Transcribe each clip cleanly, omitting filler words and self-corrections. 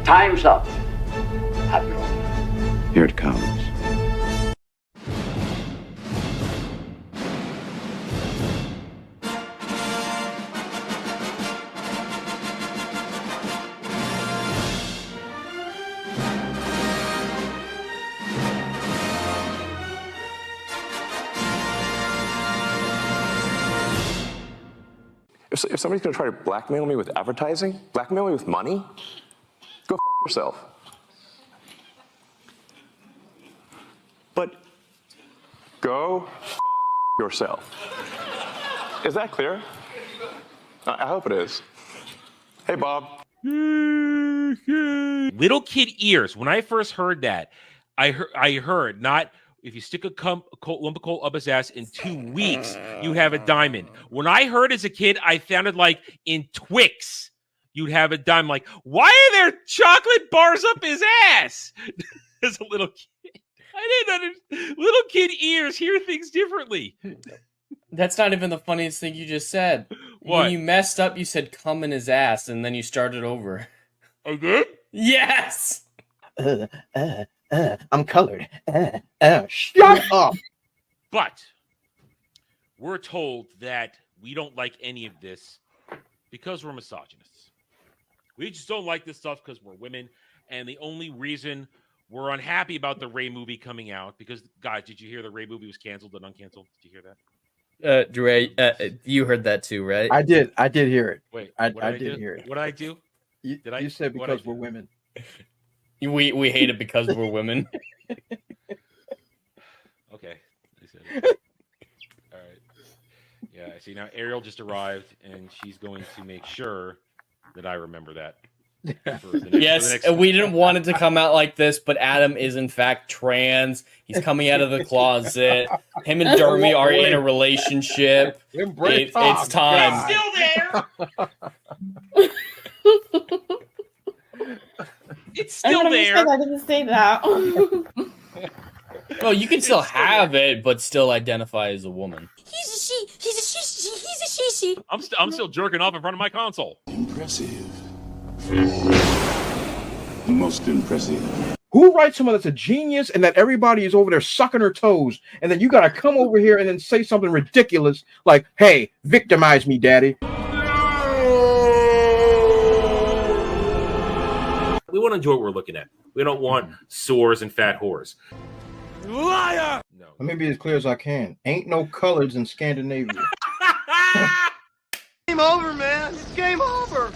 Time's up. Have your own. Here it comes. If somebody's going to try to blackmail me with advertising, blackmail me with money, go f yourself. But go f yourself. Is that clear? I hope it is. Hey, Bob. Little kid ears. When I first heard that, I heard not if you stick a lump of coal up his ass in 2 weeks, you have a diamond. When I heard as a kid, I sounded like in Twix, you'd have a diamond. Like, why are there chocolate bars up his ass? As a little kid, I didn't understand. Little kid ears hear things differently. That's not even the funniest thing you just said. What? When you messed up, you said "come in his ass," and then you started over. I did? Yes. I'm colored. Shut up. But we're told that we don't like any of this because we're misogynists. We just don't like this stuff because we're women. And the only reason we're unhappy about the Ray movie coming out, because, guys, did you hear the Ray movie was canceled and uncanceled? Did you hear that? Dre, you heard that too, right? I did hear it. Wait, I did hear it. What did I do? You said because we're women. We hate it because we're women. Okay. All right. Yeah, see, now Ariel just arrived, and she's going to make sure that I remember that. Yes, we didn't want it to come out like this, but Adam is in fact trans. He's coming out of the closet. Him and Dermy are in a relationship. It's time. It's still there. It's still there. I didn't say that. Well, you can still have it, but still identify as a woman. He's a she. He's a she. He's a she. I'm still jerking off in front of my console. Impressive. Most impressive. Who writes someone that's a genius and that everybody is over there sucking her toes, and then you gotta come over here and then say something ridiculous like, "Hey, victimize me, daddy." We want to enjoy what we're looking at. We don't want sores and fat whores. Liar! No. Let me be as clear as I can. Ain't no colors in Scandinavia. Game over, man. It's game over.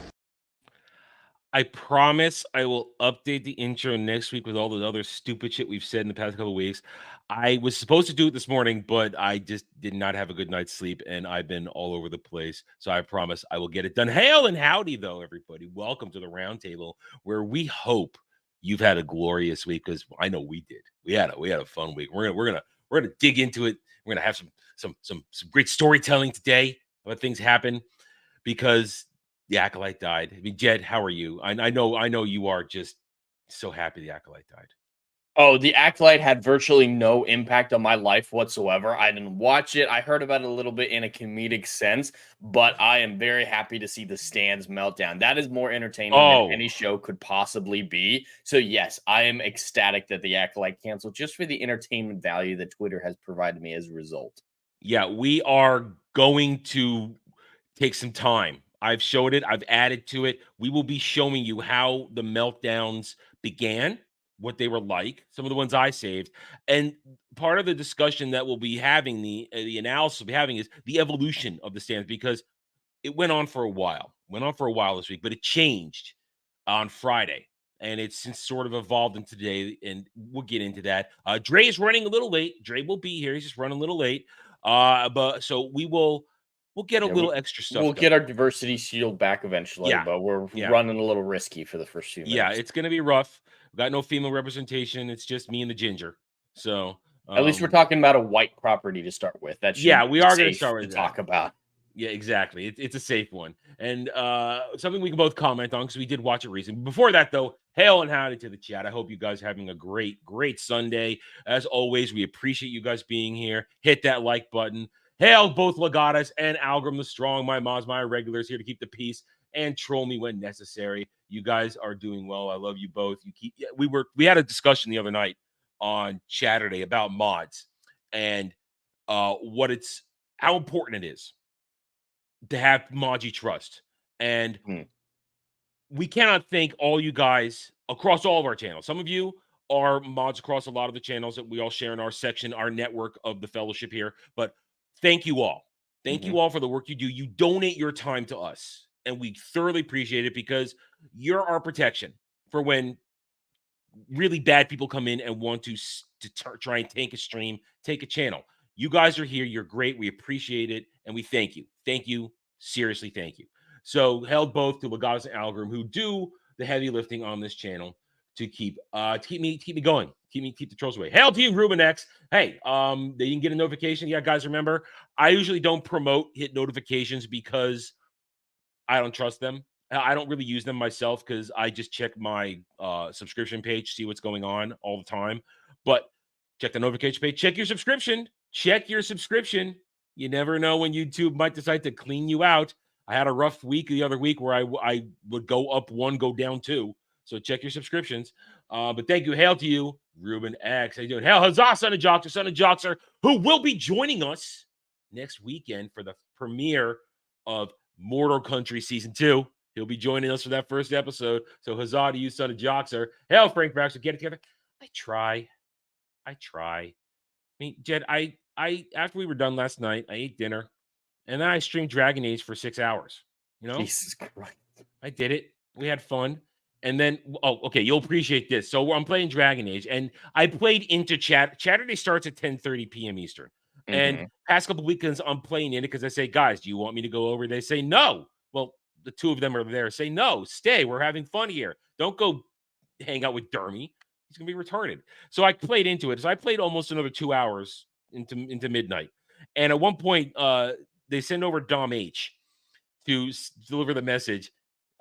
I promise I will update the intro next week with all the other stupid shit we've said in the past couple of weeks. I was supposed to do it this morning, but I just did not have a good night's sleep, and I've been all over the place. So I promise I will get it done. Hail and howdy, though, everybody. Welcome to the roundtable, where we hope you've had a glorious week, because I know we did. We had a fun week. We're gonna dig into it. We're gonna have some great storytelling today about things happen, because the Acolyte died. I mean, Jed, how are you? I know you are just so happy the Acolyte died. Oh, the Acolyte had virtually no impact on my life whatsoever. I didn't watch it. I heard about it a little bit in a comedic sense, but I am very happy to see the stands meltdown. That is more entertaining than any show could possibly be. So yes, I am ecstatic that the Acolyte canceled, just for the entertainment value that Twitter has provided me as a result. Yeah, we are going to take some time. I've showed it. I've added to it. We will be showing you how the meltdowns began, what they were like, some of the ones I saved. And part of the discussion that we'll be having, the analysis we'll be having, is the evolution of the stands, because it went on for a while. This week, but it changed on Friday. And it's since sort of evolved into today, and we'll get into that. Dre is running a little late. Dre will be here. He's just running a little late. But so we'll get a little extra stuff. We'll get our diversity shield back eventually, but we're running a little risky for the first few minutes. Yeah, it's going to be rough. We've got no female representation. It's just me and the ginger. So at least we're talking about a white property to start with. That's we are going to start with talk about. Yeah, exactly. It's a safe one, and something we can both comment on, because we did watch it recently. Before that, though, hail and howdy to the chat. I hope you guys are having a great Sunday. As always, we appreciate you guys being here. Hit that like button. Hail both Legatas and Algrim the Strong, my mods, my regulars, here to keep the peace and troll me when necessary. You guys are doing well. I love you both. We had a discussion the other night on Saturday about mods and how important it is to have mods you trust. And we cannot thank all you guys across all of our channels. Some of you are mods across a lot of the channels that we all share in our section, our network of the fellowship here. But thank you all. Thank you all for the work you do. You donate your time to us, and we thoroughly appreciate it because you're our protection for when really bad people come in and want to try and tank a stream, take a channel. You guys are here. You're great. We appreciate it, and we thank you. Thank you. Seriously, thank you. So held both to Legatus and Algorithm, who do the heavy lifting on this channel to keep me going, keep the trolls away. Hail to you, Ruben X. Hey, they didn't get a notification. Yeah, guys, remember, I usually don't hit notifications because I don't trust them. I don't really use them myself because I just check my subscription page, see what's going on all the time. But check the notification page, check your subscription. Check your subscription. You never know when YouTube might decide to clean you out. I had a rough week the other week where I would go up 1, go down 2. So check your subscriptions. But thank you. Hail to you, Ruben X. How you doing? Hail, huzzah, Son of Joxer, who will be joining us next weekend for the premiere of Mortal Country Season 2. He'll be joining us for that first episode. So huzzah to you, Son of Joxer. Hail, Frank Baxter. Get it together. I try. I mean, Jed, I after we were done last night, I ate dinner, and then I streamed Dragon Age for 6 hours. You know? Jesus Christ. I did it. We had fun. And then, okay, you'll appreciate this. So I'm playing Dragon Age, and I played into chat. Saturday starts at 10:30 p.m. Eastern. And past couple weekends, I'm playing in it because I say, guys, do you want me to go over? They say, no. Well, the two of them are there. Say, no, stay. We're having fun here. Don't go hang out with Dermy. He's going to be retarded. So I played into it. So I played almost another 2 hours into midnight. And at one point, they send over Dom H to deliver the message.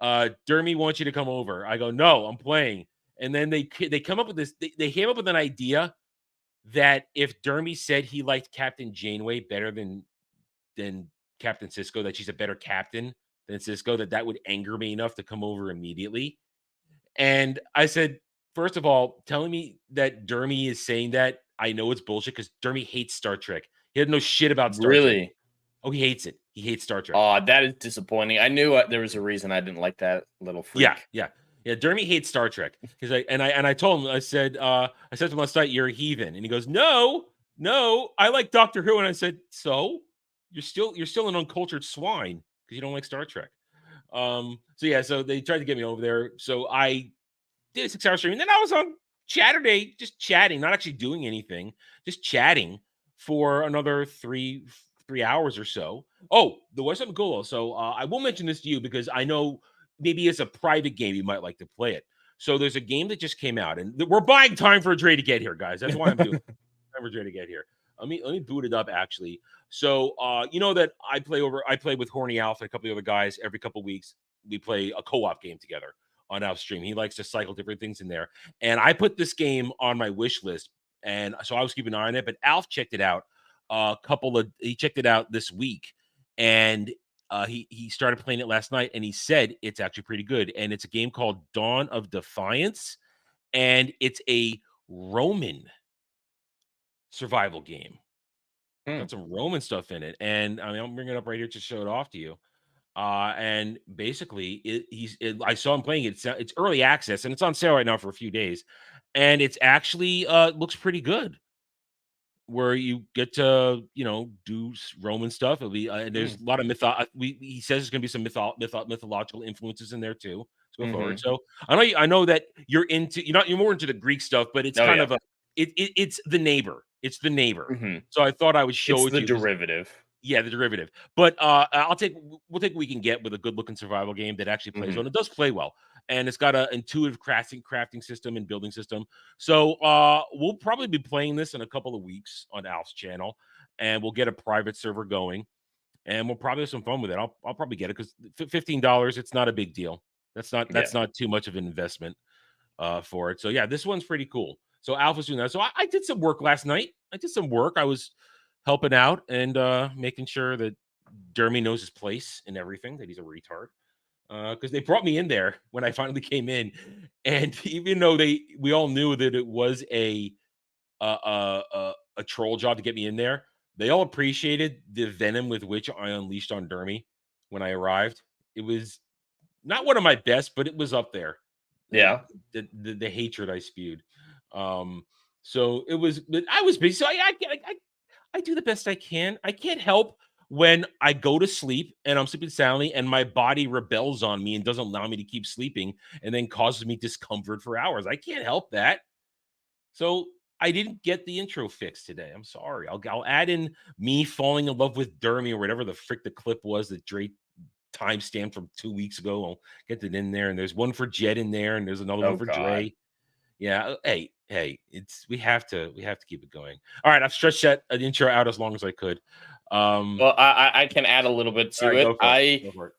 Dermy wants you to come over. I go, no, I'm playing. And then they come up with this. They came up with an idea that if Dermy said he liked Captain Janeway better than Captain Cisco, that she's a better captain than Cisco, that would anger me enough to come over immediately. And I said, first of all, telling me that Dermy is saying that, I know it's bullshit because Dermy hates Star Trek. He doesn't know shit about Star Trek. Really? Oh, he hates it. He hates Star Trek. Oh, that is disappointing. I knew there was a reason I didn't like that little freak. Yeah. Dermy hates Star Trek. Because I told him, I said to him last night, you're a heathen. And he goes, no, I like Doctor Who. And I said, so you're still an uncultured swine because you don't like Star Trek. So they tried to get me over there. So I did a 6-hour stream. And then I was on Saturday just chatting, not actually doing anything, just chatting for another three hours or so. Oh, there was something cool. So I will mention this to you because I know maybe it's a private game you might like to play it. So there's a game that just came out, and we're buying time for Dre to get here, guys. That's why I'm doing time for Dre to get here. Let me boot it up actually. So you know that I play with Horny Alpha and a couple of other guys every couple of weeks. We play a co-op game together on Alp's stream. He likes to cycle different things in there, and I put this game on my wish list, and so I was keeping an eye on it. But Alf checked it out. He checked it out this week, and he started playing it last night, and he said it's actually pretty good. And it's a game called Dawn of Defiance, and it's a Roman survival game. Got some Roman stuff in it, and I mean, I'm bringing it up right here to show it off to you. And basically, I saw him playing it. It's early access, and it's on sale right now for a few days, and it's actually looks pretty good. Where you get to, do Roman stuff. It'll be there's a lot of he says there's going to be some mythological influences in there too. Let's go forward. So I know that you're more into the Greek stuff, but it's it's the neighbor. It's the neighbor. So I thought I would show it to you. Derivative. Yeah, the derivative. But we'll take what we can get with a good looking survival game that actually plays well. And it does play well. And it's got an intuitive crafting system and building system. So we'll probably be playing this in a couple of weeks on Alf's channel, and we'll get a private server going, and we'll probably have some fun with it. I'll probably get it because $15, it's not a big deal. That's not too much of an investment for it. So yeah, this one's pretty cool. So Alf was doing that. So I did some work last night. I was helping out and making sure that Dermy knows his place and everything, that he's a retard. because they brought me in there when I finally came in, and even though we all knew that it was a troll job to get me in there, they all appreciated the venom with which I unleashed on Dermy when I arrived. It was not one of my best, but it was up there. Yeah. The hatred I spewed. So it was, but I was busy. So I do the best I can. I can't help when I go to sleep and I'm sleeping soundly and my body rebels on me and doesn't allow me to keep sleeping and then causes me discomfort for hours. I can't help that. So I didn't get the intro fixed today. I'm sorry. I'll add in me falling in love with Dermy or whatever the frick the clip was that Drake timestamped from 2 weeks ago. I'll get it in there. And there's one for Jed in there, and there's another one for Dre. Yeah. Hey, we have to keep it going. All right, I've stretched that intro out as long as I could. Well, I can add a little bit to right, it. Go for it.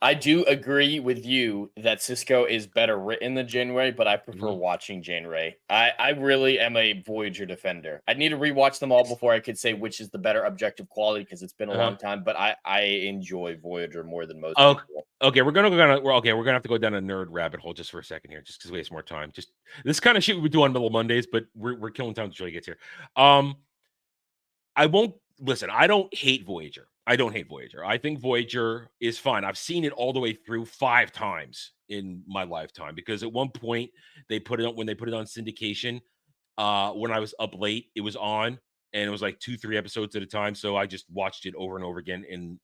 I do agree with you that Cisco is better written than Janeway, but I prefer watching Janeway. I really am a Voyager defender. I need to rewatch them all before I could say which is the better objective quality because it's been a long time. But I enjoy Voyager more than most people. Okay, we're gonna have to go down a nerd rabbit hole just for a second here, just because we waste more time. Just this kind of shit we do on Middle Mondays, but we're killing time until he gets here. I won't listen. I don't hate Voyager. I think Voyager is fine. I've seen it all the way through 5 times in my lifetime because at one point they put it on when they put it on syndication. When I was up late, it was on and it was like 2-3 episodes at a time. So I just watched it over and over again in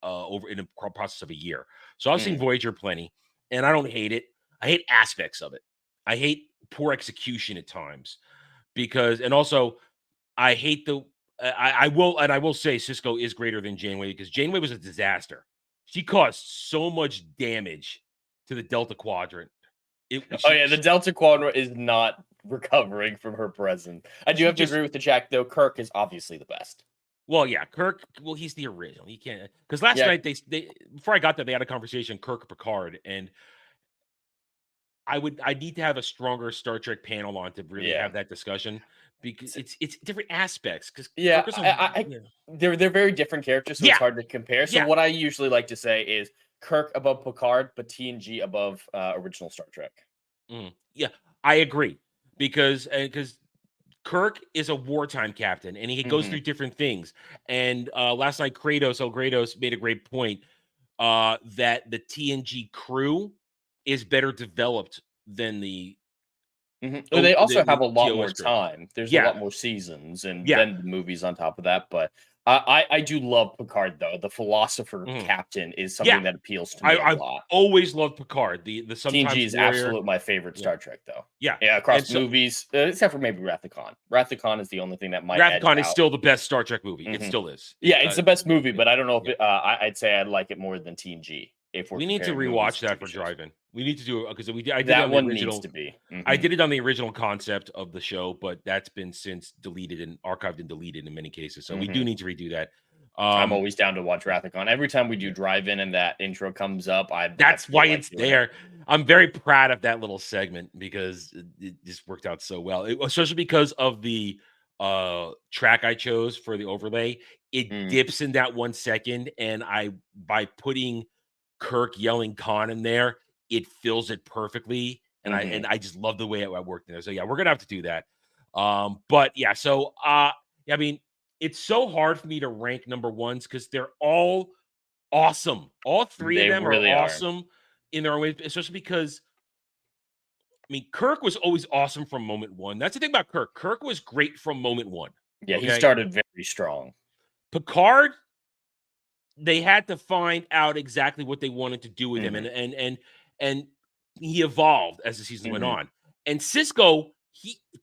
a process of a year. So I've seen Voyager plenty, and I don't hate it. I hate aspects of it. I hate poor execution at times and also I hate I will say Cisco is greater than Janeway because Janeway was a disaster. She caused so much damage to the Delta Quadrant. The Delta Quadrant is not recovering from her presence. I do have to agree with the Jack, though. Kirk is obviously the best. Well, yeah, Kirk. Well, he's the original. He can't because last night they before I got there they had a conversation Kirk Picard and I need to have a stronger Star Trek panel on to really have that discussion. Because it's different aspects. Because they're very different characters, so it's hard to compare. So what I usually like to say is Kirk above Picard, but TNG above original Star Trek. Yeah, I agree because Kirk is a wartime captain, and he goes through different things. And last night, Kratos made a great point that the TNG crew is better developed than the. They also have a lot more time. There's a lot more seasons and then the movies on top of that. But I do love Picard, though. The philosopher captain is something that appeals to me a lot. I've always loved Picard. The sometimes TNG is absolutely my favorite Star Trek, though. Yeah, across movies, except for maybe Wrath of Khan. Wrath of Khan is the only thing that might. Wrath of Khan is still the best Star Trek movie. It still is. Yeah, it's the best movie, but I don't know if I'd say I'd like it more than TNG. We need to rewatch that for driving. We need to do it because I did that it on the one original. Needs to be. I did it on the original concept of the show, but that's been since deleted and archived and deleted in many cases. So we do need to redo that. I'm always down to watch Wrath of Khan. Every time we do drive-in and that intro comes up, that's why it's there. I'm very proud of that little segment because it just worked out so well, especially because of the track I chose for the overlay. It dips in that 1 second, and by putting Kirk yelling Khan in there, it fills it perfectly, and I just love the way it worked in there. So yeah, we're gonna have to do that. But yeah, so I mean, it's so hard for me to rank number ones because they're all awesome. All 3 of them really are awesome in their own way, especially because I mean, Kirk was always awesome from moment 1. That's the thing about Kirk. Kirk was great from moment 1. Yeah, he started very strong. Picard, they had to find out exactly what they wanted to do with him, and he evolved as the season went on. And Cisco,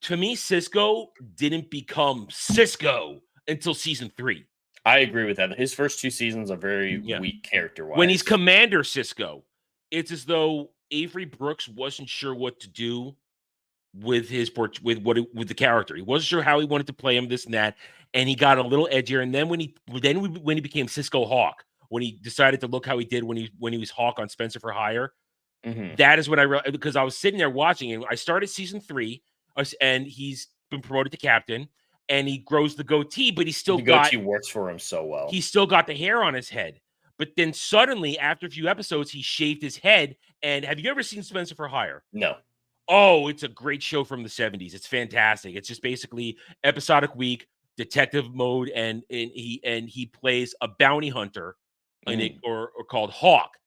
Cisco didn't become Cisco until season 3. I agree with that. His first 2 seasons are very weak character-wise. When he's Commander Cisco, it's as though Avery Brooks wasn't sure what to do with the character. He wasn't sure how he wanted to play him, this and that. And he got a little edgier. And then when he became Cisco Hawk, when he decided to look how he did when he was Hawk on Spencer for Hire, that is when I realized, because I was sitting there watching him. I started season 3, and he's been promoted to captain, and he grows the goatee, but he's still the goatee works for him so well. He's still got the hair on his head. But then suddenly, after a few episodes, he shaved his head. And have you ever seen Spencer for Hire? No. Oh, it's a great show from the 70s. It's fantastic. It's just basically episodic week, detective mode, and he plays a bounty hunter in it, or called Hawk.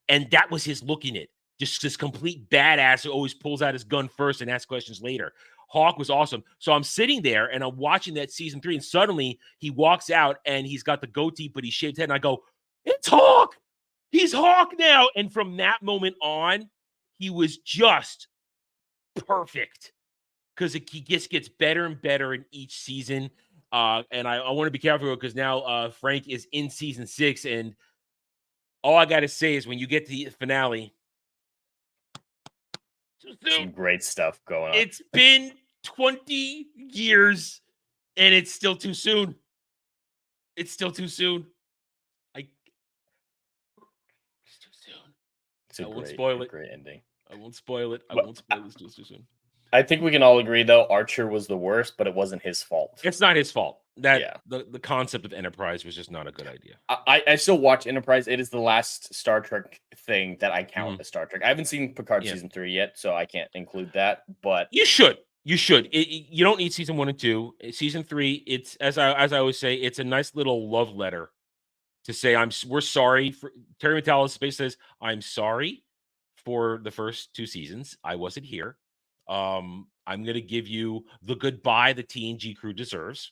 And that was his look in it. Just this complete badass who always pulls out his gun first and asks questions later. Hawk was awesome. So I'm sitting there and I'm watching that season 3, and suddenly he walks out and he's got the goatee, but he's shaved head. And I go, it's Hawk. He's Hawk now. And from that moment on, he was just perfect, because he just gets better and better in each season. And I want to be careful, because now Frank is in season 6, and all I got to say is when you get to the finale, Some great stuff going on. it's been 20 years and it's still too soon. It's still too soon. It's too soon. I won't spoil it. Great ending. I won't spoil it. I won't spoil this too soon. I think we can all agree, though, Archer was the worst, but it wasn't his fault. It's not his fault. The concept of Enterprise was just not a good idea. I still watch Enterprise. It is the last Star Trek thing that I count as Star Trek. I haven't seen Picard season 3 yet, so I can't include that. But you should. You should. You don't need season 1 and 2. Season 3, it's as I always say, it's a nice little love letter to say we're sorry for Terry Matalas. Space says, I'm sorry for the first 2 seasons. I wasn't here. I'm going to give you the goodbye the TNG crew deserves,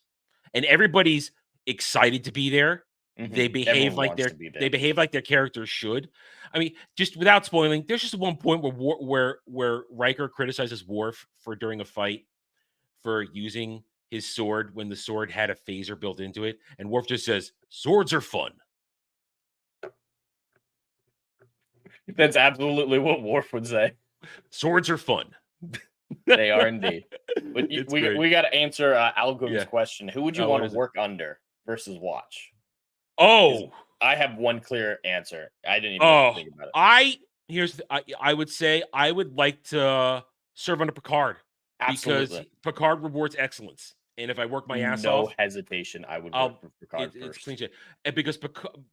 and everybody's excited to be there. They behave like their characters should. I mean, just without spoiling, there's just one point where Riker criticizes Worf for during a fight for using his sword when the sword had a phaser built into it, and Worf just says, "Swords are fun." That's absolutely what Worf would say. Swords are fun. They are indeed. But we got to answer Al Good's question. Who would you want to work under versus watch? Oh, I have one clear answer. I didn't even think about it. I would say I would like to serve under Picard. Absolutely. Because Picard rewards excellence. And if I work my ass off, no hesitation, I would work for Picard first. It's cliche. And because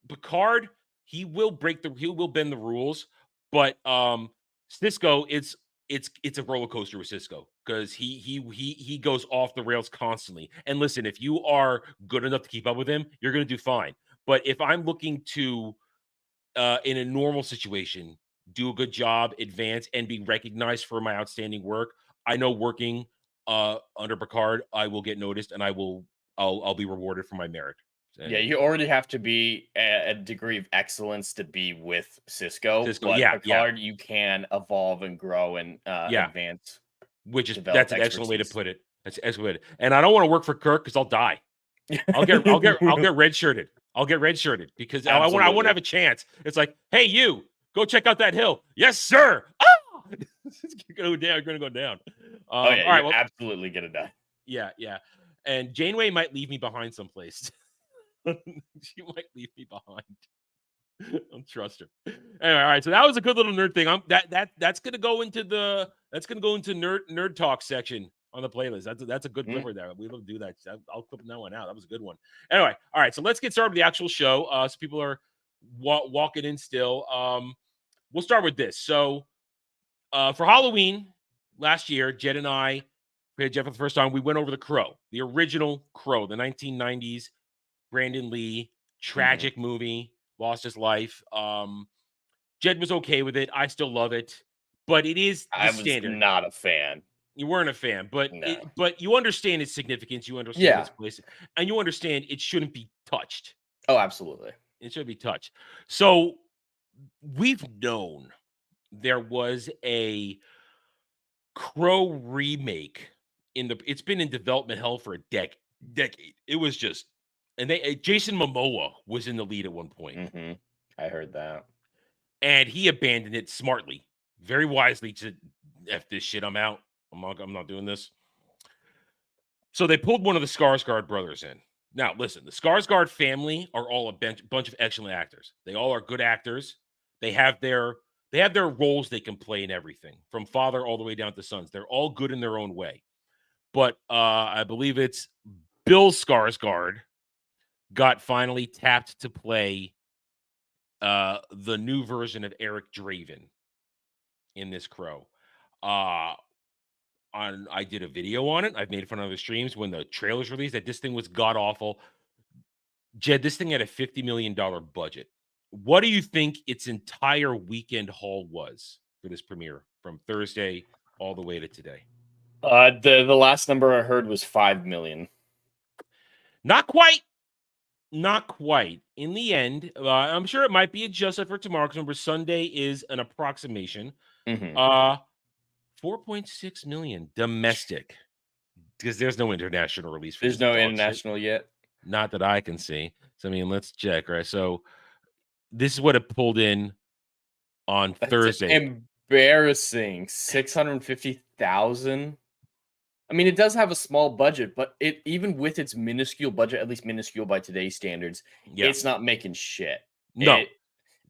Picard, he will bend the rules, but Sisko, it's a roller coaster with Sisko, because he goes off the rails constantly. And listen, if you are good enough to keep up with him, you're going to do fine. But if I'm looking to, in a normal situation, do a good job, advance, and be recognized for my outstanding work, I know working under Picard, I will get noticed, and I'll be rewarded for my merit. And you already have to be a degree of excellence to be with Sisko. But Picard, you can evolve and grow and advance. That's an excellent way to put it. That's an excellent way to, and I don't want to work for Kirk, because I'll die. I'll get redshirted. I'll get redshirted because I want to have a chance. It's like, hey, you go check out that hill. Yes, sir. It's gonna go down. All right, well, absolutely get it done. Yeah. And Janeway might leave me behind someplace. She might leave me behind. Don't trust her. Anyway, all right. So that was a good little nerd thing. That's gonna go into nerd talk section on the playlist. That's a good clipper there. We will do that. I'll clip that one out. That was a good one. Anyway, all right. So let's get started with the actual show. So people are walking in still. We'll start with this. So for Halloween last year, Jed and I, for the first time, we went over the Crow, the original Crow, the 1990s Brandon Lee tragic movie, lost his life. Jed was okay with it. I still love it, but it is the standard. I was not a fan. You weren't a fan, but but you understand its significance. You understand its place, and you understand it shouldn't be touched. Oh, absolutely. It should be touched. So we've known there was a Crow remake it's been in development hell for a decade. It was just, and Jason Momoa was in the lead at one point. I heard that. And he abandoned it smartly, very wisely, to F this shit. I'm out. I'm not doing this. So they pulled one of the Skarsgård brothers in. Now, listen, the Skarsgård family are all a bunch of excellent actors. They all are good actors. They have their roles they can play in everything, from father all the way down to sons. They're all good in their own way. But I believe it's Bill Skarsgård got finally tapped to play the new version of Eric Draven in this Crow. I did a video on it. I've made fun of other streams when the trailers released that this thing was god awful. Jed, this thing had a $50 million budget. What do you think its entire weekend haul was for this premiere from Thursday all the way to today? The last number I heard was 5 million. Not quite. Not quite. In the end, I'm sure it might be adjusted for tomorrow because remember Sunday is an approximation. Mhm. 4.6 million domestic because there's no international release. For There's this no dog shit. international yet. Not that I can see. So I mean, let's check. Right. So this is what it pulled in on That's Thursday. embarrassing. 650,000. I mean, it does have a small budget, but it even with its minuscule budget, at least minuscule by today's standards, Yeah. it's not making shit. No.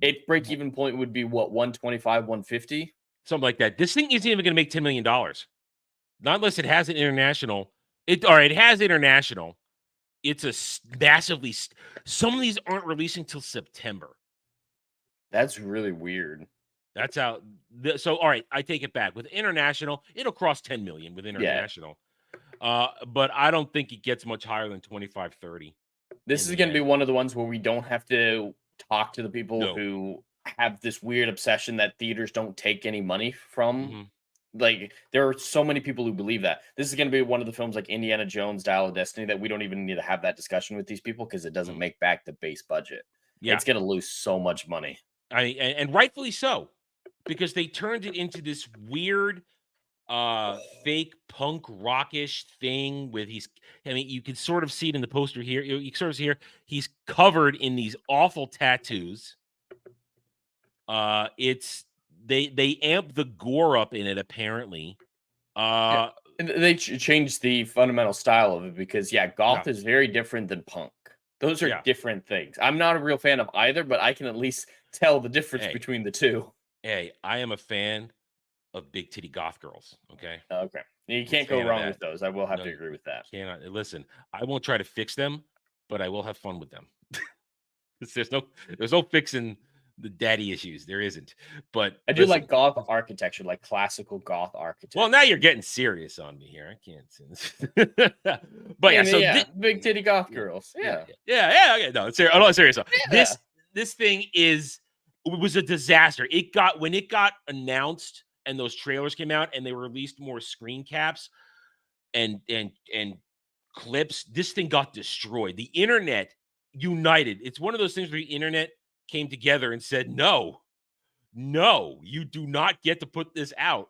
It break even point would be what 125, 150. Something like that. This thing isn't even going to make $10 million. Not unless it has an international. It has international. It's a massively. Some of these aren't releasing till September. That's really weird. That's how. So all right, I take it back. With international, it'll cross 10 million with international. But I don't think it gets much higher than 25, 30. This is going to be one of the ones where we don't have to talk to the people who have this weird obsession that theaters don't take any money from. Mm-hmm. Like, there are so many people who believe that. This is going to be one of the films like Indiana Jones, Dial of Destiny, that we don't even need to have that discussion with these people because it doesn't make back the base budget. Yeah. It's going to lose so much money. And rightfully so, because they turned it into this weird fake punk rockish thing with you can sort of see it in the poster here. You sort of see here he's covered in these awful tattoos. It's they amp the gore up in it apparently. And they changed the fundamental style of it because goth is very different than punk. Those are different things. I'm not a real fan of either, but I can at least tell the difference between the two. Hey, I am a fan of big titty goth girls. Okay. You can't go wrong with those. I will have to agree with that. Cannot listen. I won't try to fix them, but I will have fun with them. there's no fixing the daddy issues. There isn't. But I do like goth architecture, like classical goth architecture. Well, now you're getting serious on me here. I can't say this. But big titty goth girls. Yeah. Okay. No, it's serious. I'm not serious. Yeah. This thing was a disaster. When it got announced and those trailers came out and they released more screen caps and clips, this thing got destroyed. The internet united. It's one of those things where the internet came together and said, no, you do not get to put this out.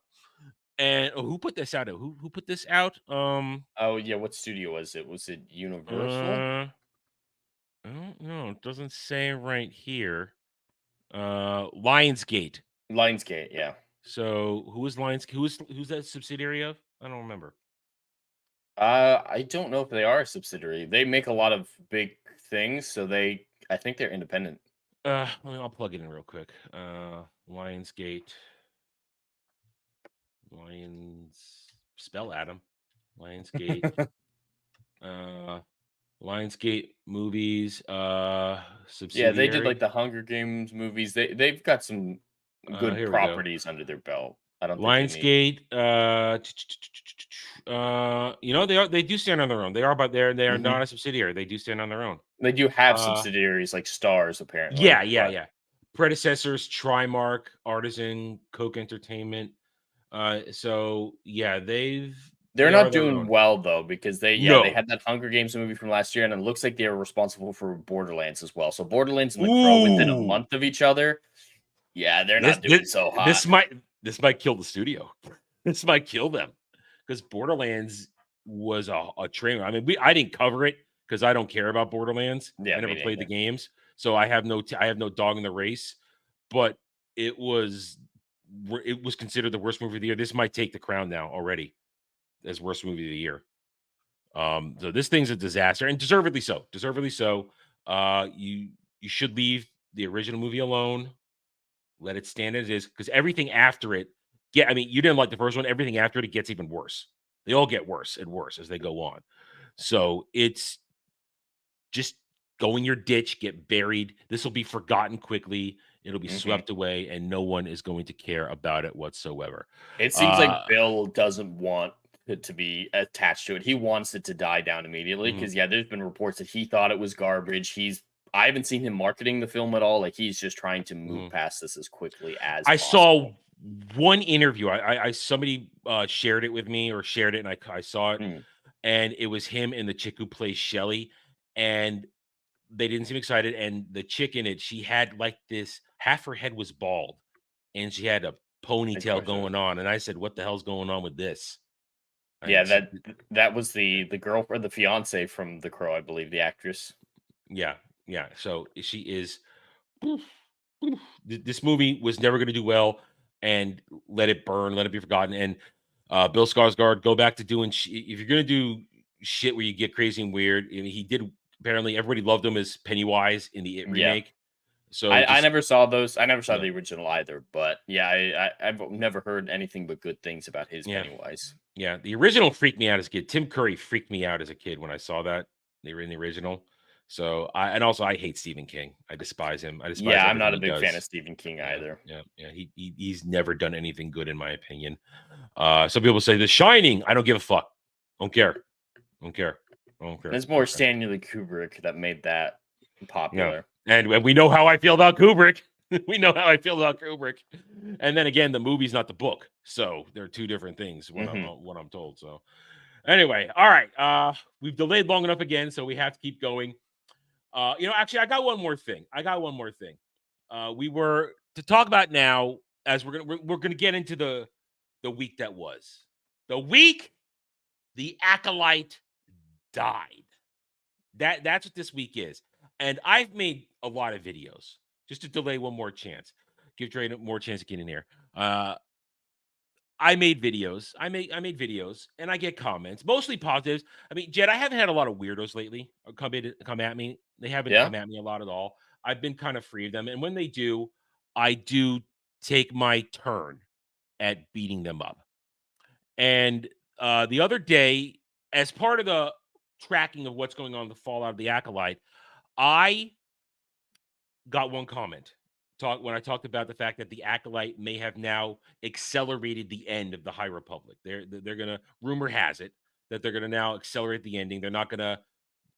And who put this out? Who put this out? What studio was it? Was it Universal? I don't know. It doesn't say right here. Lionsgate. Lionsgate, yeah. So who is Lionsgate? Who's that subsidiary of? I don't remember. I don't know if they are a subsidiary. They make a lot of big things, so I think they're independent. I'll plug it in real quick. Lionsgate. Spell Adam. Lionsgate. Lionsgate movies. Subsidiary. Yeah, they did like the Hunger Games movies. They've got some good properties under their belt. I don't Lionsgate. They do stand on their own. They are not a subsidiary. They do stand on their own. They do have subsidiaries like Stars, apparently. Yeah. Predecessors: Trimark, Artisan, Coke Entertainment. They're not doing well though because they had that Hunger Games movie from last year, and it looks like they were responsible for Borderlands as well. So Borderlands and The Crow within a month of each other. Yeah, they're not doing so hot. This might kill the studio. This might kill them because Borderlands was a train. I mean, I didn't cover it because I don't care about Borderlands. Yeah, I never played the games, so I have no dog in the race. But it was considered the worst movie of the year. This might take the crown now already as worst movie of the year. So this thing's a disaster, and deservedly so. You should leave the original movie alone. Let it stand as it is, because everything after it, you didn't like the first one. Everything after it gets even worse. They all get worse and worse as they go on. So it's just go in your ditch, get buried. This will be forgotten quickly. It'll be swept away, and no one is going to care about it whatsoever. It seems like Bill doesn't want it to be attached to it. He wants it to die down immediately because, there's been reports that he thought it was garbage. I haven't seen him marketing the film at all. Like, he's just trying to move past this as quickly as I possible. saw one interview. I somebody shared it with me, or shared it, and I saw it, and it was him and the chick who plays Shelly, and they didn't seem excited. And the chick in it, she had like this, half her head was bald, and she had a ponytail going on. And I said, "What the hell's going on with this?" That was the girl or the fiance from The Crow, I believe, the actress. Yeah. So she is. This movie was never going to do well, and let it burn, let it be forgotten. And Bill Skarsgård, go back to doing. If you're going to do shit where you get crazy and weird, I mean, he did. Apparently, everybody loved him as Pennywise in the It remake. So I never saw those. I never saw the original either. But I've never heard anything but good things about his Pennywise. Yeah, the original freaked me out as a kid. Tim Curry freaked me out as a kid when I saw that. They were in the original. So I hate Stephen King. I despise him. I'm not a big fan of Stephen King either. Yeah. He's never done anything good in my opinion. Some people say The Shining. I don't give a fuck. Don't care. It's more Stanley Kubrick that made that popular. Yeah. And we know how I feel about Kubrick. And then again, the movie's not the book, so they're two different things. What I'm told. So anyway, all right. We've delayed long enough again, so we have to keep going. Actually, I got one more thing. We were to talk about now, as we're gonna get into the week that was. The week the Acolyte died. That's what this week is. And I've made a lot of videos just to delay one more chance. Give Dre more chance to get in here. I made videos. I made videos, and I get comments, mostly positives. I mean, Jed, I haven't had a lot of weirdos lately come at me. They haven't come at me a lot at all. I've been kind of free of them, and when they do, I do take my turn at beating them up. And the other day, as part of the tracking of what's going on, the fallout of the Acolyte, I got one comment. When I talked about the fact that the Acolyte may have now accelerated the end of the High Republic. They're gonna, rumor has it that they're gonna now accelerate the ending. They're not gonna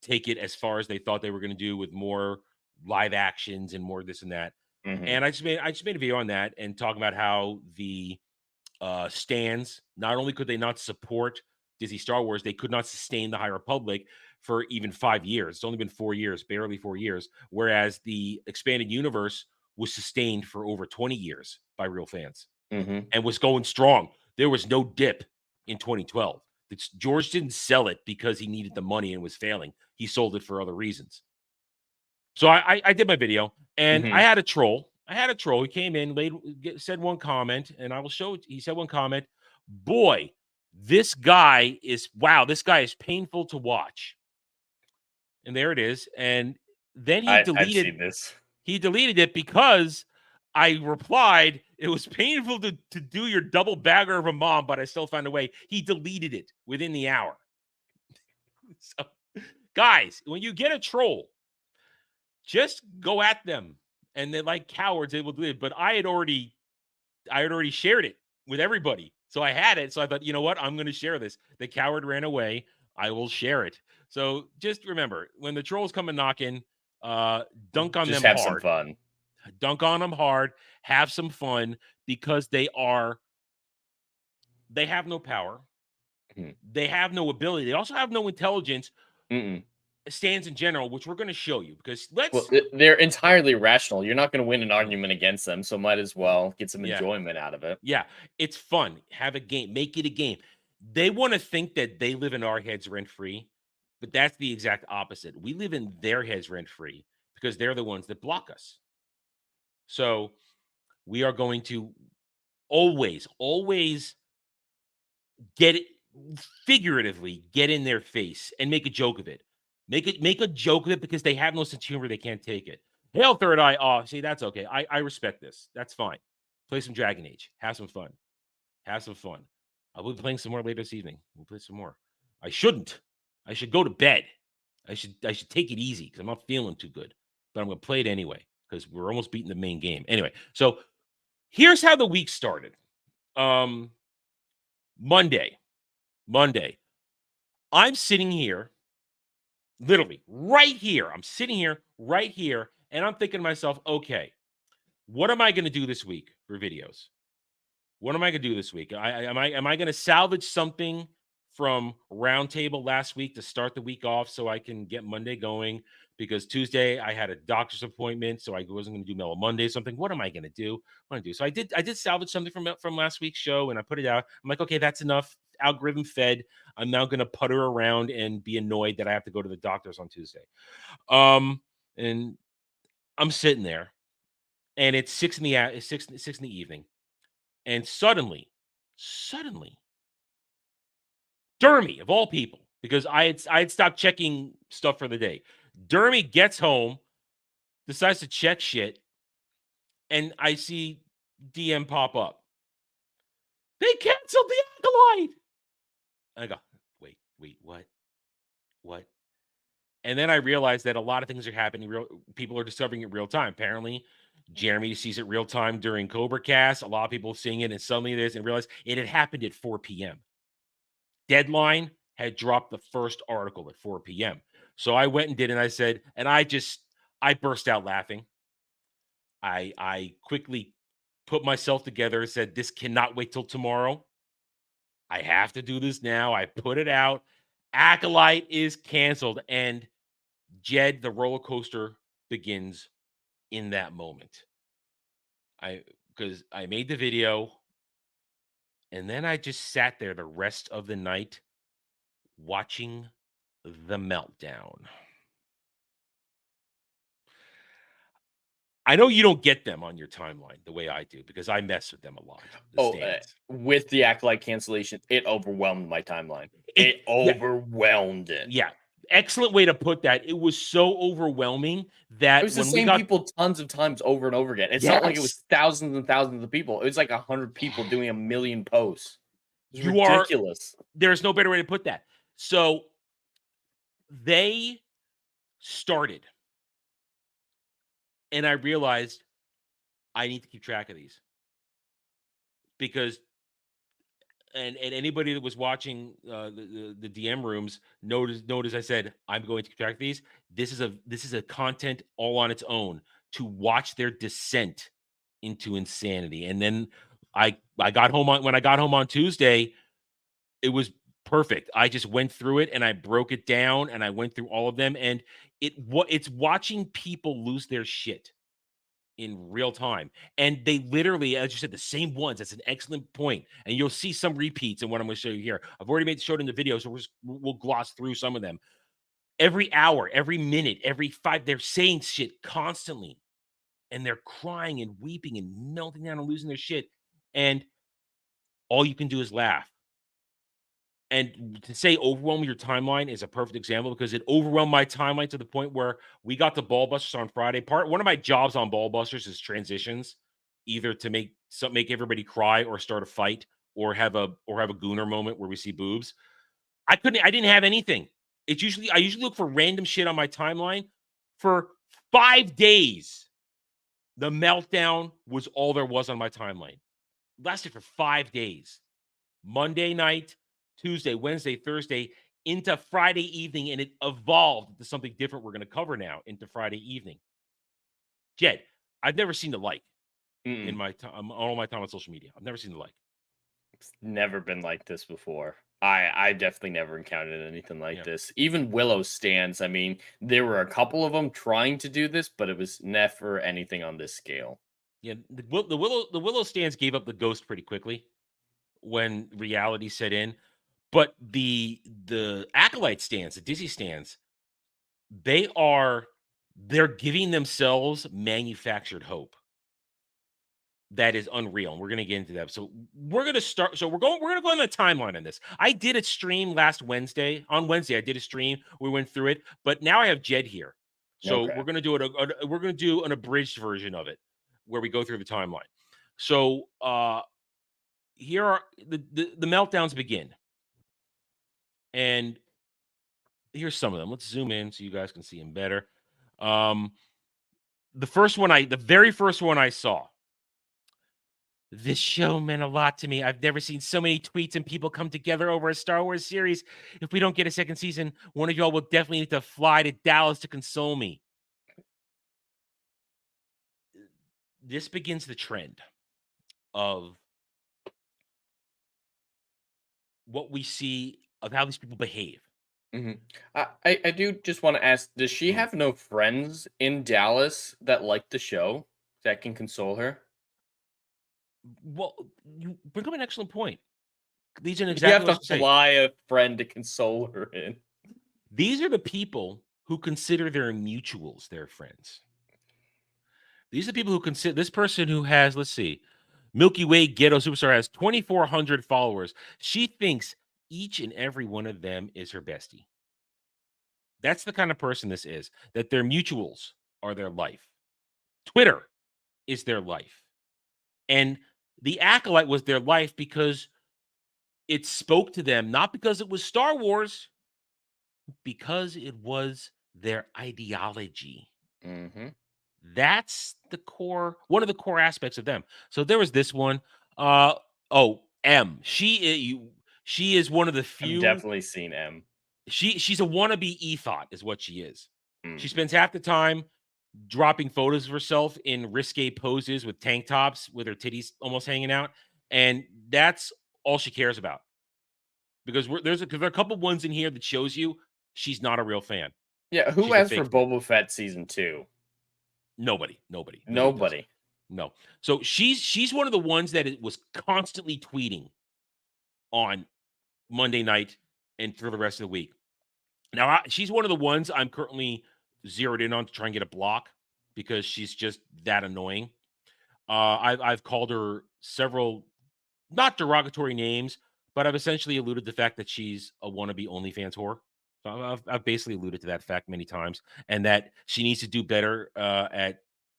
take it as far as they thought they were gonna do with more live actions and more this and that. And I just made a video on that and talking about how the stands, not only could they not support Disney Star Wars, they could not sustain the High Republic for even 5 years. It's only been 4 years, barely 4 years, whereas the expanded universe was sustained for over 20 years by real fans and was going strong. There was no dip in 2012. George didn't sell it because he needed the money and was failing. He sold it for other reasons. So I did my video, and I had a troll. He came in, said one comment, and I will show it. He said one comment. Boy, this guy is painful to watch. And there it is. And then he deleted I've seen this. He deleted it because I replied, it was painful to do your double bagger of a mom, but I still found a way. He deleted it within the hour. So, guys, when you get a troll, just go at them. And then, like cowards, they will do it. But I had already shared it with everybody. So I had it. So I thought, you know what? I'm going to share this. The coward ran away. I will share it. So just remember, when the trolls come and knock in, dunk on them hard. Have some fun. Dunk on them hard. Have some fun, because they have no power. They have no ability. They also have no intelligence. Stands in general, which we're going to show you, because they're entirely rational. You're not going to win an argument against them, so might as well get some enjoyment out of it. Yeah, it's fun. Have a game. Make it a game. They want to think that they live in our heads rent-free, but that's the exact opposite. We live in their heads rent-free because they're the ones that block us. So we are going to always get it, figuratively get in their face and make a joke of it. Make a joke of it, because they have no sense of humor. They can't take it. Hail Third Eye. Oh, see, that's okay. I respect this. That's fine. Play some Dragon Age. Have some fun. I will be playing some more later this evening. We'll play some more. I shouldn't. I should go to bed. I should take it easy because I'm not feeling too good, but I'm gonna play it anyway because we're almost beating the main game. Anyway, so here's how the week started. Monday, I'm sitting here, literally right here. I'm sitting here, right here, and I'm thinking to myself, okay, what am I going to do this week for videos? What am I going to do this week? Am I going to salvage something from Roundtable last week to start the week off so I can get Monday going? Because Tuesday I had a doctor's appointment, so I wasn't going to do Mellow Monday. Something. What am I going to do? What am I do? So I did salvage something from last week's show, and I put it out. I'm like, okay, that's enough. Algorithm fed. I'm now going to putter around and be annoyed that I have to go to the doctor's on Tuesday. And I'm sitting there, and it's 6 in the evening. And suddenly, Dermy, of all people, because I had stopped checking stuff for the day. Dermy gets home, decides to check shit, and I see DM pop up. They canceled the Acolyte. And I go, wait, what? And then I realized that a lot of things are happening. People are discovering it real time. Apparently, Jeremy sees it real time during Cobra Cast. A lot of people seeing it, and suddenly this and realize it had happened at 4 p.m. Deadline had dropped the first article at 4 p.m. So I went and did it, and I said, and I burst out laughing. I quickly put myself together and said, this cannot wait till tomorrow. I have to do this now. I put it out. Acolyte is canceled. And Jed, the roller coaster begins in that moment. Because I made the video, and then I just sat there the rest of the night watching the meltdown. I know you don't get them on your timeline the way I do because I mess with them a lot. With the Acolyte cancellation, it overwhelmed my timeline. It overwhelmed it. Yeah. Excellent way to put that. It was so overwhelming that it was the same people tons of times over and over again. It's not like it was thousands and thousands of people. It was like 100 people doing a million posts. It was ridiculous. There's no better way to put that. So they started, and I realized I need to keep track of these because, and anybody that was watching the DM rooms notice I said I'm going to keep track of these. This is a content all on its own to watch their descent into insanity. And then I got home when I got home on Tuesday, it was perfect. I just went through it and I broke it down and I went through all of them, and it's watching people lose their shit in real time. And they literally, as you said, the same ones. That's an excellent point. And you'll see some repeats in what I'm going to show you here. I've already showed in the video, so we'll gloss through some of them. Every hour, every minute, every 5, they're saying shit constantly. And they're crying and weeping and melting down and losing their shit. And all you can do is laugh. And to say overwhelm your timeline is a perfect example because it overwhelmed my timeline to the point where we got to Ballbusters on Friday. One of my jobs on Ballbusters is transitions, either to make everybody cry or start a fight or have a gooner moment where we see boobs. I didn't have anything. I usually look for random shit on my timeline. For 5 days, the meltdown was all there was on my timeline. It lasted for 5 days. Monday night, Tuesday, Wednesday, Thursday, into Friday evening, and it evolved to something different we're going to cover now into Friday evening. Jed, I've never seen the like in my all my time on social media. I've never seen the like. It's never been like this before. I definitely never encountered anything like this. Even Willow stands. I mean, there were a couple of them trying to do this, but it was never anything on this scale. Yeah, the Willow stands gave up the ghost pretty quickly when reality set in. But the Acolyte stands, the Dizzy stands, they're giving themselves manufactured hope. That is unreal. And we're going to get into that. So we're going to start. So we're going to go on the timeline on this. I did a stream last Wednesday. On Wednesday, I did a stream. We went through it, but now I have Jed here. So we're going to do it. We're going to do an abridged version of it where we go through the timeline. So here are the meltdowns begin. And Here's some of them. Let's zoom in so you guys can see them better. The very first one I saw. This show meant a lot to me. I've never seen so many tweets and people come together over a Star Wars series. If we don't get a second season, one of y'all will definitely need to fly to Dallas to console me. This begins the trend of what we see of how these people behave. I do just want to ask, does she Mhm. have no friends in Dallas that like the show that can console her? Well, you bring up an excellent point. These are You exactly have what I was to gonna say. fly a friend to console her in. These are the people who consider their mutuals their friends. These are people who consider this person who has, let's see, Milky Way Ghetto Superstar has 2,400 followers. She thinks each and every one of them is her bestie. That's the kind of person this is, that their mutuals are their life. Twitter is their life. And the Acolyte was their life because it spoke to them, not because it was Star Wars, because it was their ideology. Mm-hmm. That's one of the core aspects of them. So there was this one. M. She is one of the I've few. definitely seen M. She's a wannabe ethot, is what she is. Mm. She spends half the time dropping photos of herself in risque poses with tank tops with her titties almost hanging out, and that's all she cares about. Because there are a couple ones in here that shows you she's not a real fan. Yeah, who She's a asked for fake fan. Boba Fett season 2? Nobody does. Nobody. No. So she's one of the ones that was constantly tweeting on Monday night and through the rest of the week. Now, she's one of the ones I'm currently zeroed in on to try and get a block because she's just that annoying. I've called her several not derogatory names, but I've essentially alluded to the fact that she's a wannabe OnlyFans whore. So I've basically alluded to that fact many times, and that she needs to do better at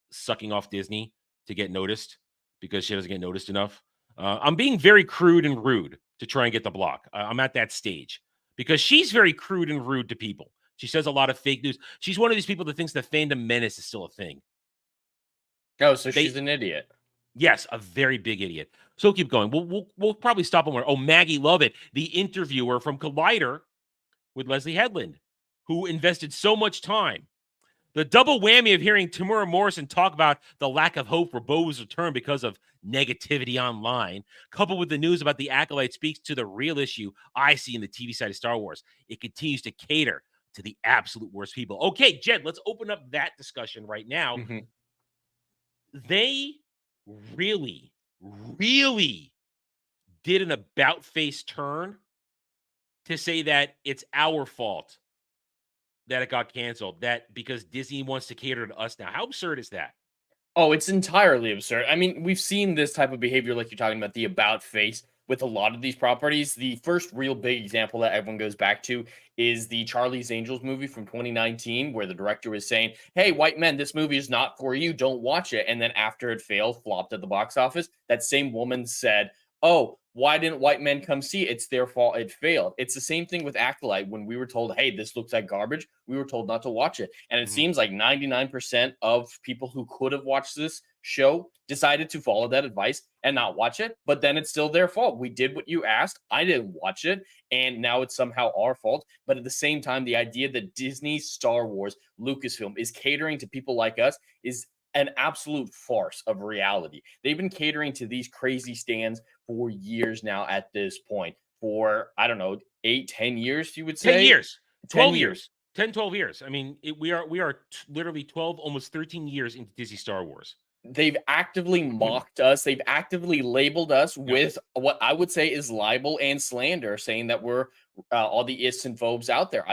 sucking off Disney to get noticed because she doesn't get noticed enough. I'm being very crude and rude to try and get the block. I'm at that stage because she's very crude and rude to people. She says a lot of fake news. She's one of these people that thinks the fandom menace is still a thing. Oh, so she's an idiot. Yes, a very big idiot. So keep going. We'll probably stop on where. Oh, Maggie Lovett, the interviewer from Collider with Leslie Headland, who invested so much time. The double whammy of hearing Tamura Morrison talk about the lack of hope for Bo's return because of negativity online, coupled with the news about the Acolyte, speaks to the real issue I see in the TV side of Star Wars. It continues to cater to the absolute worst people. Okay, Jed, let's open up that discussion right now. Mm-hmm. They really, really did an about face turn to say that it's our fault that it got canceled, that because Disney wants to cater to us now. How absurd is that? Oh, it's entirely absurd. I mean, we've seen this type of behavior, like you're talking about, the about face with a lot of these properties. The first real big example that everyone goes back to is the Charlie's Angels movie from 2019, where the director was saying, "Hey, white men, this movie is not for you. Don't watch it." And then after it failed, flopped at the box office, that same woman said, "Oh, why didn't white men come see it? It's their fault it failed." It's the same thing with Acolyte. When we were told, "Hey, this looks like garbage," we were told not to watch it. And it seems like 99% of people who could have watched this show decided to follow that advice and not watch it. But then it's still their fault. We did what you asked. I didn't watch it. And now it's somehow our fault. But at the same time, the idea that Disney, Star Wars, Lucasfilm is catering to people like us is an absolute farce of reality. They've been catering to these crazy stands for years now at this point. For, I don't know, 8-10 years, you would say? 10 years. 10 12 years. 10, 12 years. I mean, we are literally 12, almost 13 years into Disney Star Wars. They've actively mocked us. They've actively labeled us with what I would say is libel and slander, saying that we're all the ists and phobes out there.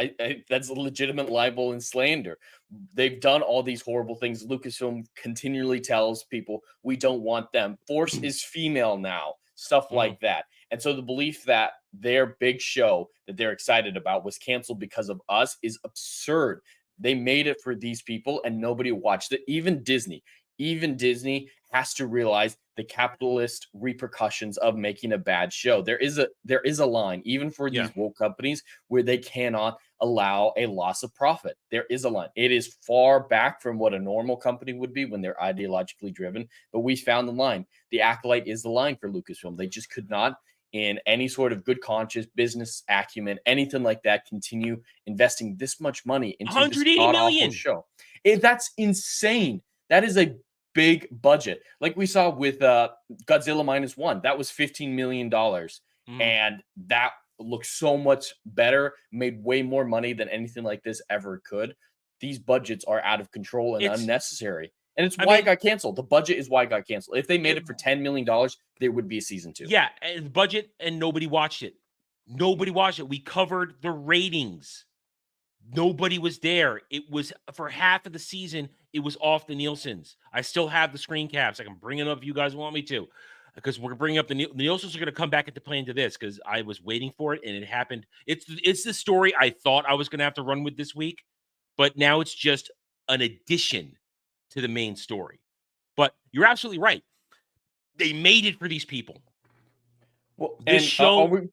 That's a legitimate libel and slander. They've done all these horrible things. Lucasfilm continually tells people we don't want them. Force is female now, stuff like that. And so the belief that their big show that they're excited about was canceled because of us is absurd. They made it for these people and nobody watched it. Even Disney. even Disney has to realize the capitalist repercussions of making a bad show. There is a line, even for Yeah. these woke companies, where they cannot allow a loss of profit. There is a line. It is far back from what a normal company would be when they're ideologically driven, but we found the line. The Acolyte is the line for Lucasfilm. They just could not, in any sort of good conscience, business acumen, anything like that, continue investing this much money into this 180 god-awful million. show. That's insane. That is a big budget. Like we saw with Godzilla -1, that was $15 million. And that looks so much better, made way more money than anything like this ever could. These budgets are out of control and unnecessary. And it's why it got canceled. The budget is why it got canceled. If they made it for $10 million, there would be a season 2. Yeah, and budget, and nobody watched it. Nobody watched it. We covered the ratings. Nobody was there. It was for half of the season. It was off the Nielsen's. I still have the screen caps. I can bring it up if you guys want me to, because we're bringing up the Nielsen's are going to come back into play into this because I was waiting for it and it happened. It's the story I thought I was going to have to run with this week, but now it's just an addition to the main story. But you're absolutely right. They made it for these people. Well, this show.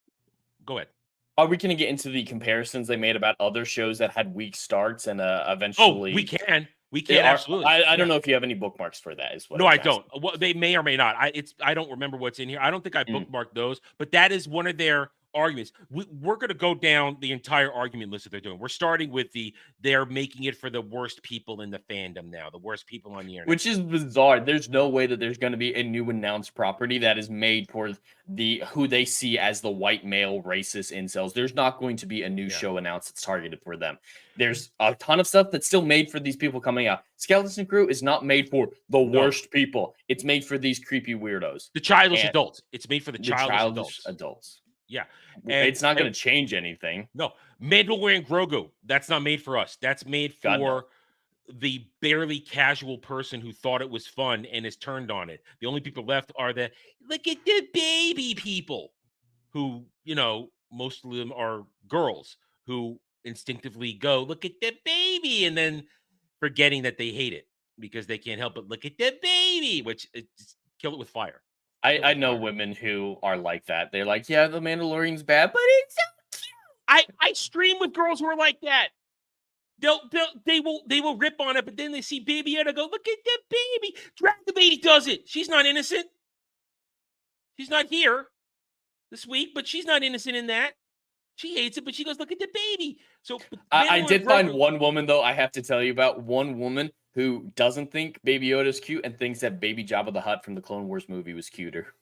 Go ahead. Are we going to get into the comparisons they made about other shows that had weak starts and eventually? Oh, we can. We can absolutely. I don't know if you have any bookmarks for that. Is what? No, I don't. Well, they may or may not. I don't remember what's in here. I don't think I bookmarked those, but that is one of their arguments. We're going to go down the entire argument list that they're doing. We're starting with they're making it for the worst people in the fandom now, the worst people on the internet. Which is bizarre. There's no way that there's going to be a new announced property that is made for who they see as the white male racist incels. There's not going to be a new show announced that's targeted for them. There's a ton of stuff that's still made for these people coming out. Skeleton Crew is not made for the worst people. It's made for these creepy weirdos. The childish adults. It's made for the childish adults. Yeah. And it's not going to change anything. No. Mandalorian Grogu, that's not made for us. That's made for the barely casual person who thought it was fun and is turned on it. The only people left are the look at the baby people who, most of them are girls who instinctively go, look at the baby, and then forgetting that they hate it because they can't help but look at the baby, which just kill it with fire. I know women who are like that. They're like, yeah, the Mandalorian's bad, but it's so cute. I stream with girls who are like that. They will rip on it, but then they see Baby Yoda go, look at the baby. Dragon Lady does it. She's not innocent. She's not here this week, but she's not innocent in that. She hates it, but she goes, look at the baby. So I did find one woman, though, I have to tell you about one woman who doesn't think Baby Yoda is cute and thinks that Baby Jabba the Hutt from the Clone Wars movie was cuter.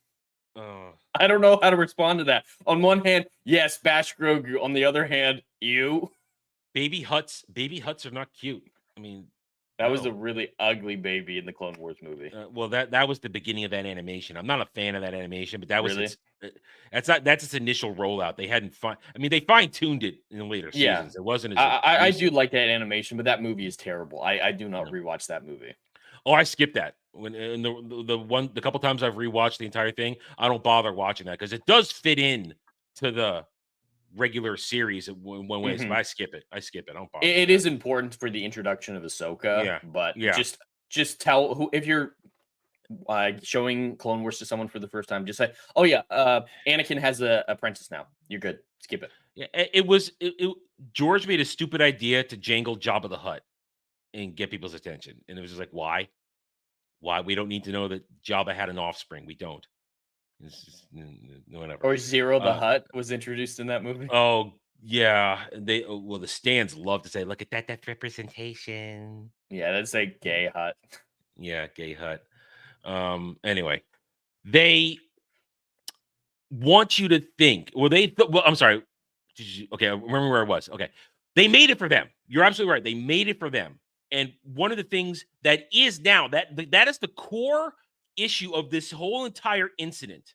I don't know how to respond to that. On one hand, yes, bash Grogu. On the other hand, you. Baby Hutts are not cute. I mean, that was a really ugly baby in the Clone Wars movie. Well, that was the beginning of that animation. I'm not a fan of that animation, but that was Really? that's its initial rollout. They hadn't they fine-tuned it in the later seasons. It wasn't as I do like that animation, but that movie is terrible. I do not rewatch that movie. Oh, I skipped that. When in the couple times I've rewatched the entire thing, I don't bother watching that because it does fit in to the regular series in one way. So I skip it. I don't bother. It is important for the introduction of Ahsoka, but just tell if you're showing Clone Wars to someone for the first time, just say, "Oh yeah, Anakin has a apprentice now. You're good. Skip it." Yeah, George made a stupid idea to jangle Jabba the Hutt and get people's attention, and it was just like, why? Why? We don't need to know that Jabba had an offspring. We don't. Whatever. Or Zero the Hutt was introduced in that movie. Oh yeah, the stands love to say, "Look at that representation." Yeah, that's a gay Hutt. Yeah, gay Hutt. Anyway, they want you to think. Well, I'm sorry. Okay, I remember where I was. Okay, they made it for them. You're absolutely right. They made it for them. And one of the things that is now that is the core issue of this whole entire incident.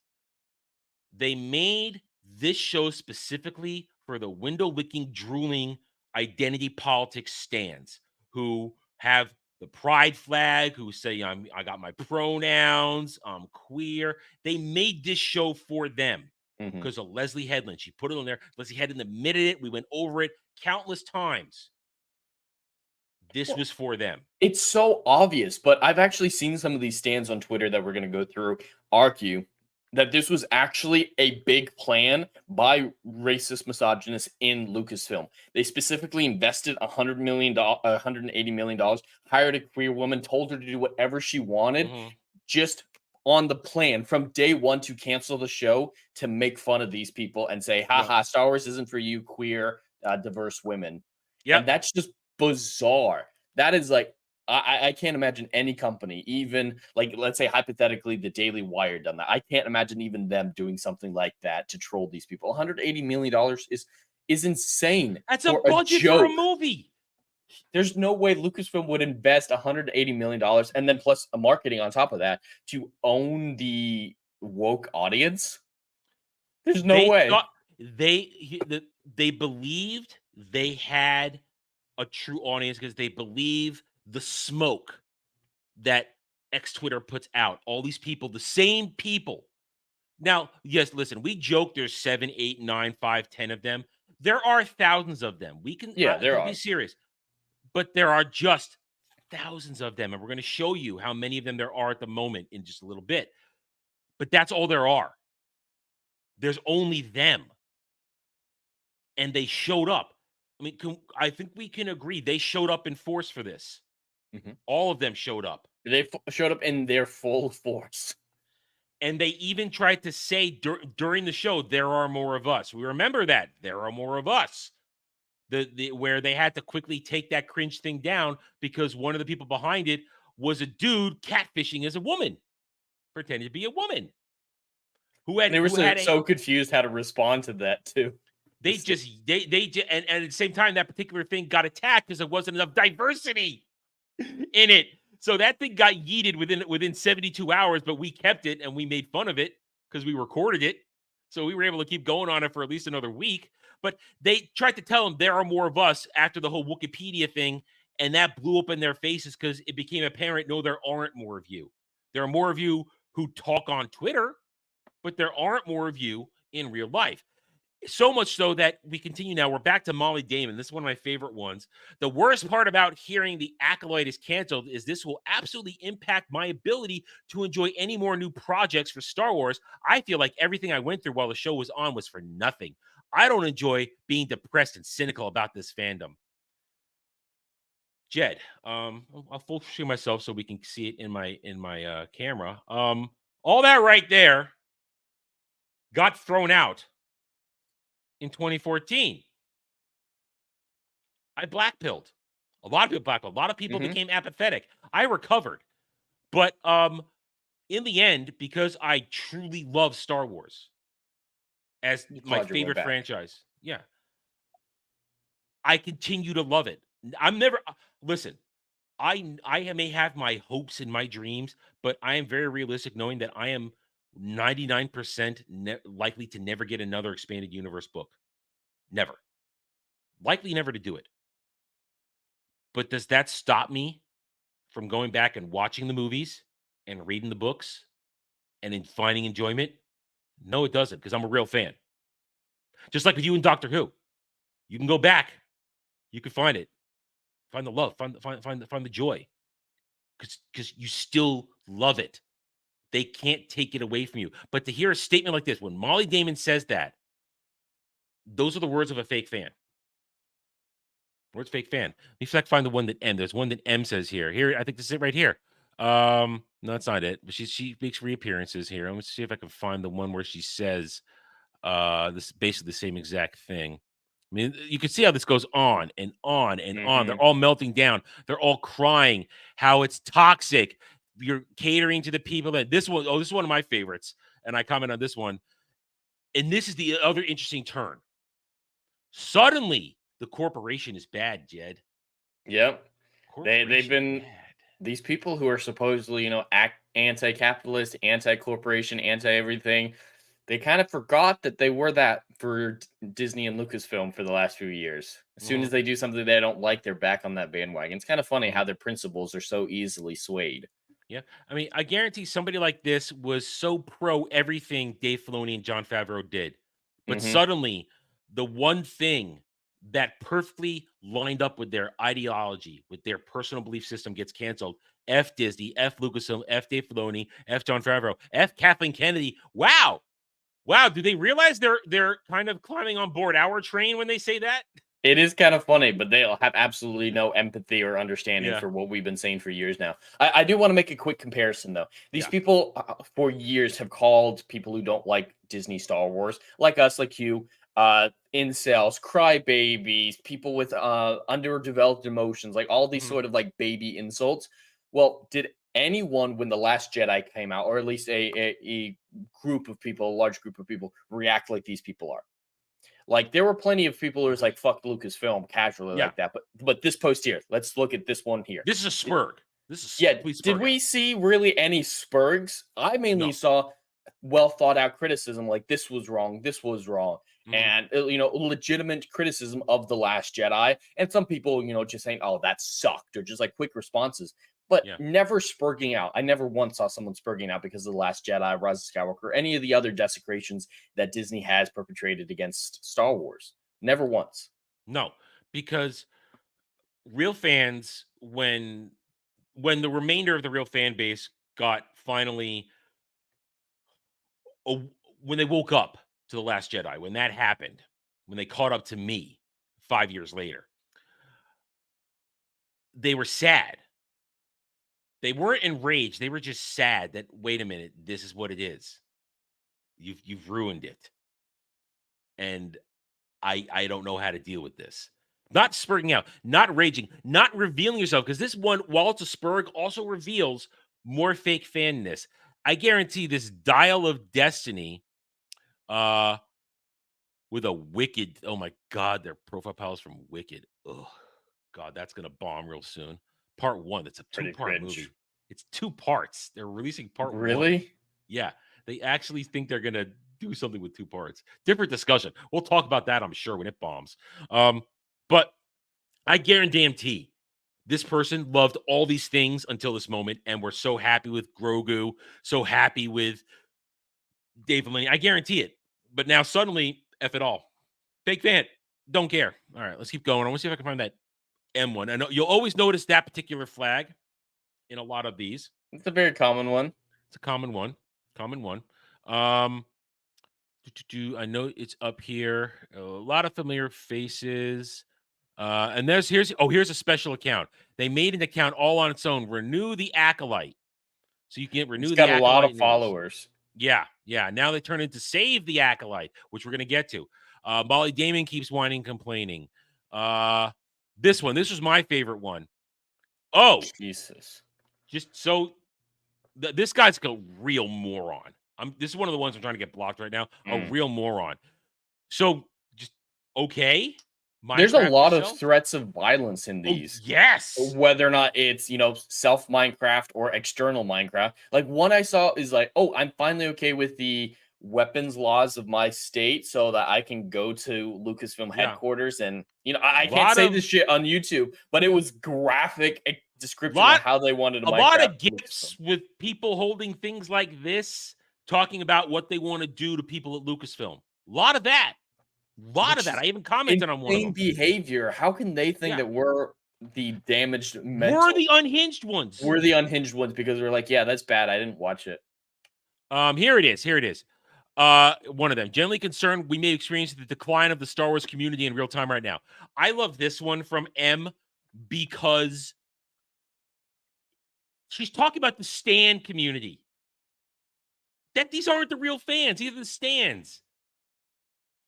They made this show specifically for the window-licking, drooling identity politics stands who have the pride flag, who say I got my pronouns, I'm queer. They made this show for them because of Leslie Headland. She put it on there. Leslie Headland admitted it. We went over it countless times. this was for them. It's so obvious, but I've actually seen some of these stands on Twitter that we're going to go through argue that this was actually a big plan by racist misogynists in Lucasfilm. They specifically invested $180 million, hired a queer woman, told her to do whatever she wanted, just on the plan from day one to cancel the show to make fun of these people and say, haha, Star Wars isn't for you queer, diverse women. Yeah, and that's just bizarre. That is like, I can't imagine any company, even like, let's say hypothetically, the Daily Wire done that. I can't imagine even them doing something like that to troll these people. $180 million is insane. That's a budget for a movie. There's no way Lucasfilm would invest $180 million and then plus a marketing on top of that to own the woke audience. There's no way. They believed they had a true audience because they believe the smoke that X-Twitter puts out. All these people, the same people. Now, yes, listen, we joke there's 7, 8, 9, 5, 10 of them. There are thousands of them. We can be serious. But there are just thousands of them. And we're going to show you how many of them there are at the moment in just a little bit. But that's all there are. There's only them. And they showed up. I mean, I think we can agree they showed up in force for this. All of them showed up. They showed up in their full force. And they even tried to say during the show, there are more of us. We remember that. There are more of us. Where they had to quickly take that cringe thing down because one of the people behind it was a dude catfishing as a woman, pretending to be a woman. They were so confused how to respond to that too. And at the same time, that particular thing got attacked because there wasn't enough diversity in it. So that thing got yeeted within 72 hours, but we kept it and we made fun of it because we recorded it. So we were able to keep going on it for at least another week. But they tried to tell them there are more of us after the whole Wikipedia thing, and that blew up in their faces because it became apparent, no, there aren't more of you. There are more of you who talk on Twitter, but there aren't more of you in real life. So much so that we continue now. We're back to Molly Damon. This is one of my favorite ones. The worst part about hearing the Acolyte is canceled is this will absolutely impact my ability to enjoy any more new projects for Star Wars. I feel like everything I went through while the show was on was for nothing. I don't enjoy being depressed and cynical about this fandom. Jed, I'll full screen myself so we can see it in my camera. All that right there got thrown out in 2014. I blackpilled. A lot of people blackpilled. A lot of people became apathetic. I recovered. But in the end, because I truly love Star Wars as my favorite franchise, I continue to love it. I'm never listen. I may have my hopes and my dreams, but I am very realistic, knowing that I am 99% likely to never get another expanded universe book. Never. Likely never to do it. But does that stop me from going back and watching the movies and reading the books and in finding enjoyment? No, it doesn't, because I'm a real fan. Just like with you and Doctor Who. You can go back. You can find it. Find the love. Find the joy. Because you still love it. They can't take it away from you. But to hear a statement like this, when Molly Damon says that, those are the words of a fake fan. Words fake fan. Let me see if I can find the one that M. There's one that M says here. Here, I think this is it right here. No, that's not it. But she makes reappearances here. Let me see if I can find the one where she says this basically the same exact thing. I mean, you can see how this goes on and on and on. They're all melting down. They're all crying how it's toxic. You're catering to the people that this one. Oh, this is one of my favorites. And I comment on this one. And this is the other interesting turn. Suddenly, the corporation is bad, Jed. Yep. They've been bad. These people who are supposedly, anti-capitalist, anti-corporation, anti-everything. They kind of forgot that they were that for Disney and Lucasfilm for the last few years. As soon as they do something they don't like, they're back on that bandwagon. It's kind of funny how their principles are so easily swayed. Yeah. I mean, I guarantee somebody like this was so pro everything Dave Filoni and Jon Favreau did. But suddenly, the one thing that perfectly lined up with their ideology, with their personal belief system gets canceled. F Disney, F Lucasfilm, F Dave Filoni, F Jon Favreau, F Kathleen Kennedy. Wow. Wow. Do they realize they're kind of climbing on board our train when they say that? It is kind of funny, but they'll have absolutely no empathy or understanding Yeah. for what we've been saying for years now. I do want to make a quick comparison, though. These Yeah. people for years have called people who don't like Disney Star Wars, like us, like you, incels, crybabies, people with underdeveloped emotions, like all these Mhm. sort of like baby insults. Well, did anyone when The Last Jedi came out, or at least a group of people, a large group of people, react like these people are? Like there were plenty of people who was like fuck Lucasfilm casually Yeah. like that, but this post here, let's look at this one here. This is a spurg. This is Yeah, complete did spurg we out. see really any spurgs? I mainly No. saw well thought out criticism, like this was wrong, Mhm. and legitimate criticism of The Last Jedi, and some people just saying, "Oh, that sucked," or just like quick responses, but Yeah. never spurging out. I never once saw someone spurging out because of The Last Jedi, Rise of Skywalker, any of the other desecrations that Disney has perpetrated against Star Wars. Never once. No, because real fans, when the remainder of the real fan base got finally when they woke up to The Last Jedi, when that happened, when they caught up to me 5 years later, they were sad. They weren't enraged. They were just sad that, wait a minute, this is what it is. You've ruined it. And I don't know how to deal with this. Not spurting out, not raging, not revealing yourself, because this one, while it's a spurg, also reveals more fake fanness. I guarantee this Dial of Destiny, with a Wicked. Oh my God, their profile pile is from Wicked. Oh God, that's gonna bomb real soon. Part 1. That's a Pretty 2-part cringe. movie. It's 2 parts. They're releasing part 1. Really? Yeah, they actually think they're gonna do something with 2 parts. Different discussion. We'll talk about that, I'm sure, when it bombs. But I guarantee this person loved all these things until this moment, and we're so happy with Grogu, so happy with Dave Filoni. I guarantee it. But now suddenly, F it all. Fake fan. Don't care. All right, let's keep going. I want to see if I can find that M1. I know you'll always notice that particular flag in a lot of these. It's a very common one. It's a common one. Common one. I know it's up here. A lot of familiar faces. And here's a special account. They made an account all on its own. Renew the Acolyte. So you can renew It's the got a lot Acolyte of news. followers. Yeah. Now they turn into Save the Acolyte, which we're gonna get to. Molly Damon keeps whining, complaining. This was my favorite one. Oh, Jesus. just so this guy's a real moron. This is one of the ones I'm trying to get blocked right now. A real moron. So just okay. There's a Minecraft lot of yourself? threats of violence in Oh, these. yes. Whether or not it's, self Minecraft or external Minecraft. Like one I saw is like, oh, I'm finally okay with the weapons laws of my state so that I can go to Lucasfilm Yeah. headquarters. And, I Lot can't say of- this shit on YouTube, but it was graphic description Lot- of how they wanted a lot of Minecraft gifs with people holding things like this, talking about what they want to do to people at Lucasfilm. A lot of that. Which I is even commented on one of insane them. behavior. How can they think Yeah. that we're the damaged mental? We're the unhinged ones. We're the unhinged ones because we're like, yeah, that's bad. I didn't watch it. Here it is. One of them. Generally concerned, we may experience the decline of the Star Wars community in real time right now. I love this one from M because she's talking about the stan community. That these aren't the real fans. These are the stans.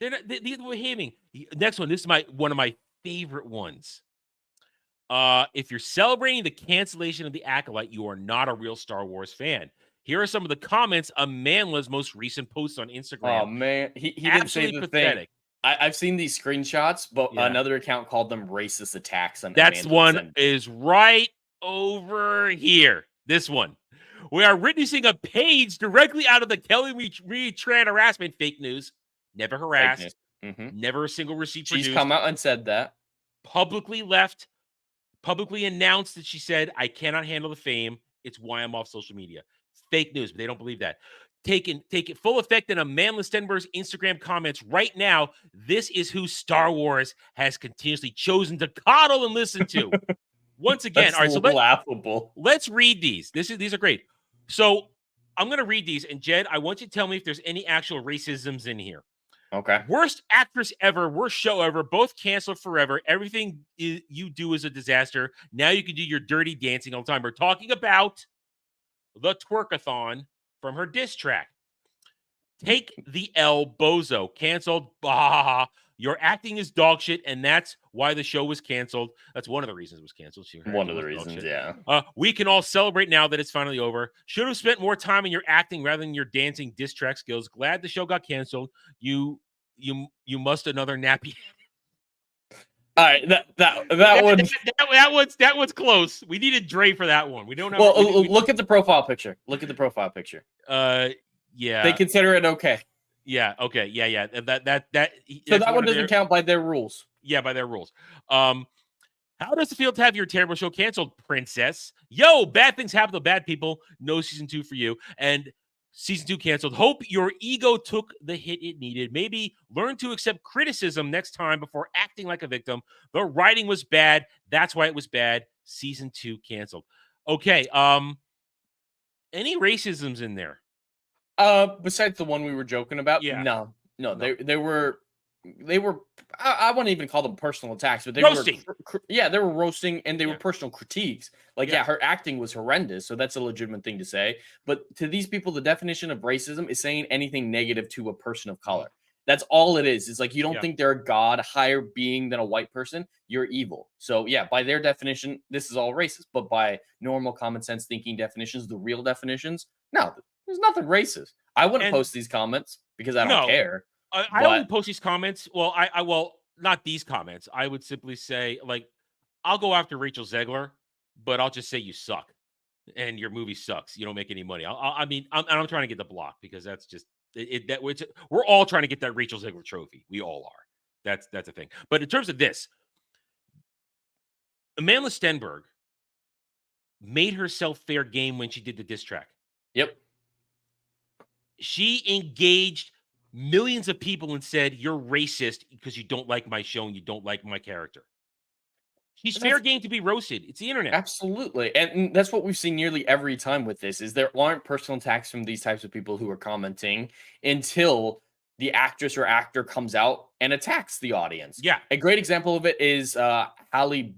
They're not. They're behaving. Next one. This is one of my favorite ones. If you're celebrating the cancellation of the Acolyte, you are not a real Star Wars fan. Here are some of the comments on Manla's most recent posts on Instagram. Oh man, he didn't say Absolutely the pathetic. thing. I've seen these screenshots, but Yeah. another account called them racist attacks. On That's Amanda's one end. is right over here. This one. We are witnessing a page directly out of the Kelly Tran harassment fake news. Never Fake harassed. news. Mhm. Never a single receipt She's produced. come out and said that. Publicly announced that she said, I cannot handle the fame. It's why I'm off social media. Fake news, but they don't believe that. taking full effect in Amanda Stenberg's Instagram comments right now. This is who Star Wars has continuously chosen to coddle and listen to. Once again, all right, so laughable. Let's read these. These are great. So I'm going to read these, and Jed, I want you to tell me if there's any actual racisms in here. Okay. Worst actress ever, worst show ever, both canceled forever. Everything you do is a disaster. Now you can do your dirty dancing all the time. We're talking about the Twerkathon from her diss track. Take the L, bozo. Canceled. Bah. Your acting is dog shit, and that's why the show was canceled. That's one of the reasons it was canceled. One of the reasons, yeah. We can all celebrate now that it's finally over. Should have spent more time in your acting rather than your dancing diss track skills. Glad the show got canceled. You must another nappy. All right, that one's close. We needed Dre for that one. We don't have. Well, look at the profile picture. Look at the profile picture. Yeah. They consider it okay. Yeah. Okay. Yeah. So that one doesn't count by their rules. Yeah, by their rules. How does it feel to have your terrible show canceled, princess? Yo, bad things happen to bad people. No season 2 for you. And season 2 canceled. Hope your ego took the hit it needed. Maybe learn to accept criticism next time before acting like a victim. The writing was bad. That's why it was bad. Season 2 canceled. Okay. Any racisms in there? Besides the one we were joking about, Yeah. No. They were. I wouldn't even call them personal attacks, but they roasting. They were roasting, and they were personal critiques. Like, Yeah. her acting was horrendous, so that's a legitimate thing to say. But to these people, the definition of racism is saying anything negative to a person of color. That's all it is. It's like, you don't think they're a god, higher being than a white person, you're evil. So yeah, by their definition, this is all racist. But by normal common sense thinking definitions, the real definitions, no, there's nothing racist. I wouldn't post these comments because I don't care. I only post these comments. Well, I not these comments. I would simply say, like, I'll go after Rachel Zegler, but I'll just say you suck and your movie sucks. You don't make any money. I'm trying to get the block because that's just we're all trying to get that Rachel Zegler trophy. We all are. That's a thing. But in terms of this, Amanda Stenberg made herself fair game when she did the diss track. Yep. She engaged millions of people and said, you're racist because you don't like my show and you don't like my character. She's fair game to be roasted. It's the internet. Absolutely. And that's what we've seen nearly every time with this, is there aren't personal attacks from these types of people who are commenting until the actress or actor comes out and attacks the audience. Yeah. A great example of it is Halle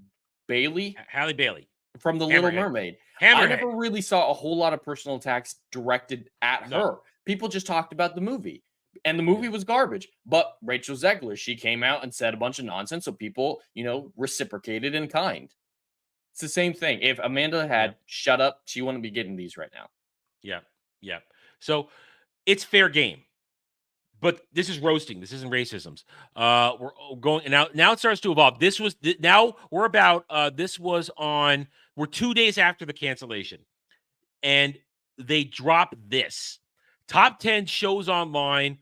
Bailey. Halle Bailey. From The Little Mermaid. I never really saw a whole lot of personal attacks directed at her. People just talked about the movie. And the movie was garbage. But Rachel Zegler, she came out and said a bunch of nonsense. So people, reciprocated in kind. It's the same thing. If Amanda had shut up, she wouldn't be getting these right now. Yeah. Yeah. So it's fair game. But this is roasting. This isn't racisms. We're going now. It starts to evolve. This was now we're about. This was on. We're 2 days after the cancellation, and they drop this top 10 shows online.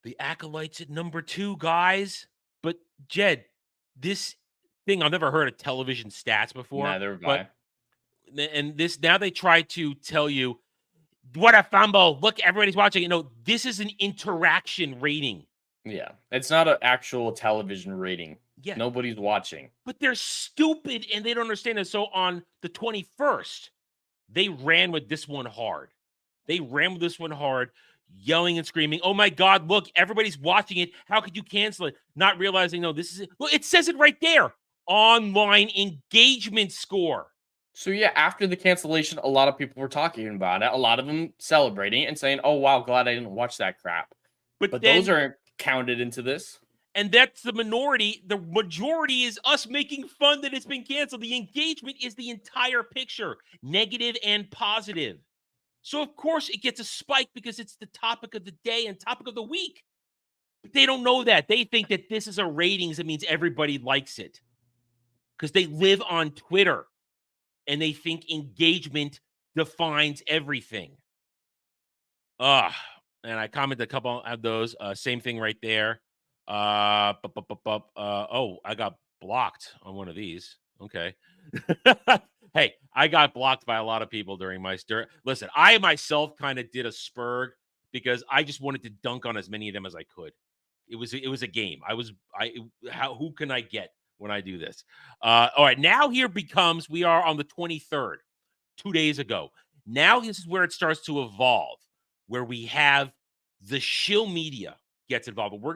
The Acolyte's at number 2, guys. But Jed, this thing I've never heard of television stats before. Neither have I. And this now they try to tell you. What a fumble. Look, everybody's watching. This is an interaction rating. Yeah. It's not an actual television rating. Yeah. Nobody's watching. But they're stupid and they don't understand it. So on the 21st, they ran with this one hard. Yelling and screaming, oh my God, look, everybody's watching it. How could you cancel it? Not realizing, no, this is it. Well, it says it right there. Online engagement score. So yeah, after the cancellation, a lot of people were talking about it. A lot of them celebrating and saying, "Oh wow, glad I didn't watch that crap." But then, those aren't counted into this. And that's the minority. The majority is us making fun that it's been canceled. The engagement is the entire picture, negative and positive. So of course it gets a spike because it's the topic of the day and topic of the week. But they don't know that. They think that this is a ratings. It means everybody likes it because they live on Twitter. And they think engagement defines everything. And I commented a couple of those. Same thing right there. Oh, I got blocked on one of these. Okay. Hey, I got blocked by a lot of people during my listen, I myself kind of did a spurg because I just wanted to dunk on as many of them as I could. It was a game. Who can I get when I do this? All right, now here becomes we are on the 23rd, 2 days ago. Now this is where it starts to evolve, where we have the shill media gets involved. But we're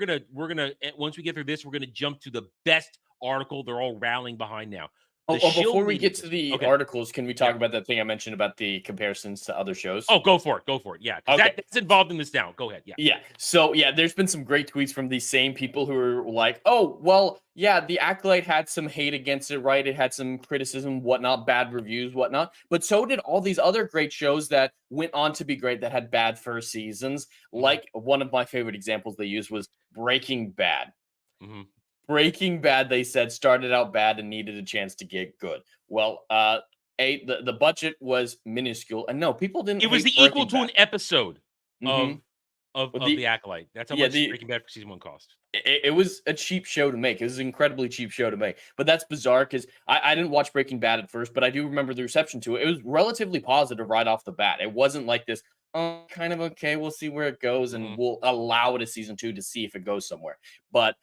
gonna once we get through this, we're gonna jump to the best article they're all rallying behind now. Before we get to the articles, can we talk about that thing I mentioned about the comparisons to other shows? Oh, go for it. Go for it. Yeah. Okay. That's involved in this now. Go ahead. Yeah. Yeah. So, yeah, there's been some great tweets from these same people who are like, oh, well, yeah, the Acolyte had some hate against it, right? It had some criticism, whatnot, bad reviews, whatnot. But so did all these other great shows that went on to be great that had bad first seasons. Like one of my favorite examples they used was Breaking Bad. Mm-hmm. Breaking Bad, they said, started out bad and needed a chance to get good. Well, the budget was minuscule, and no, people didn't. It was the equal to an episode of the Acolyte. That's how much Breaking Bad for season 1 cost. It was a cheap show to make. It was an incredibly cheap show to make. But that's bizarre because I didn't watch Breaking Bad at first, but I do remember the reception to it. It was relatively positive right off the bat. It wasn't like this, oh, kind of okay, we'll see where it goes, and we'll allow it a season 2 to see if it goes somewhere. But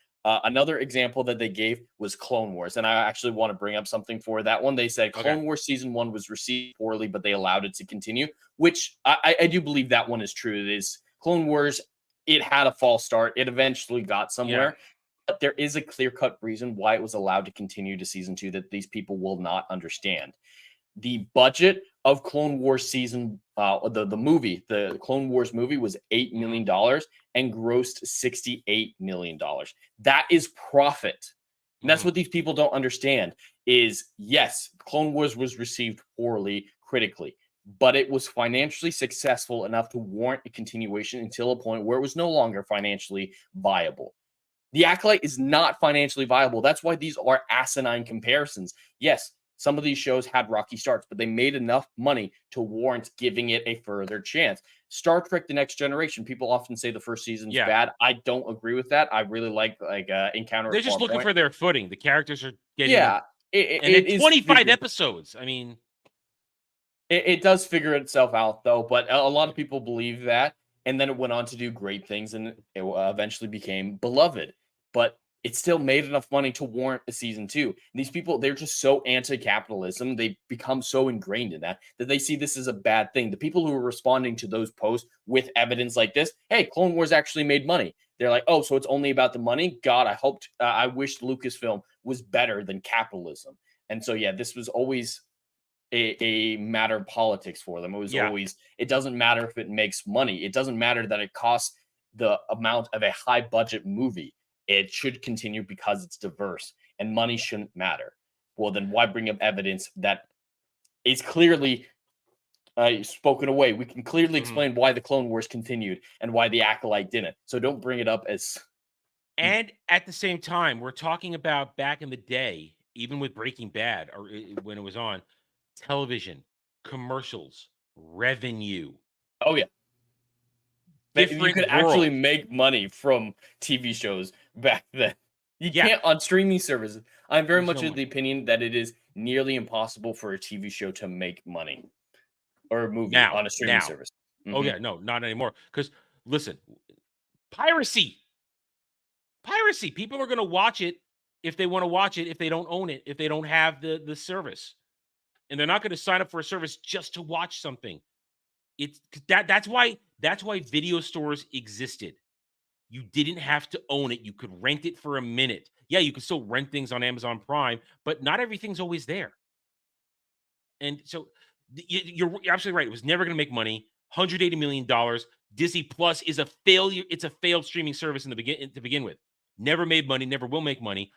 another example that they gave was Clone Wars, and I actually want to bring up something for that one. They said Clone Wars season 1 was received poorly, but they allowed it to continue, which I do believe that one is true. It is Clone Wars. It had a false start. It eventually got somewhere, but there is a clear-cut reason why it was allowed to continue to season 2 that these people will not understand. The budget of Clone Wars season, the Clone Wars movie was $8 million and grossed $68 million. That is profit. And that's what these people don't understand is, yes, Clone Wars was received poorly critically, but it was financially successful enough to warrant a continuation until a point where it was no longer financially viable. The Acolyte is not financially viable. That's why these are asinine comparisons. Yes, some of these shows had rocky starts, but they made enough money to warrant giving it a further chance. Star Trek: The Next Generation, people often say the first season's bad. I don't agree with that. I really like Encounter. They're just looking for their footing. The characters are getting and it's 25 episodes. I mean, it does figure itself out though. But a lot of people believe that, and then it went on to do great things, and it eventually became beloved. But it still made enough money to warrant a season 2. And these people, they're just so anti-capitalism. They become so ingrained in that they see this as a bad thing. The people who are responding to those posts with evidence like this, hey, Clone Wars actually made money. They're like, oh, so it's only about the money? God, I wished Lucasfilm was better than capitalism. And so, yeah, this was always a matter of politics for them. It was always, it doesn't matter if it makes money. It doesn't matter that it costs the amount of a high budget movie. It should continue because it's diverse and money shouldn't matter. Well, then why bring up evidence that is clearly spoken away? We can clearly explain why the Clone Wars continued and why the Acolyte didn't. So don't bring it up as... And at the same time, we're talking about back in the day, even with Breaking Bad, or when it was on television, commercials, revenue. Oh, yeah. You could actually make money from TV shows back then. You can't on streaming services. I'm very much of the opinion that it is nearly impossible for a TV show to make money or a movie on a streaming service. Oh, yeah. No, not anymore. Because, listen, piracy. People are going to watch it if they want to watch it, if they don't own it, if they don't have the service. And they're not going to sign up for a service just to watch something. That's why video stores existed. You didn't have to own it. You could rent it for a minute. Yeah, you could still rent things on Amazon Prime, but not everything's always there. And so you're absolutely right. It was never going to make money. $180 million. Disney Plus is a failure. It's a failed streaming service to begin with. Never made money, never will make money.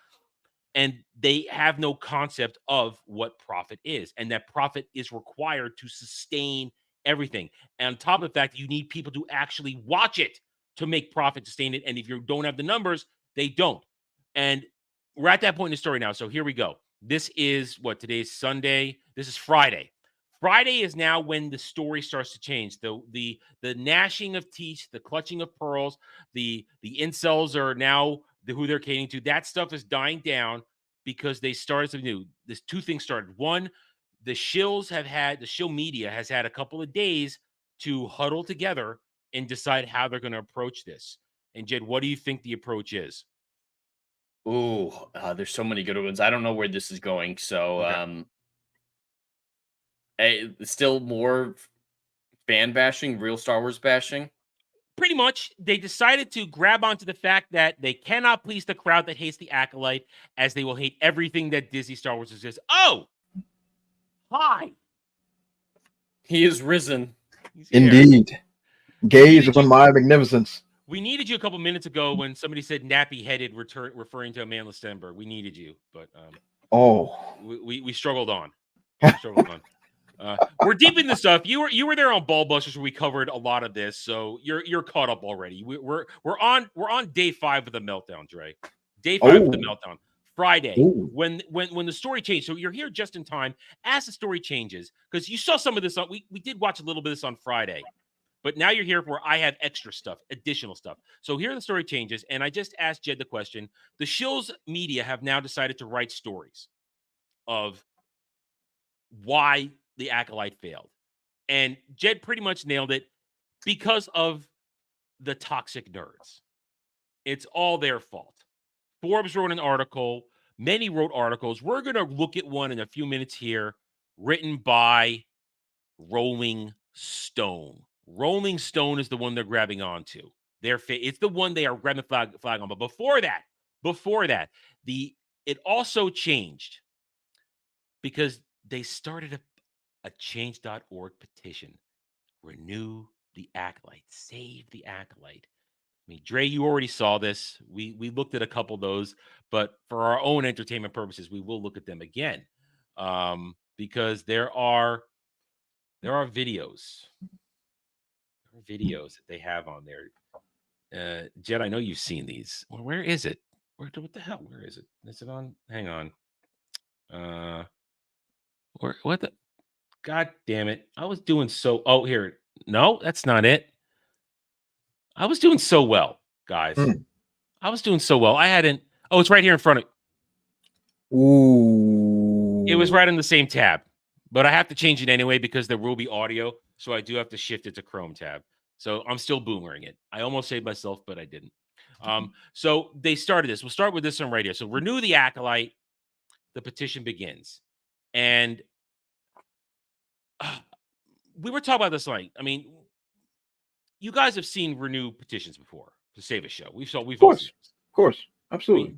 And they have no concept of what profit is. And that profit is required to sustain everything. And on top of the fact that you need people to actually watch it to make profit, sustain it. And if you don't have the numbers, they don't. And we're at that point in the story now. So here we go. This is today's Sunday. This is Friday. Friday is now when the story starts to change. The gnashing of teeth, the clutching of pearls, the incels are now who they're catering to. That stuff is dying down because they started something new. There's two things started. One, the shill media has had a couple of days to huddle together and decide how they're going to approach this. And Jed, what do you think the approach is? Ooh, there's so many good ones. I don't know where this is going. So, still more fan bashing, real Star Wars bashing. Pretty much, they decided to grab onto the fact that they cannot please the crowd that hates the Acolyte, as they will hate everything that Disney Star Wars exists. Oh, hi. He is risen. He's here. Indeed. Gaze upon my magnificence. We needed you a couple minutes ago when somebody said nappy-headed, referring to Amanda Stenberg. We needed you, but we struggled on. We're deep in the stuff. You were there on Ballbusters where we covered a lot of this, so you're caught up already. We're on day 5 of the meltdown, Dre. Day 5 of the meltdown. Friday, when the story changed. So you're here just in time as the story changes, because you saw some of this. We did watch a little bit of this on Friday. But now you're here where I have extra stuff, additional stuff. So here the story changes, and I just asked Jed the question. The shill's media have now decided to write stories of why the Acolyte failed. And Jed pretty much nailed it because of the toxic nerds. It's all their fault. Forbes wrote an article. Many wrote articles. We're going to look at one in a few minutes here, written by Rolling Stone. Rolling Stone is the one they're grabbing onto. It's the one they are grabbing flag on. But before that, it also changed because they started a change.org petition. Renew the Acolyte. Save the Acolyte. I mean, Dre, you already saw this. We looked at a couple of those, but for our own entertainment purposes, we will look at them again. Because there are videos. Videos that they have on there. Jed, I know you've seen these. Where is it? What the hell? Where is it? Is it on? Hang on. What the? God damn it. I was doing so. Oh, here. No, that's not it. I was doing so well, guys. I was doing so well. I hadn't. Oh, it's right here in front of. Ooh. It was right on the same tab, but I have to change it anyway because there will be audio. So I do have to shift it to Chrome tab. So I'm still boomering it. I almost saved myself, but I didn't. So they started this. We'll start with this one right here. So renew the Acolyte. The petition begins. And we were talking about this like, I mean, you guys have seen renew petitions before to save a show. Of course. Absolutely.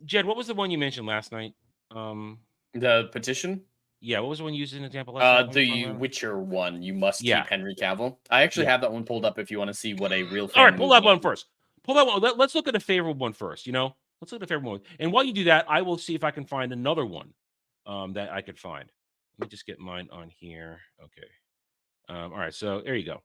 Jed, what was the one you mentioned last night? The petition? Yeah, what was the one you used as an example? The Witcher one. You must keep Henry Cavill. I actually have that one pulled up if you want to see what a real fan. All right, pull that one first. Pull that one. Let's look at a favorable one first. Let's look at a favorable one. And while you do that, I will see if I can find another one that I could find. Let me just get mine on here. Okay. All right, so there you go.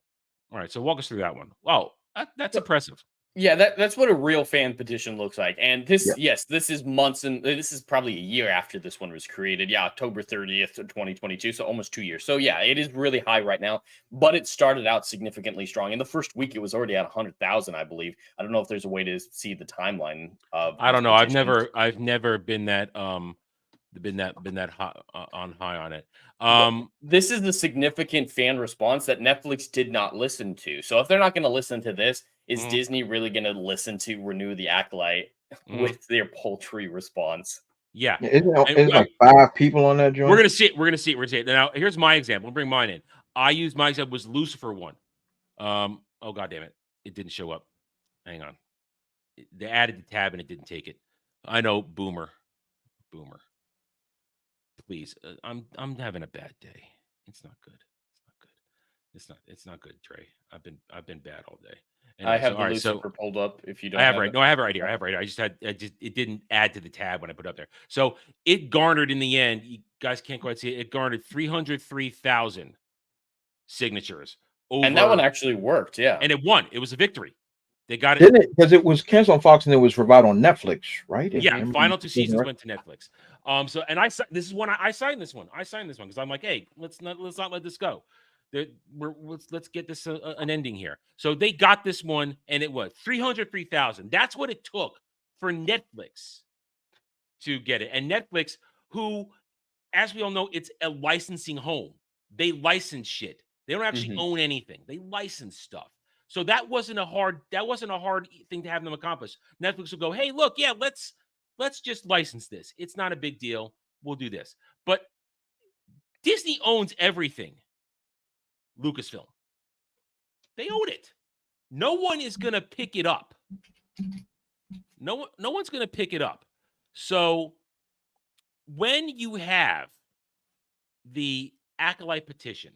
All right, so walk us through that one. Wow, that's impressive. Yeah, that's what a real fan petition looks like. And this, yes, this is months, and this is probably a year after this one was created. Yeah, October 30th, 2022, so almost 2 years. So yeah, it is really high right now, but it started out significantly strong. In the first week, it was already at 100,000, I believe. I don't know if there's a way to see the timeline of. I don't know. I've never been that high on it. This is the significant fan response that Netflix did not listen to. So if they're not going to listen to this, is Disney really going to listen to Renew the Acolyte with their paltry response? Yeah. It's like 5 people on that joint. We're going to see it. Now, here's my example. I'll bring mine in. I used my example was Lucifer one. Oh, God damn it. It didn't show up. Hang on. They added the tab and it didn't take it. I know. Boomer. Please. I'm having a bad day. It's not good. It's not good, Trey. I've been bad all day. Anyway, I have the Lucifer pulled up. If you don't, I have it right. No, I have it right here. It didn't add to the tab when I put it up there. So it garnered in the end. You guys can't quite see it. It garnered 303,000 signatures. And that one actually worked. Yeah, and it won. It was a victory. They got it. Didn't it? Because it was canceled on Fox and it was revived on Netflix, right? Yeah, final 2 seasons went to Netflix. So and this is one I signed this one. I signed this one because I'm like, hey, let's not let this go. Let's get this an ending here. So they got this one, and it was 303,000. That's what it took for Netflix to get it. And Netflix, who as we all know, it's a licensing home. They license shit. They don't actually own anything. They license stuff. So that wasn't a hard thing to have them accomplish. Netflix will go, hey, look, yeah, let's just license this. It's not a big deal. We'll do this. But Disney owns everything. Lucasfilm. They own it. No one is going to pick it up. No one's going to pick it up. So when you have the Acolyte petition,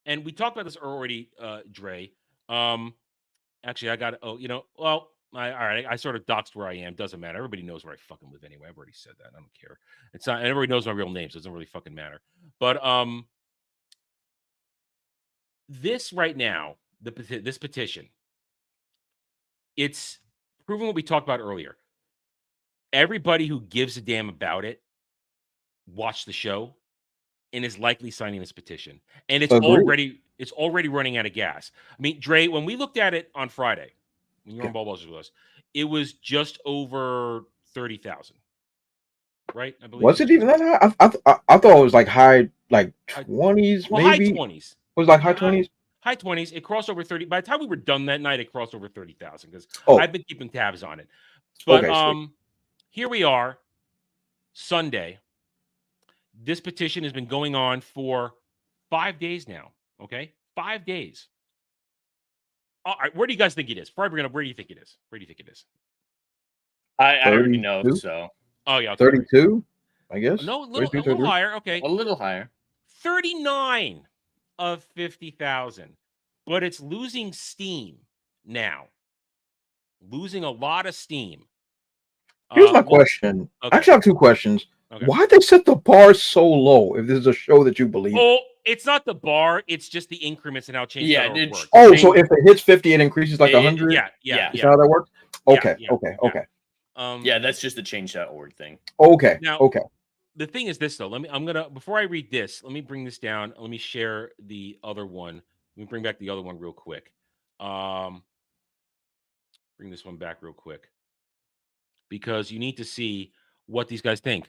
and we talked about this already, Dre. Actually, I got it. Oh, all right. I sort of doxed where I am. Doesn't matter. Everybody knows where I fucking live anyway. I've already said that. I don't care. It's not. Everybody knows my real name, so it doesn't really fucking matter. But this right now, this petition, it's proving what we talked about earlier. Everybody who gives a damn about it watched the show and is likely signing this petition. And it's already running out of gas. I mean, Dre, when we looked at it on Friday, when you were on Ball Buzzers with us, it was just over 30,000. Right? I believe. Was it even that high? I thought it was like high, like 20s, well, maybe. High 20s. It was like high 20s? High 20s. It crossed over 30. By the time we were done that night, it crossed over 30,000 because I've been keeping tabs on it. But here we are, Sunday. This petition has been going on for 5 days now. Okay, 5 days. All right, where do you guys think it is? Where do you think it is? Where do you think it is? I already know. So, oh yeah, 32, I guess. No, a little higher. Okay, a little higher. 39 of 50,000, but it's losing steam now. Losing a lot of steam. Here's my question. Okay. Actually, I have two questions. Okay. Why'd they set the bar so low if this is a show that you believe in? Oh, it's not the bar. It's just the increments and how change works. Oh, so if it hits 50, it increases like 100? Yeah. Is that how that works? Okay, okay. Yeah, that's just the change.org thing. Okay, now, okay. The thing is this, though. Before I read this, let me bring this down. Let me share the other one. Let me bring back the other one real quick. Bring this one back real quick. Because you need to see what these guys think.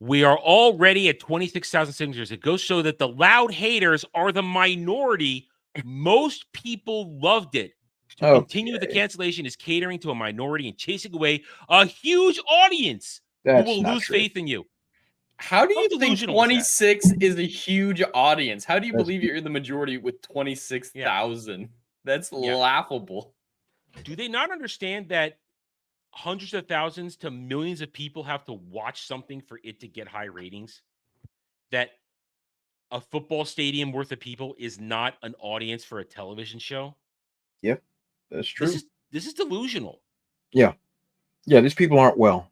We are already at 26,000 signatures. It goes to show that the loud haters are the minority. Most people loved it. To continue the cancellation is catering to a minority and chasing away a huge audience who will lose faith in you. How do you think 26 is a huge audience? How do you believe you're in the majority with 26,000? That's laughable. Do they not understand that hundreds of thousands to millions of people have to watch something for it to get high ratings? That a football stadium worth of people is not an audience for a television show? Yep, that's true. This is delusional. Yeah, these people aren't well.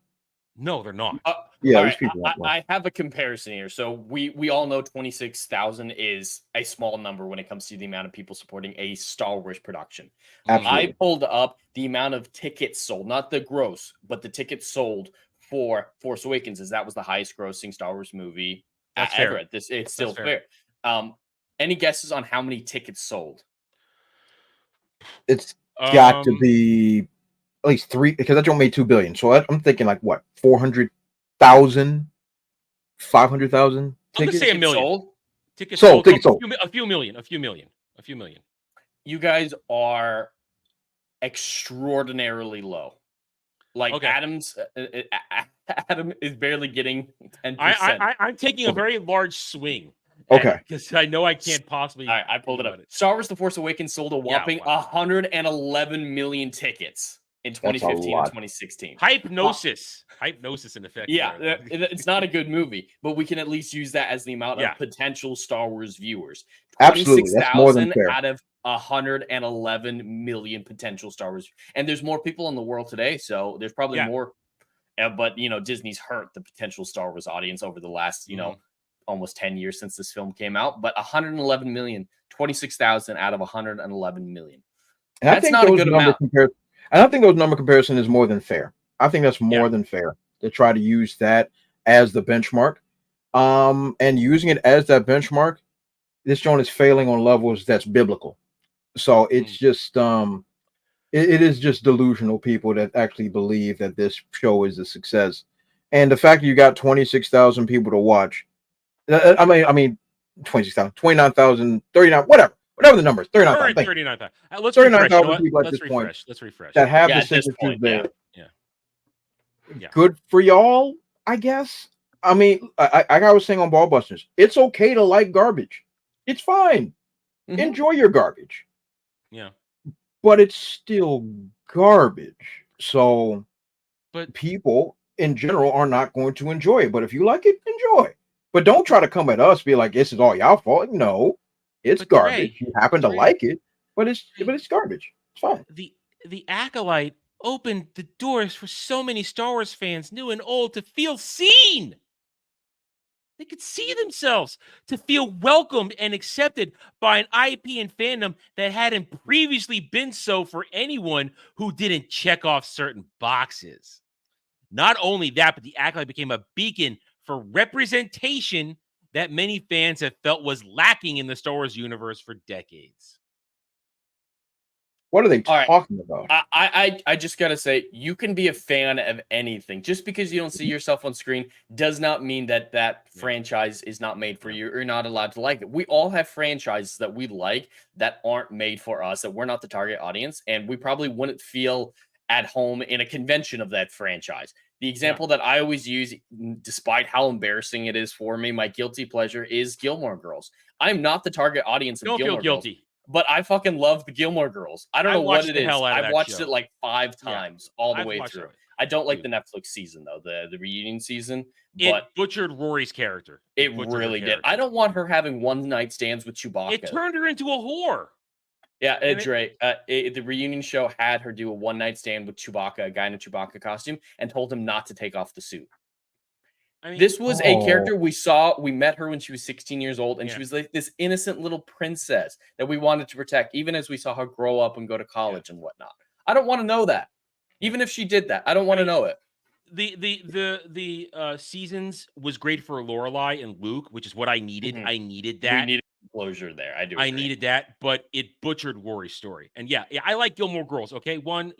No, they're not. These people aren't well. I have a comparison here. So we all know 26,000 is a small number when it comes to the amount of people supporting a Star Wars production. Absolutely. I pulled up the amount of tickets sold, not the gross, but the tickets sold for Force Awakens, as that was the highest grossing Star Wars movie ever. It's still fair. Any guesses on how many tickets sold? It's got to be at least 3, because that don't make 2 billion. So I'm thinking like what, 400,000, 500,000 I'm tickets. gonna say a million. Sold? Tickets sold. A few million. You guys are extraordinarily low. Like Adam is barely getting 10%. I'm taking a very large swing. Okay. Because I know I can't possibly. All right, I pulled it up. Star Wars: The Force Awakens sold a whopping 111 million tickets in 2015 and 2016. Hypnosis in effect. Yeah, it's not a good movie, but we can at least use that as the amount of potential Star Wars viewers. Absolutely, that's more than fair. Out of 111 million potential Star Wars, and there's more people in the world today, so there's probably more. But Disney's hurt the potential Star Wars audience over the last almost 10 years since this film came out. But 111 million, 26,000 out of 111 million. And that's not a good amount. I don't think those number comparison is more than fair. I think that's more than fair to try to use that as the benchmark. And using it as that benchmark, this joint is failing on levels that's biblical. So it's just it is just delusional people that actually believe that this show is a success. And the fact that you got 26,000 people to watch I mean, 26,000, 29,000, 39, whatever the number is, 39,000. 39,000. Let's 39,000 refresh. people at Let's this point refresh. Let's refresh. that have Yeah, the at this signatures point, there. Yeah. Good for y'all, I guess. I mean, like I was saying on Ballbusters, it's okay to like garbage. It's fine. Mhm. Enjoy your garbage. Yeah. But it's still garbage. So But people in general are not going to enjoy it. But if you like it, enjoy. But don't try to come at us, be like, this is all y'all fault. No, it's But garbage. Dre, You happen to like it, but it's garbage. It's fine. the Acolyte opened the doors for so many Star Wars fans, new and old, to feel seen. They could see themselves, to feel welcomed and accepted by an IP and fandom that hadn't previously been so for anyone who didn't check off certain boxes. Not only that, but the Acolyte became a beacon for representation that many fans have felt was lacking in the Star Wars universe for decades. What are they All right. talking about? I just gotta say, you can be a fan of anything. Just because you don't see yourself on screen does not mean that that franchise is not made for you or you're not allowed to like it. We all have franchises that we like that aren't made for us, that we're not the target audience, and we probably wouldn't feel at home in a convention of that franchise. The example that I always use, despite how embarrassing it is for me, my guilty pleasure is Gilmore Girls. I'm not the target audience of Don't Gilmore feel guilty. Girls. But I fucking love the Gilmore Girls. I don't know what it is. I've watched it like 5 times all the way through. I don't like the Netflix season though, the reunion season. But it butchered Rory's character. It really did. I don't want her having one night stands with Chewbacca. It turned her into a whore. Yeah, Dre. The reunion show had her do a one night stand with Chewbacca, a guy in a Chewbacca costume, and told him not to take off the suit. I mean, this was a character we met her when she was 16 years old, and she was like this innocent little princess that we wanted to protect, even as we saw her grow up and go to college and whatnot. I don't want to know that. Even if she did that, I don't want to know it. The seasons was great for Lorelai and Luke, which is what I needed. I needed that. We needed closure there. I do. I needed that, but it butchered Rory's story. And yeah, I like Gilmore Girls. Okay, one,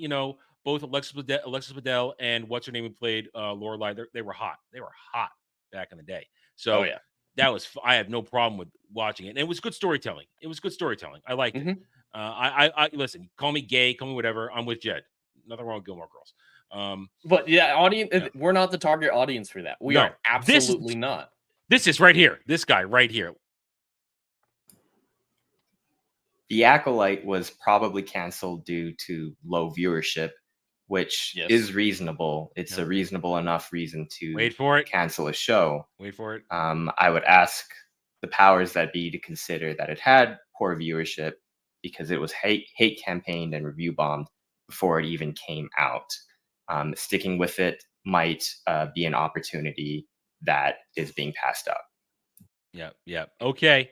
both Alexis Bledel and what's her name who played Lorelai, they were hot. They were hot back in the day. So that was I have no problem with watching it. And it was good storytelling. I liked it. I listen. Call me gay, call me whatever. I'm with Jed. Nothing wrong with Gilmore Girls. But yeah, audience. Yeah. We're not the target audience for that. We are absolutely not. This is right here. This guy right here. The Acolyte was probably canceled due to low viewership, which is reasonable. It's a reasonable enough reason to cancel a show. Wait for it. I would ask the powers that be to consider that it had poor viewership because it was hate campaigned and review bombed before it even came out. Sticking with it might be an opportunity that is being passed up. Yeah. Okay,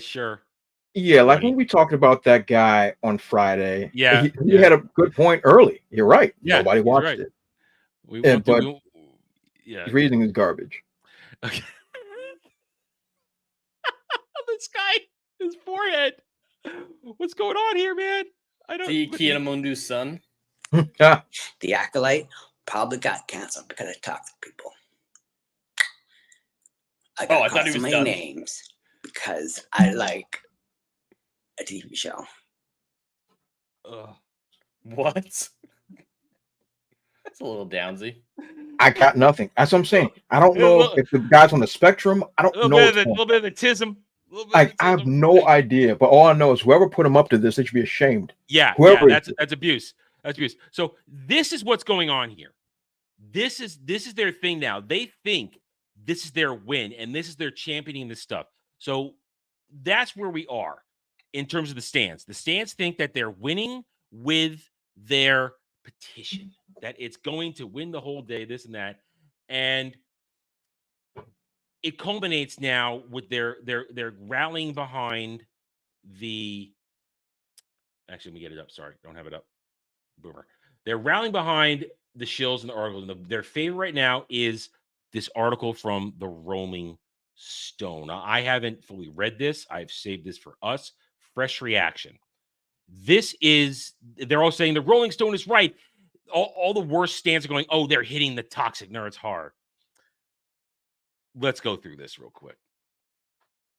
sure. Yeah, like when we talked about that guy on Friday. Yeah, he had a good point early. You're right. Yeah, nobody watched it. But his reasoning is garbage. Okay. This guy, his forehead. What's going on here, man? I don't. The Kianamundu's son. The Acolyte probably got canceled because I talked to people. I thought he was done. Names because I like a TV show. What? That's a little downsy. I got nothing. That's what I'm saying. I don't know if the guy's on the spectrum. I don't know. A little bit of autism. I have no idea, but all I know is whoever put him up to this, they should be ashamed. Yeah, whoever that's abuse. That's abuse. So this is what's going on here. This is their thing now. They think this is their win, and this is their championing this stuff. So that's where we are in terms of the stands. The stands think that they're winning with their petition, that it's going to win the whole day, this and that, and it culminates now with their rallying behind the. Actually, let me get it up. Sorry, don't have it up. Boomer. They're rallying behind the shills and the articles. And their favorite right now is this article from the Rolling Stone. Now, I haven't fully read this. I've saved this for us. Fresh reaction. They're all saying the Rolling Stone is right. All the worst stands are going, oh, they're hitting the toxic nerds hard. let's go through this real quick.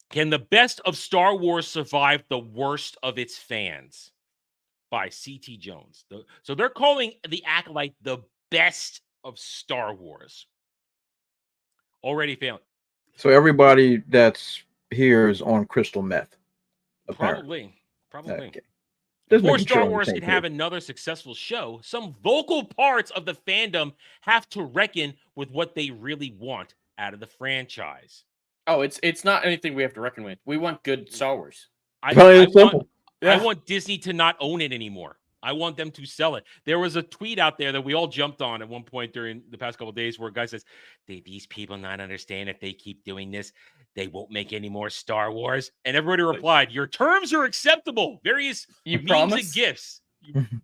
Can the best of Star Wars survive the worst of its fans? By C.T. Jones. So they're calling the Acolyte the best of Star Wars. Already failing. So everybody that's here is on crystal meth. Apparently. Probably. Okay. Before Star Wars can have another successful show, some vocal parts of the fandom have to reckon with what they really want out of the franchise. Oh, it's not anything we have to reckon with. We want good Star Wars. I want Disney to not own it anymore. I want them to sell it. There was a tweet out there that we all jumped on at one point during the past couple of days where a guy says, these people not understand if they keep doing this, they won't make any more Star Wars. And everybody replied, your terms are acceptable. Various memes and gifts.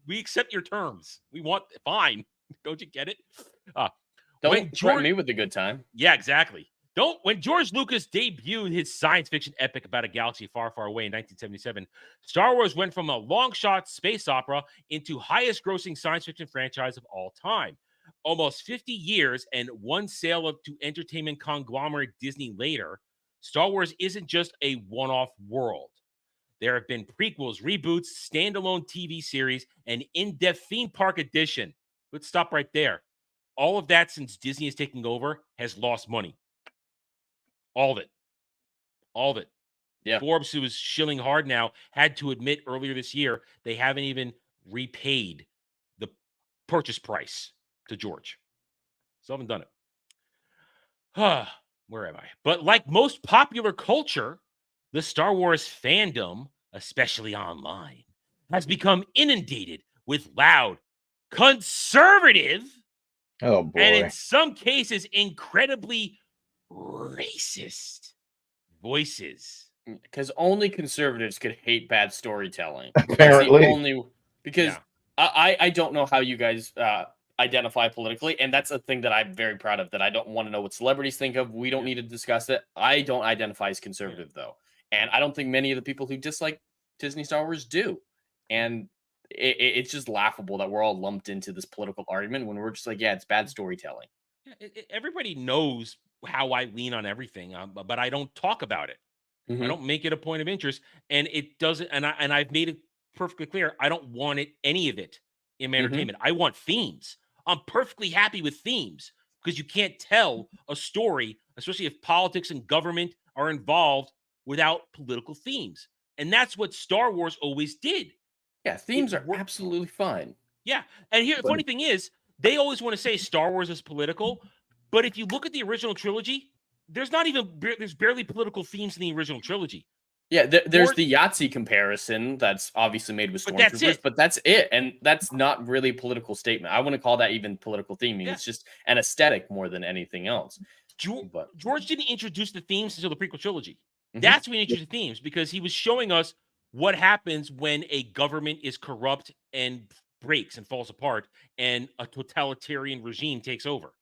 We accept your terms. We want, fine. Don't you get it? Don't threaten me with a good time. Yeah, exactly. When George Lucas debuted his science fiction epic about a galaxy far, far away in 1977, Star Wars went from a long-shot space opera into highest-grossing science fiction franchise of all time. Almost 50 years and one sale to entertainment conglomerate Disney later, Star Wars isn't just a one-off world. There have been prequels, reboots, standalone TV series, and in-depth theme park edition. Let's stop right there. All of that, since Disney is taking over, has lost money. All of it. Yeah. Forbes, who is shilling hard now, had to admit earlier this year they haven't even repaid the purchase price to George. Still haven't done it. Where am I? But like most popular culture, the Star Wars fandom, especially online, has become inundated with loud, conservative, and in some cases, incredibly racist voices. Because only conservatives could hate bad storytelling. Apparently. Because I don't know how you guys identify politically, and that's a thing that I'm very proud of, that I don't want to know what celebrities think of. We don't need to discuss it. I don't identify as conservative, though. And I don't think many of the people who dislike Disney Star Wars do. And it's just laughable that we're all lumped into this political argument when we're just like, yeah, it's bad storytelling. Everybody knows how I lean on everything, but I don't talk about it. I don't make it a point of interest, and it doesn't. And I've made it perfectly clear. I don't want any of it in my entertainment. I want themes. I'm perfectly happy with themes because you can't tell a story, especially if politics and government are involved, without political themes. And that's what Star Wars always did. Yeah, themes are absolutely fine. Yeah, and here the funny thing is, they always want to say Star Wars is political. But if you look at the original trilogy, there's barely political themes in the original trilogy. Yeah, there's the Yahtzee comparison that's obviously made with Stormtroopers, but that's it. And that's not really a political statement. I wouldn't call that even political theming. It's just an aesthetic more than anything else. George didn't introduce the themes until the prequel trilogy. That's when he introduced the themes, because he was showing us what happens when a government is corrupt and breaks and falls apart and a totalitarian regime takes over.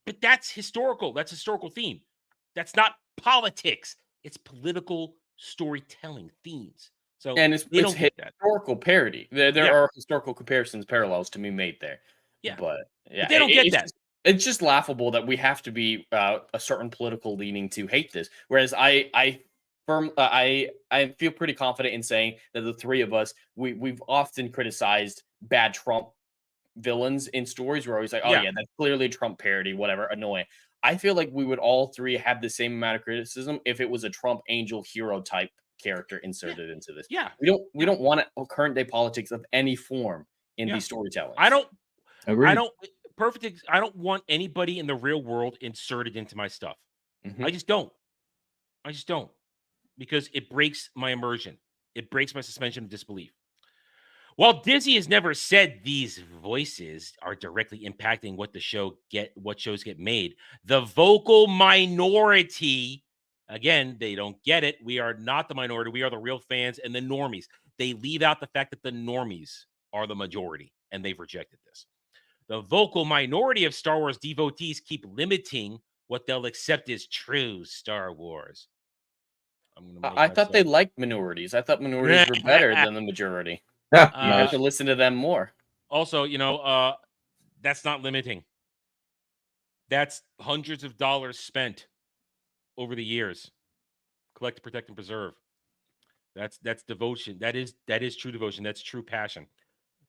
But that's historical. That's a historical theme. That's not politics. It's political storytelling themes. So, and it's historical parody. There are historical comparisons, parallels to be made there. Yeah, but they don't get that. It's just laughable that we have to be a certain political leaning to hate this. Whereas I feel pretty confident in saying that the three of us, we've often criticized bad Trump villains in stories. We're always like, oh yeah, that's clearly a Trump parody, whatever, annoying. I feel like we would all three have the same amount of criticism if it was a Trump angel hero type character inserted into this. Yeah, we don't want current day politics of any form in these storytelling. I don't want anybody in the real world inserted into my stuff. I just don't, because it breaks my immersion. It breaks my suspension of disbelief. While Disney has never said these voices are directly impacting what shows get made, the vocal minority, again, they don't get it. We are not the minority. We are the real fans and the normies. They leave out the fact that the normies are the majority, and they've rejected this. The vocal minority of Star Wars devotees keep limiting what they'll accept as true Star Wars. I thought they liked minorities. I thought minorities were better than the majority. You have to listen to them more. Also, that's not limiting. That's hundreds of dollars spent over the years. Collect, protect, and preserve. That's devotion. That is true devotion. That's true passion.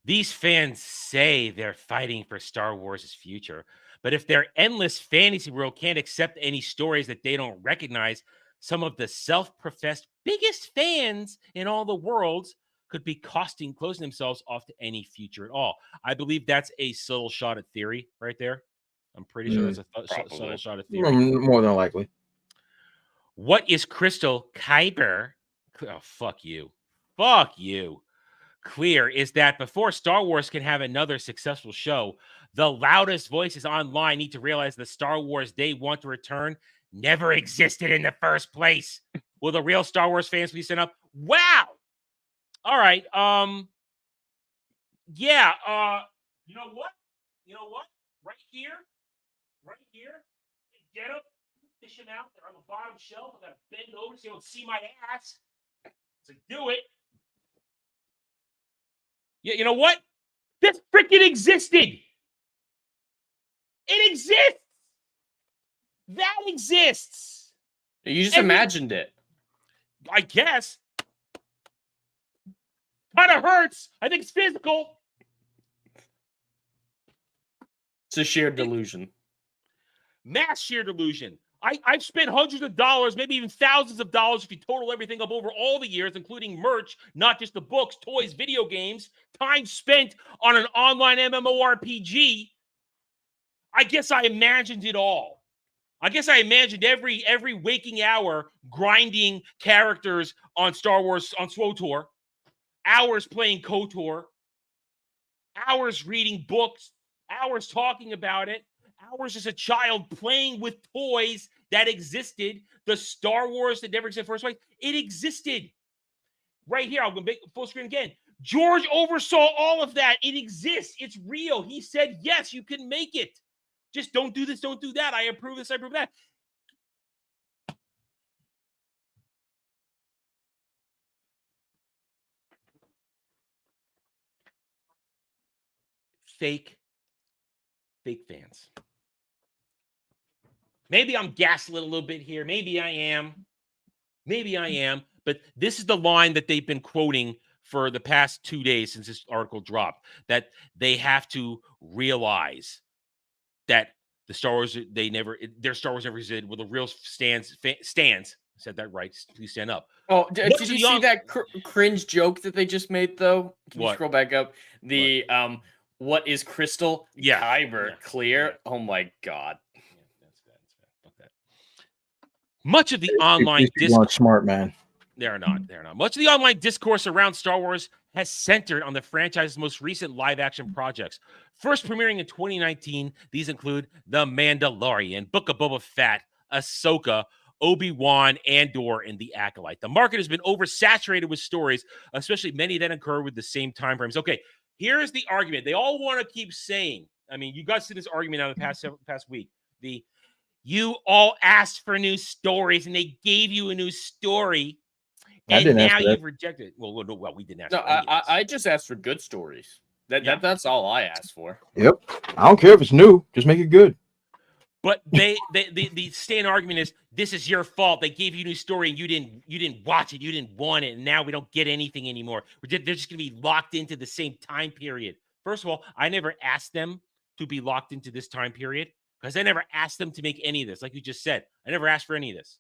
These fans say they're fighting for Star Wars' future, but if their endless fantasy world can't accept any stories that they don't recognize, some of the self-professed biggest fans in all the worlds could be closing themselves off to any future at all. I believe that's a subtle shot at theory right there. I'm pretty sure that's a subtle shot at theory. More than likely. What is Crystal Kyber? Oh, fuck you. Fuck you. Clear is that before Star Wars can have another successful show, the loudest voices online need to realize the Star Wars they want to return never existed in the first place. Will the real Star Wars fans please stand up? Wow. All right. Yeah. You know what? Right here. Get them, fish them out. They're on the bottom shelf. I gotta bend over so you don't see my ass. So do it. Yeah, you know what? This freaking existed. It exists. That exists. You just imagined it. I guess. Kind of hurts. I think it's physical. It's a sheer delusion. Mass sheer delusion. I've spent hundreds of dollars, maybe even thousands of dollars if you total everything up over all the years, including merch, not just the books, toys, video games, time spent on an online MMORPG. I guess I imagined it all. I guess I imagined every waking hour grinding characters on Star Wars, on SWTOR, hours playing KOTOR, hours reading books, hours talking about it, hours as a child playing with toys that existed, the Star Wars that never existed in the first place. It existed. Right here, I'll go make full screen again. George oversaw all of that. It exists. It's real. He said, yes, you can make it. Just don't do this, don't do that. I approve this, I approve that. Fake fans. Maybe I'm gaslit a little bit here. Maybe I am. But this is the line that they've been quoting for the past 2 days since this article dropped, that they have to realize that the Star Wars, their Star Wars never existed. Well, the real stands. I said that right. Please stand up. Oh, did you see that cringe joke that they just made, though? Can you scroll back up? The, what is Crystal Kyber clear? Yeah. Oh, my God. That's bad. Fuck that. Much of the online discourse, smart man. They're not. Much of the online discourse around Star Wars has centered on the franchise's most recent live-action projects. First premiering in 2019, these include The Mandalorian, Book of Boba Fett, Ahsoka, Obi-Wan, Andor, and The Acolyte. The market has been oversaturated with stories, especially many that occur with the same time frames. Okay, here's the argument. They all want to keep saying, I mean, you guys see this argument now the past week. You all asked for new stories, and they gave you a new story. And now you've rejected it. Well, we didn't ask for any of this. I just asked for good stories. That's all I asked for. Yep. I don't care if it's new. Just make it good. But the stand argument is, this is your fault. They gave you a new story and you didn't watch it. You didn't want it. And now we don't get anything anymore. They're just going to be locked into the same time period. First of all, I never asked them to be locked into this time period because I never asked them to make any of this. Like you just said, I never asked for any of this.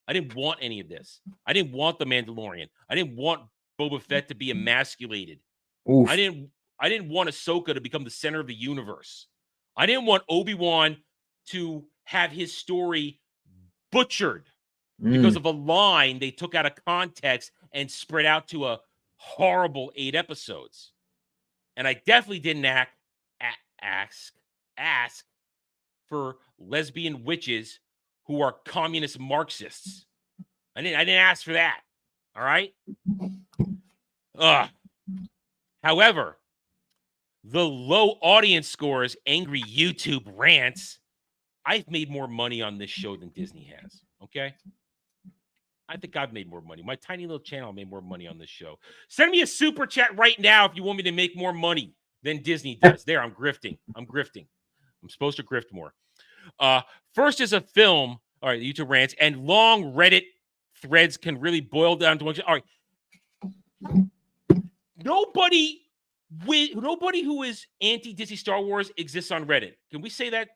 I didn't want any of this. I didn't want the Mandalorian. I didn't want Boba Fett to be emasculated. Oof. I didn't want Ahsoka to become the center of the universe. I didn't want Obi-Wan to have his story butchered because of a line they took out of context and spread out to a horrible 8 episodes. And I definitely didn't ask for lesbian witches who are communist Marxists. I didn't ask for that. All right. However, the low audience scores, angry YouTube rants, I've made more money on this show than Disney has. Okay. I think I've made more money. My tiny little channel made more money on this show. Send me a super chat right now if you want me to make more money than Disney does. There, I'm grifting. I'm supposed to grift more. First is a film. All right, YouTube rants and long Reddit threads can really boil down to one. All right, nobody who is anti-Disney Star Wars exists on Reddit. Can we say that?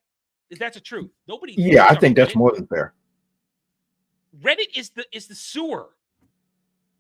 That's a truth. Nobody. Yeah, I think that's Reddit. more than fair. Reddit is the sewer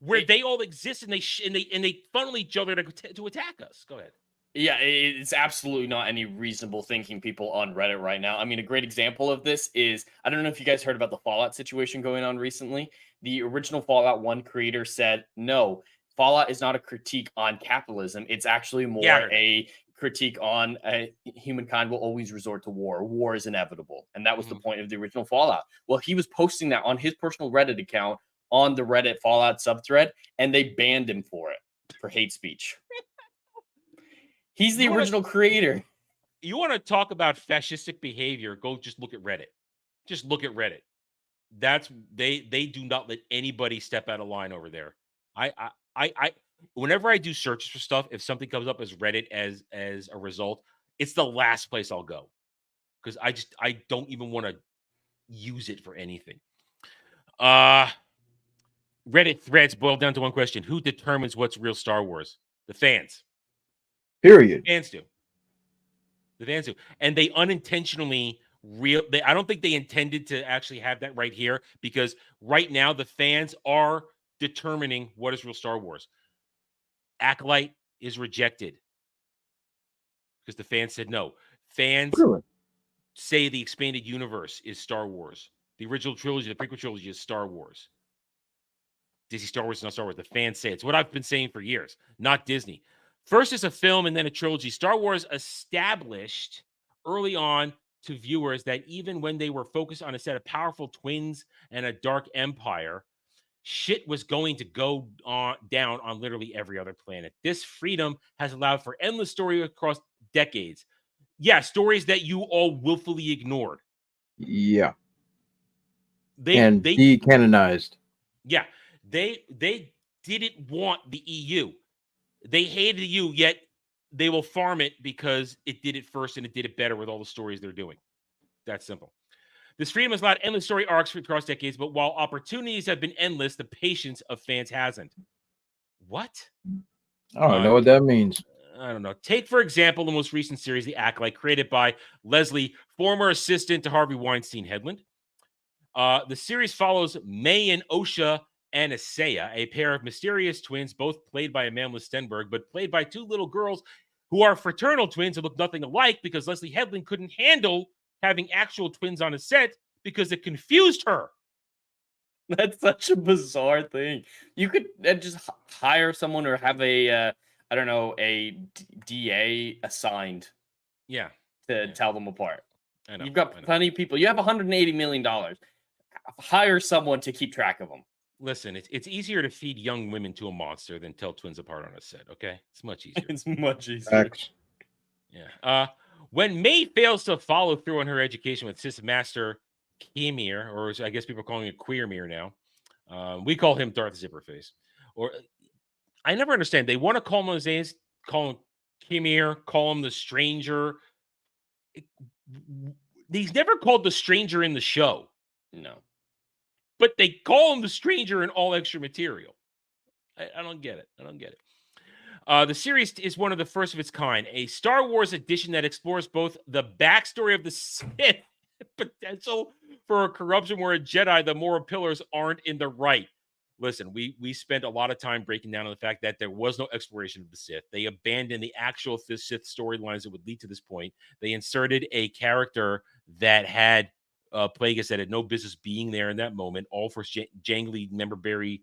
where they all exist and they funnel each other to attack us. Go ahead. Yeah, it's absolutely not any reasonable thinking people on Reddit right now. I mean, a great example of this is, I don't know if you guys heard about the Fallout situation going on recently. The original Fallout 1 creator said, no, Fallout is not a critique on capitalism. It's actually more a critique on humankind will always resort to war. War is inevitable. And that was the point of the original Fallout. Well, he was posting that on his personal Reddit account on the Reddit Fallout subthread, and they banned him for it, for hate speech. He's the original creator. You want to talk about fascistic behavior? Go just look at Reddit. Just look at Reddit. That's they do not let anybody step out of line over there. I whenever I do searches for stuff, if something comes up as Reddit as a result, it's the last place I'll go because I don't even want to use it for anything. Reddit threads boil down to one question: who determines what's real Star Wars? The fans. Period. The fans do. The fans do. And they unintentionally I don't think they intended to actually have that right here because right now the fans are determining what is real Star Wars. Acolyte is rejected because the fans said no. Fans say the expanded universe is Star Wars. The original trilogy, the prequel trilogy is Star Wars. Disney Star Wars is not Star Wars. The fans say it. It's what I've been saying for years, not Disney. First is a film and then a trilogy. Star Wars established early on to viewers that even when they were focused on a set of powerful twins and a dark empire, shit was going to go down on literally every other planet. This freedom has allowed for endless story across decades. Yeah, stories that you all willfully ignored. Yeah. They decanonized. Yeah, they didn't want the EU. They hated the EU, yet they will farm it because it did it first and it did it better with all the stories they're doing. That's simple. This freedom has allowed endless story arcs across decades, but while opportunities have been endless, the patience of fans hasn't. What? I don't know what that means. I don't know. Take, for example, the most recent series, The Acolyte, created by Leslie, former assistant to Harvey Weinstein Headland. The series follows May and Osha Anisea, a pair of mysterious twins, both played by Amanda Stenberg, but played by two little girls who are fraternal twins who look nothing alike because Leslie Headland couldn't handle having actual twins on a set because it confused her. That's such a bizarre thing. You could just hire someone or have a DA assigned. Yeah. To tell them apart. I know. You've got plenty of people. You have $180 million. Hire someone to keep track of them. Listen, it's easier to feed young women to a monster than tell twins apart on a set, okay? It's much easier. It's much easier. Facts. Yeah. When May fails to follow through on her education with cis master Kemir, or I guess people are calling it Queermere now. We call him Darth Zipperface. Or I never understand. They want to call him Isaias, call him Kemir, call him the Stranger. He's never called the Stranger in the show. No. But they call him the Stranger in all extra material. I don't get it. The series is one of the first of its kind, a Star Wars edition that explores both the backstory of the Sith, potential for a corruption where a Jedi, the moral pillars, aren't in the right. Listen, we spent a lot of time breaking down on the fact that there was no exploration of the Sith. They abandoned the actual Sith storylines that would lead to this point. They inserted a character that had Plagueis that had no business being there in that moment, all for jangly memberberry,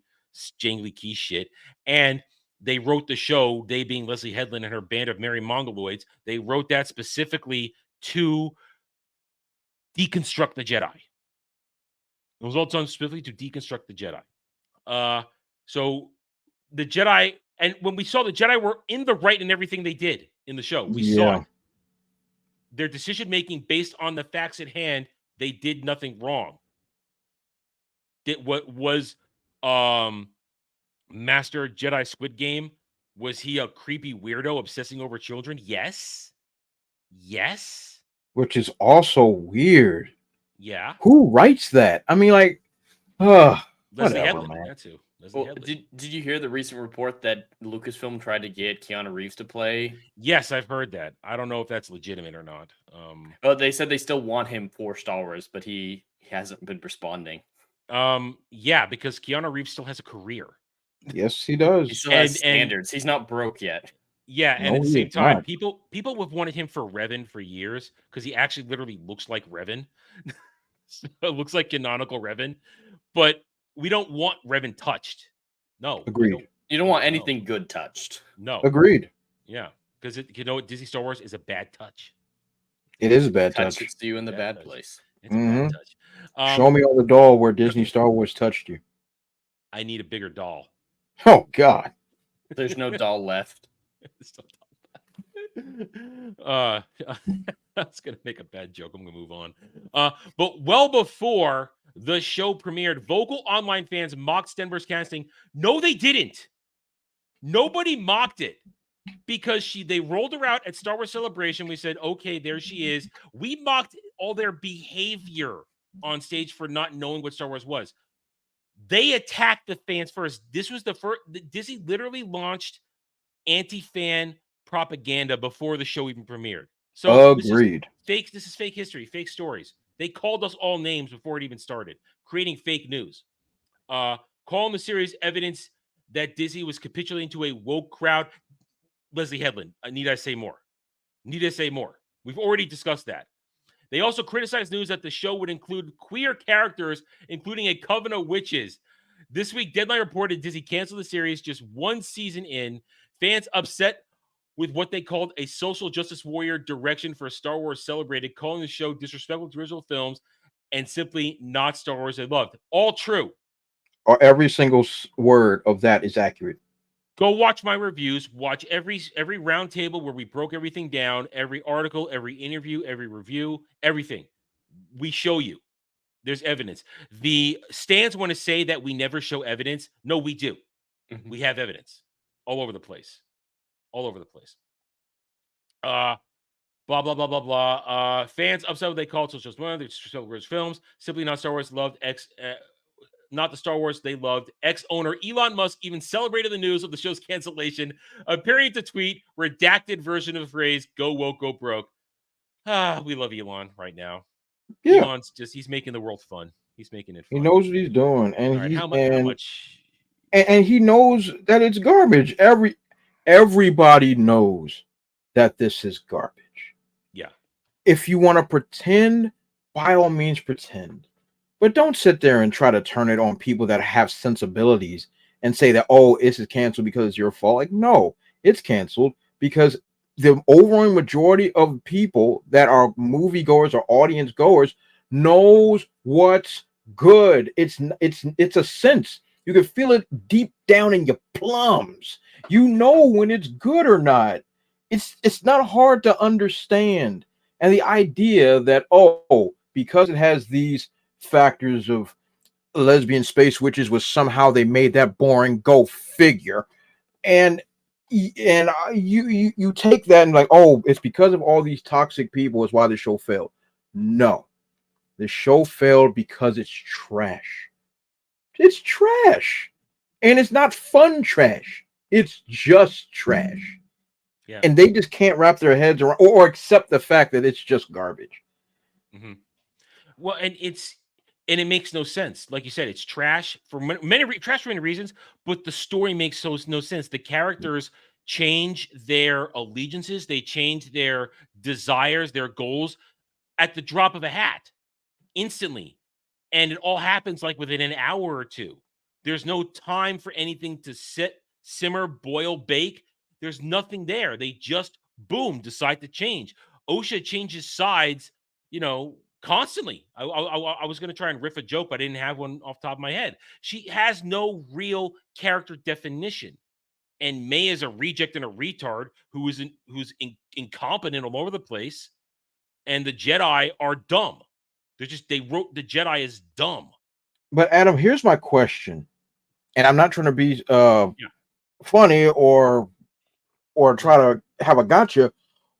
jangly key shit. And they wrote the show, they being Leslie Headland and her band of merry Mongoloids, they wrote that specifically to deconstruct the Jedi. It was all done specifically to deconstruct the Jedi. So the Jedi, and when we saw the Jedi were in the right in everything they did in the show, we saw it. Their decision-making based on the facts at hand, they did nothing wrong. What was Master Jedi Squid Game? Was he a creepy weirdo obsessing over children? Yes. which is also weird. Yeah. Who writes that? I mean, like, Leslie whatever, Headland. man. That too. Leslie Well, Headland. did you hear the recent report that Lucasfilm tried to get Keanu Reeves to play? Yes, I've heard that. I don't know if that's legitimate or not. They said they still want him for Star Wars, but he hasn't been responding. Yeah, because Keanu Reeves still has a career. Yes, he does. He still has standards. He's not broke yet. Yeah, and No, at the he same is time, not. people have wanted him for Revan for years because he actually literally looks like Revan. So it looks like canonical Revan, but we don't want Revan touched. No, Agreed. You don't want anything good touched. No. Agreed. Yeah, because Disney Star Wars is a bad touch. It is a bad touch. Touches you in the bad place. It's a bad touch. Show me on the doll where Disney Star Wars touched you. I need a bigger doll. Oh God. There's no doll left. I was gonna make a bad joke. I'm gonna move on. But well before the show premiered, vocal online fans mocked Stenberg's casting. No, they didn't. Nobody mocked it because they rolled her out at Star Wars Celebration. We said, okay, there she is. We mocked all their behavior on stage for not knowing what Star Wars was. They attacked the fans first. This was the first. Disney literally launched anti-fan propaganda before the show even premiered. So agreed. This is fake history, fake stories. They called us all names before it even started, creating fake news. Calling the series evidence that Disney was capitulating to a woke crowd. Leslie Headland, need I say more? Need I say more? We've already discussed that. They also criticized news that the show would include queer characters, including a coven of witches. This week, Deadline reported Disney canceled the series just one season in. Fans upset with what they called a social justice warrior direction for Star Wars Celebrated, calling the show disrespectful to original films and simply not Star Wars they loved. All true. Or every single word of that is accurate. Go watch my reviews. Watch every round table where we broke everything down, every article, every interview, every review, everything. We show you. There's evidence. The stands want to say that we never show evidence. No, we do. Mm-hmm. We have evidence all over the place. All over the place. Blah, blah, blah, blah, blah. Fans upset what they call social justice warrior, Star Wars films. Simply not Star Wars loved not the Star Wars they loved. Ex-owner Elon Musk even celebrated the news of the show's cancellation, appearing to tweet redacted version of the phrase, go woke, go broke. We love Elon right now. Yeah. Elon's he's making the world fun. He's making it fun. He knows what he's doing. And right, he's how much? And he knows that it's garbage. Everybody knows that this is garbage. Yeah. If you want to pretend, by all means pretend. But don't sit there and try to turn it on people that have sensibilities and say that, oh, this is canceled because it's your fault. Like, no, it's canceled because the overwhelming majority of people that are moviegoers or audience goers knows what's good. It's a sense. You can feel it deep down in your plums. You know when it's good or not. It's not hard to understand. And the idea that, oh, because it has these factors of lesbian space witches was somehow they made that boring, go figure. And you take that and like, oh, it's because of all these toxic people is why the show failed. No, the show failed because it's trash. It's trash, and it's not fun trash. It's just trash. Yeah. And they just can't wrap their heads around or accept the fact that it's just garbage. Mm-hmm. Well, and it makes no sense. Like you said, it's trash for many reasons, but the story makes no sense. The characters change their allegiances, they change their desires, their goals at the drop of a hat, instantly. And it all happens like within an hour or two. There's no time for anything to sit, simmer, boil, bake. There's nothing there. They just, boom, decide to change. Osha changes sides, constantly. I was going to try and riff a joke, but I didn't have one off the top of my head. She has no real character definition. And May is a reject and a retard who's incompetent all over the place. And the Jedi are dumb. They wrote the Jedi is dumb. But Adam, here's my question. And I'm not trying to be funny or try to have a gotcha,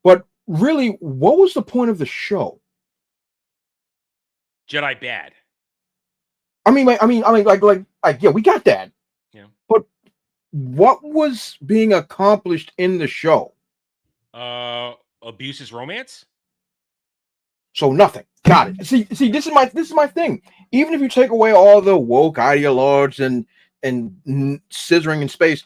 but really, what was the point of the show? Jedi bad. I mean, like, yeah, we got that. Yeah. But what was being accomplished in the show? Abuse is romance. So nothing. Got it. See, this is my thing. Even if you take away all the woke ideologues and scissoring in space,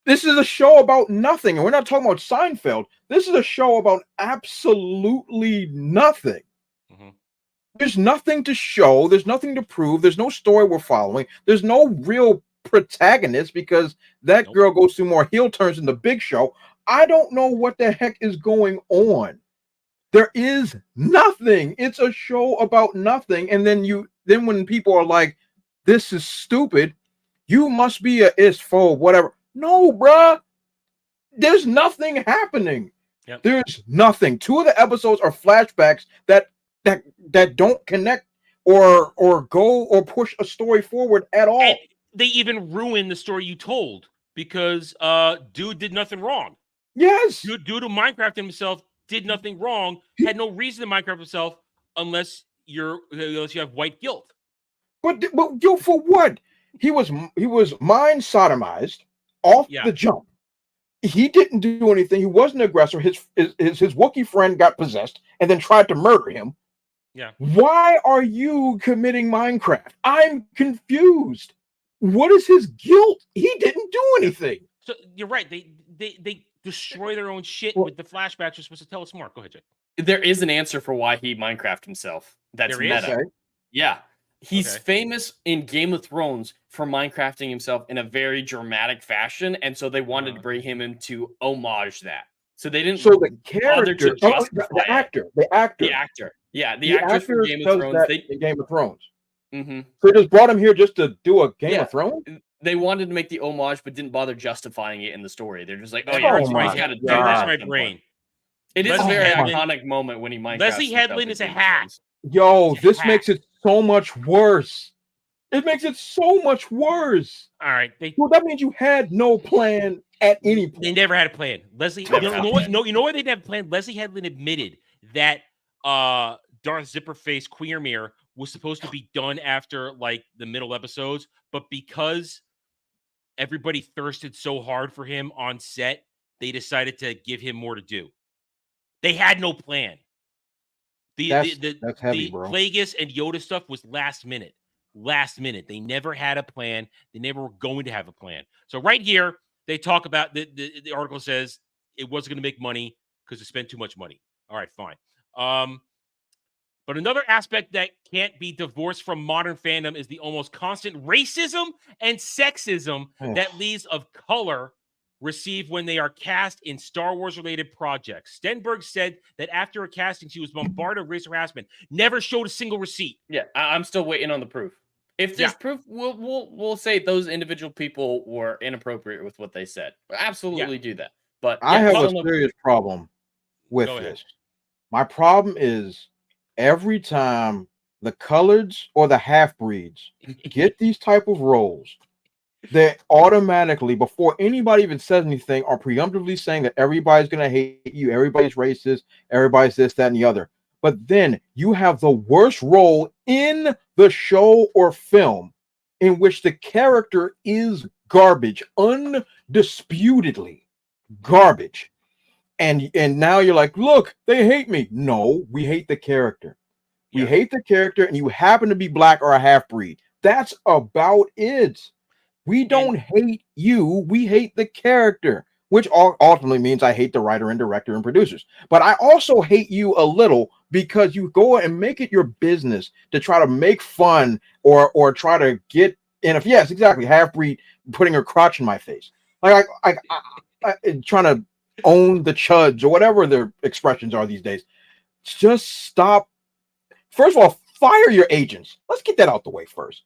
this is a show about nothing. And we're not talking about Seinfeld. This is a show about absolutely nothing. Mm-hmm. There's nothing to show. There's nothing to prove. There's no story we're following. There's no real protagonist because that girl goes through more heel turns in the Big Show. I don't know what the heck is going on. There is nothing. It's a show about nothing. And then when people are like, this is stupid, you must be a isphobe, whatever. No, bruh. There's nothing happening. Yep. There's nothing. 2 of the episodes are flashbacks that don't connect or go or push a story forward at all. And they even ruin the story you told because dude did nothing wrong. Yes. Dude who Minecraft himself did nothing wrong, had no reason to Minecraft himself unless you have white guilt. But yo, for what? He was mind sodomized off the jump. He didn't do anything. He wasn't an aggressor. His Wookiee friend got possessed and then tried to murder him. Yeah. Why are you committing Minecraft? I'm confused. What is his guilt? He didn't do anything. So you're right. They destroy their own shit with the flashbacks you're supposed to tell us more. Go ahead, Jake. There is an answer for why he Minecraft himself. That's meta. Okay. Yeah. He's famous in Game of Thrones for Minecrafting himself in a very dramatic fashion, and so they wanted to bring him in to homage that. So they didn't. So the character, the actor. Yeah, the actors from Game of Thrones. In Game of Thrones. Mm-hmm. So they just brought him here just to do a Game of Thrones. They wanted to make the homage, but didn't bother justifying it in the story. They're just like, oh, yeah, he's got to do that's my brain. It is a very iconic moment when he Minecrafts. Leslie Headland is a hack. Yo, this makes it so much worse. It makes it so much worse. All right. Well, that means you had no plan at any point. They never had a plan. Leslie, you know what they didn't have a plan? Leslie Headland admitted that Darth Zipperface Queermere was supposed to be done after like the middle episodes, but because everybody thirsted so hard for him on set, they decided to give him more to do. They had no plan. That's heavy, bro. Plagueis and Yoda stuff was last minute. They never had a plan. They never were going to have a plan. So right here, they talk about the article says it wasn't going to make money because it spent too much money. All right, fine. But another aspect that can't be divorced from modern fandom is the almost constant racism and sexism that leads of color receive when they are cast in Star Wars-related projects. Stenberg said that after a casting, she was bombarded with race harassment, never showed a single receipt. Yeah, I'm still waiting on the proof. If there's proof, we'll say those individual people were inappropriate with what they said. Absolutely do that. But I have a serious problem with this. My problem is every time the coloreds or the half-breeds get these type of roles, they automatically, before anybody even says anything, are preemptively saying that everybody's going to hate you, everybody's racist, everybody's this, that, and the other. But then you have the worst role in the show or film in which the character is garbage, undisputedly garbage. And now you're like, look, they hate me. No, we hate the character. We hate the character, and you happen to be black or a half-breed. That's about it. We don't hate you. We hate the character, which ultimately means I hate the writer and director and producers. But I also hate you a little because you go and make it your business to try to make fun or try to get in. Yes, exactly. Half-breed putting her crotch in my face. Like I trying to own the chuds or whatever their expressions are these days. Just stop. First of all, fire your agents. Let's get that out the way first.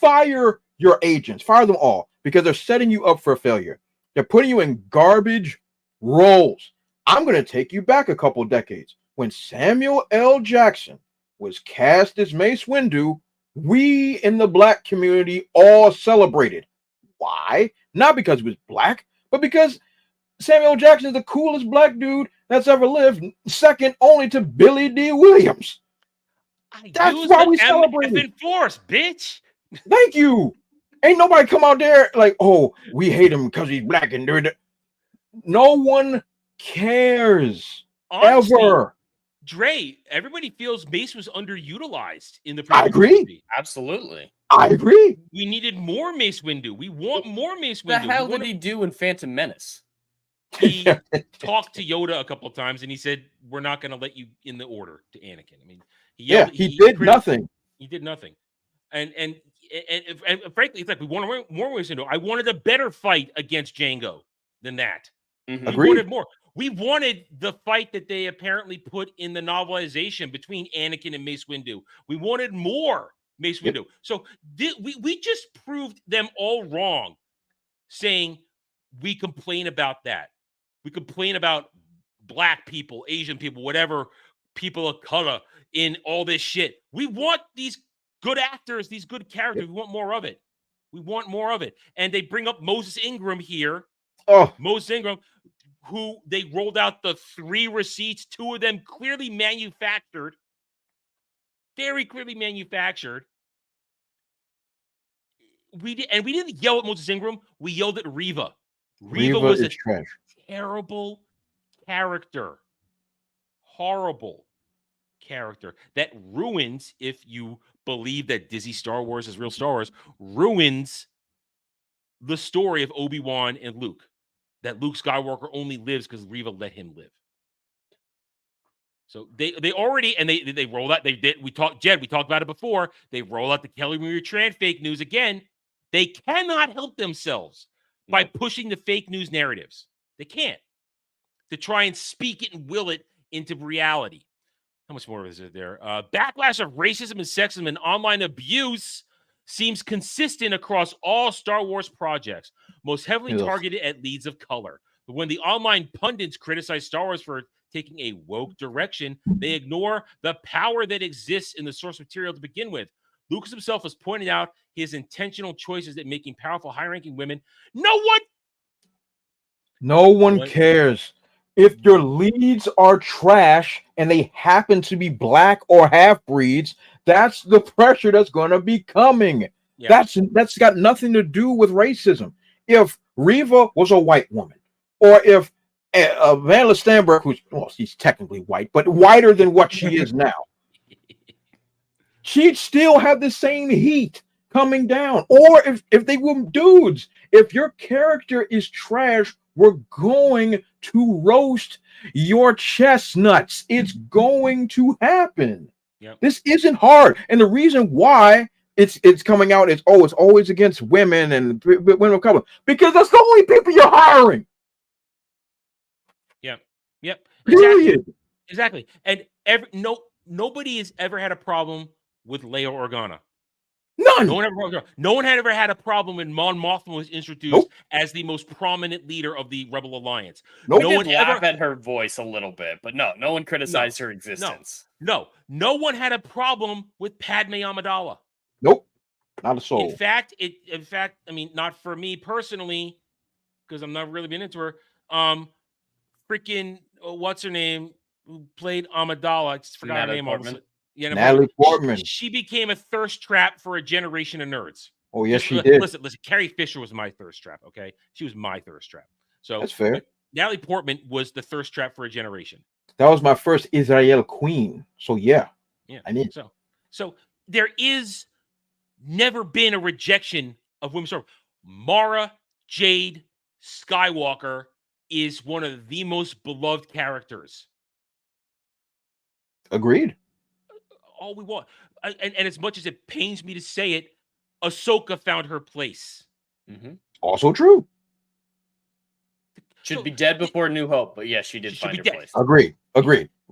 Fire your agents. Fire them all because they're setting you up for failure. They're putting you in garbage roles. I'm going to take you back a couple decades. When Samuel L. Jackson was cast as Mace Windu, we in the black community all celebrated. Why? Not because he was black, but because Samuel Jackson is the coolest black dude that's ever lived, second only to Billy D. Williams. That's why we celebrate it. Force, bitch. Thank you. Ain't nobody come out there like, oh, we hate him because he's black and dirty. No one cares. Honestly, ever. Dre, everybody feels Mace was underutilized in the I agree. movie. Absolutely. I agree. We needed more Mace Windu. We want more Mace Windu. What the hell did he do in Phantom Menace? He talked to Yoda a couple of times, and he said, "We're not going to let you in the order to Anakin." I mean, he did nothing. He did nothing, and frankly, it's like we wanted more Mace Windu. I wanted a better fight against Jango than that. Mm-hmm. We wanted more. We wanted the fight that they apparently put in the novelization between Anakin and Mace Windu. We wanted more Mace Windu. So we just proved them all wrong, saying we complain about that. We complain about black people, Asian people, whatever people of color in all this shit. We want these good actors, these good characters. We want more of it. We want more of it. And they bring up Moses Ingram here. Oh, Moses Ingram, who they rolled out the 3 receipts, 2 of them clearly manufactured, very clearly manufactured. We didn't yell at Moses Ingram. We yelled at Reva. Reva was a trash. Terrible character. Horrible character that ruins, if you believe that Disney Star Wars is real Star Wars, ruins the story of Obi-Wan and Luke. That Luke Skywalker only lives because Reva let him live. So they already, and they roll out, we talked about it before. They roll out the Kelly Marie Tran fake news again. They cannot help themselves by pushing the fake news narratives. They can't. To try and speak it and will it into reality. How much more is there? Backlash of racism and sexism and online abuse seems consistent across all Star Wars projects, most heavily targeted at leads of color. But when the online pundits criticize Star Wars for taking a woke direction, they ignore the power that exists in the source material to begin with. Lucas himself has pointed out his intentional choices at making powerful, high-ranking women. No one cares. If your leads are trash and they happen to be black or half-breeds, that's the pressure that's going to be coming. Yeah. That's got nothing to do with racism. If Reva was a white woman, or if Vanilla Stanberg, she's technically white, but whiter than what she is now, she'd still have the same heat coming down. Or if they were dudes, if your character is trash, we're going to roast your chestnuts. It's going to happen. Yep. This isn't hard. And the reason why it's coming out is, it's always against women and women of color, because that's the only people you're hiring. Yep. Exactly. And nobody has ever had a problem with Leia Organa. None. No one had ever had a problem when Mon Mothma was introduced as the most prominent leader of the Rebel Alliance. No one laughed at her voice a little bit, but no one criticized her existence. No one had a problem with Padme Amidala. Nope, not a soul. In fact, I mean, not for me personally, because I'm not really been into her. Freaking what's her name? Who played Amidala? I just forgot her name. Natalie Portman. She became a thirst trap for a generation of nerds. Oh, yes, she did. Listen. Carrie Fisher was my thirst trap, okay? She was my thirst trap. So that's fair. Natalie Portman was the thirst trap for a generation. That was my first Israel queen. So yeah. I need. So there is never been a rejection of women's Star Wars. Mara Jade Skywalker is one of the most beloved characters. Agreed. All we want, and as much as it pains me to say it, Ahsoka found her place. Mm-hmm. Also true. Should be dead before New Hope, but yes, she did find her place. Agreed.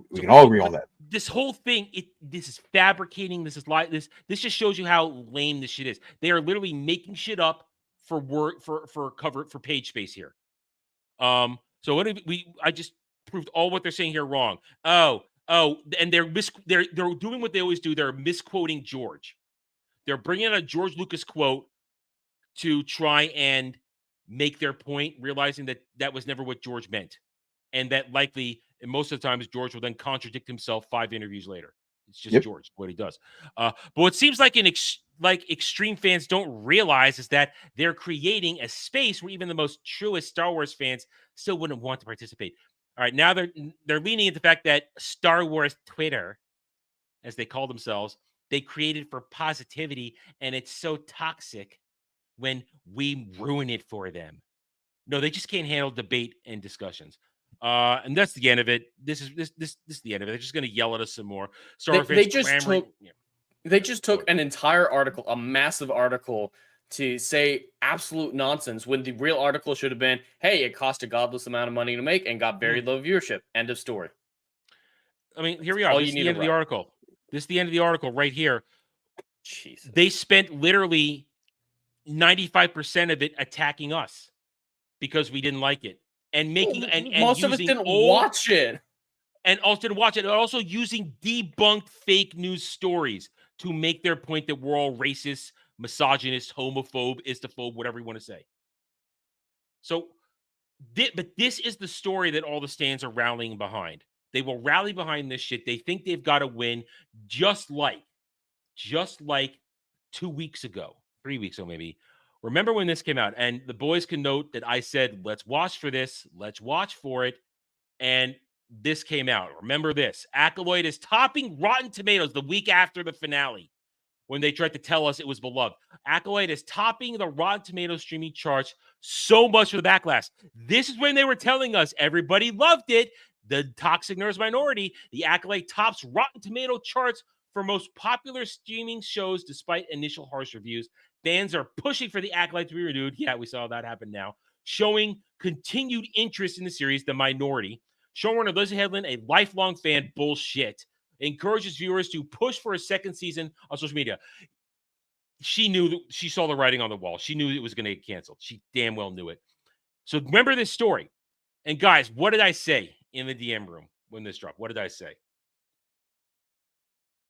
We can all agree on that. This whole thing, this is fabricating. This is this just shows you how lame this shit is. They are literally making shit up for cover for page space here. So I just proved all what they're saying here wrong. And they're doing what they always do. They're misquoting George. They're bringing a George Lucas quote to try and make their point, realizing that that was never what George meant. And that likely, and most of the times, George will then contradict himself 5 interviews later. It's just George, what he does. But what seems like extreme fans don't realize is that they're creating a space where even the most truest Star Wars fans still wouldn't want to participate. All right, now they're leaning into the fact that Star Wars Twitter, as they call themselves, they created for positivity, and it's so toxic when we ruin it for them. No, they just can't handle debate and discussions. And that's the end of it. This is the end of it. They're just going to yell at us some more. They just took an entire article, a massive article, to say absolute nonsense when the real article should have been, hey, it cost a godless amount of money to make and got very low viewership. End of story. I mean, here we are. This is the end of the article. This is the end of the article right here. Jesus. They spent literally 95% of it attacking us because we didn't like it. And making and most of us didn't watch it. And also didn't watch it. And also using debunked fake news stories to make their point that we're all racist, misogynist, homophobe, istophobe, whatever you want to say. So, but this is the story that all the stands are rallying behind. They will rally behind this shit. They think they've got to win, just like 2 weeks ago, 3 weeks ago, maybe. Remember when this came out? And the boys can note that I said, let's watch for this. Let's watch for it. And this came out. Remember this. Acolyte is topping Rotten Tomatoes the week after the finale when they tried to tell us it was beloved. Acolyte is topping the Rotten Tomatoes streaming charts so much for the backlash. This is when they were telling us everybody loved it. The Toxic Nerds Minority, the Acolyte tops Rotten Tomato charts for most popular streaming shows despite initial harsh reviews. Fans are pushing for the Acolyte to be renewed. Yeah, we saw that happen now. Showing continued interest in the series, The Minority. Showrunner Lizzie Headland, a lifelong fan, bullshit, encourages viewers to push for a second season on social media. She knew, she saw the writing on the wall. She knew it was going to get canceled. She damn well knew it. So remember this story. And guys, what did I say in the DM room when this dropped? What did I say?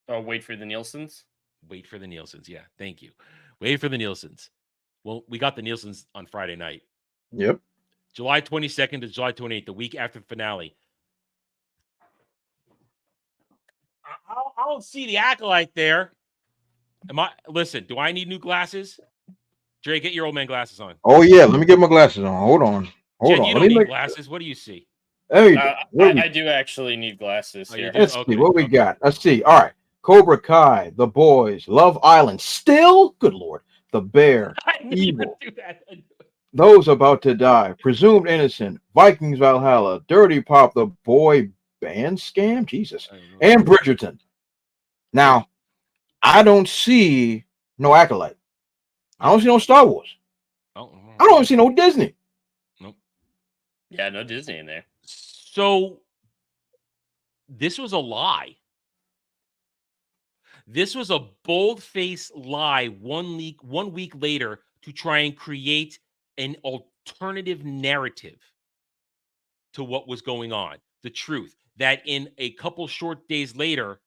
Oh, wait for the Nielsen's? Wait for the Nielsen's. Yeah, thank you. Wait for the Nielsen's. Well, we got the Nielsen's on Friday night. Yep. July 22nd to July 28th, the week after the finale. I don't see the Acolyte there. Listen, do I need new glasses? Dre, get your old man glasses on. Oh, yeah. Let me get my glasses on. Hold on. Jen, you don't need glasses. What do you see? Hey, I do actually need glasses here. Let's see what we got. Let's see. All right. Cobra Kai, The Boys, Love Island, still, good Lord, The Bear, Evil, Those About to Die, Presumed Innocent, Vikings Valhalla, Dirty Pop, The Boy Band Scam, Jesus, and Bridgerton. Now, I don't see no Acolyte. I don't see no Star Wars. I don't even see no Disney. Nope. Yeah, no Disney in there. So, this was a lie. This was a bold-faced lie 1 week later to try and create an alternative narrative to what was going on. The truth that in a couple short days later,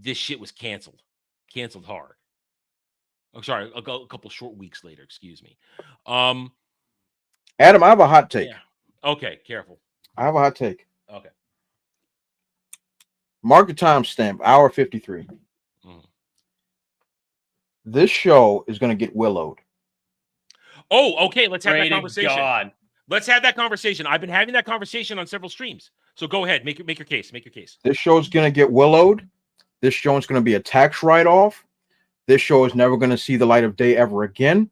this shit was canceled. Canceled hard. I'm sorry, a couple short weeks later, excuse me. Adam, I have a hot take. Yeah. Okay, careful. I have a hot take. Okay. Mark the timestamp, hour 53. This show is going to get willowed. Oh, okay. Let's have that conversation. God. Let's have that conversation. I've been having that conversation on several streams. So go ahead, make your case. Make your case. This show is going to get willowed. This show is going to be a tax write-off. This show is never going to see the light of day ever again.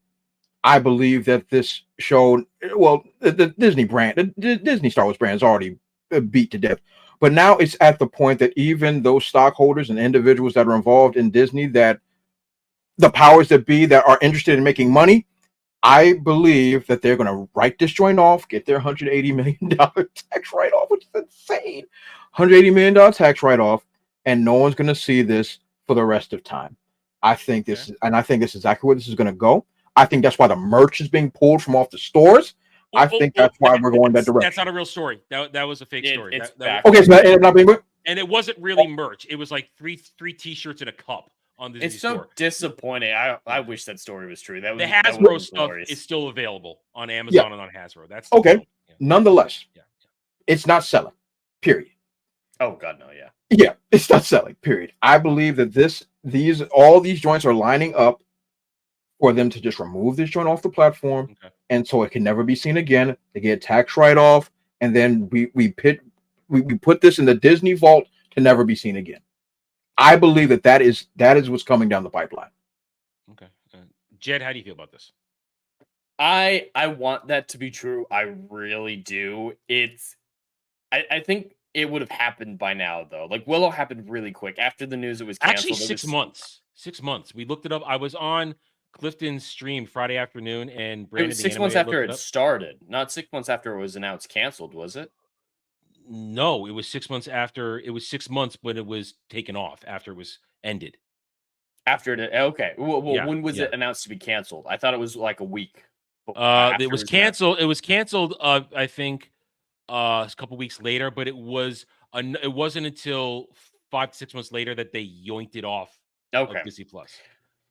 I believe that this show, well, the Disney brand, the Disney Star Wars brand is already beat to death. But now it's at the point that even those stockholders and individuals that are involved in Disney, that the powers that be that are interested in making money, I believe that they're going to write this joint off, get their $180 million tax write-off, which is insane. $180 million tax write-off, and no one's going to see this for the rest of time. I think this, I think this is exactly where this is going to go. I think that's why the merch is being pulled from off the stores. I think that's why we're going that direction. That's not a real story. That was a fake story. It's okay, so it's not being. And it wasn't really merch. It was like three T-shirts and a cup. on the It's Disney so store. disappointing. I wish that story was true. The Hasbro stuff is still available on Amazon and on Hasbro. That's still okay. available. Yeah. Nonetheless, Yeah. it's not selling. Period. Oh God, no, yeah. Yeah, it's not selling. Period. I believe that all these joints are lining up for them to just remove this joint off the platform, and so it can never be seen again. They get tax write-off, and then we put this in the Disney vault to never be seen again. I believe that is what's coming down the pipeline. Okay, Jed, how do you feel about this? I want that to be true. I really do. I think it would have happened by now, though. Like Willow happened really quick after the news. It was canceled. Actually 6 months. 6 months. We looked it up. I was on Clifton's stream Friday afternoon, and Brandon, it was 6 months after it started, not 6 months after it was announced canceled, was it? No, it was 6 months after. It was 6 months when it was taken off, after it was ended. After it, okay. Well, when was it announced to be canceled? I thought it was like a week. It was canceled. It was canceled. I think a couple weeks later, but it wasn't until 5 to 6 months later that they yoinked it off of Disney Plus.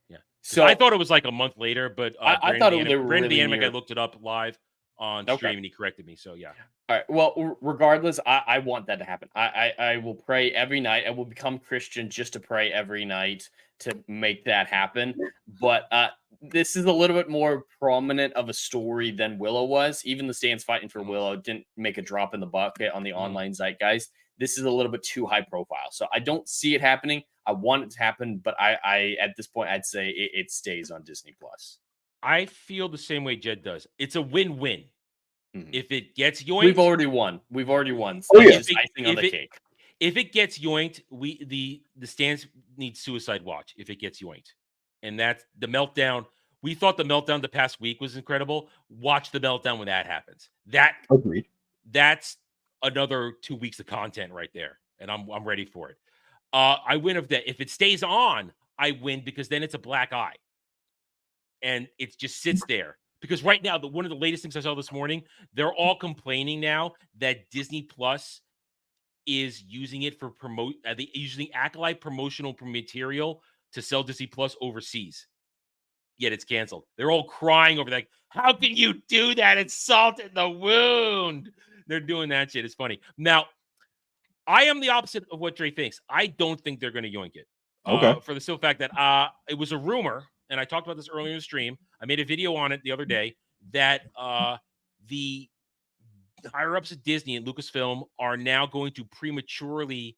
Yeah. So I thought it was like a month later, but I thought Brandon the really anime guy looked it up live on stream and he corrected me. So yeah. All right. Well, regardless, I want that to happen. I will pray every night. I will become Christian just to pray every night to make that happen. But this is a little bit more prominent of a story than Willow was. Even the stands fighting for Willow didn't make a drop in the bucket on the online zeitgeist. This is a little bit too high profile. So I don't see it happening. I want it to happen, but I at this point, I'd say it stays on Disney Plus. I feel the same way Jed does. It's a win-win. If it gets yoinked, we've already won. So it's icing on the cake. If it gets yoinked, the stands need suicide watch if it gets yoinked. And that's the meltdown. We thought the meltdown the past week was incredible. Watch the meltdown when that happens. Agreed. That's another 2 weeks of content right there. And I'm ready for it. I win of that. If it stays on, I win because then it's a black eye. And it just sits there. Because right now, one of the latest things I saw this morning, they're all complaining now that Disney Plus is using it for using Acolyte promotional material to sell Disney Plus overseas. Yet it's canceled. They're all crying over that. How can you do that? It's salt in the wound. They're doing that shit. It's funny. Now, I am the opposite of what Dre thinks. I don't think they're going to yoink it. Okay. For the simple fact that it was a rumor, and I talked about this earlier in the stream. I made a video on it the other day that the higher-ups at Disney and Lucasfilm are now going to prematurely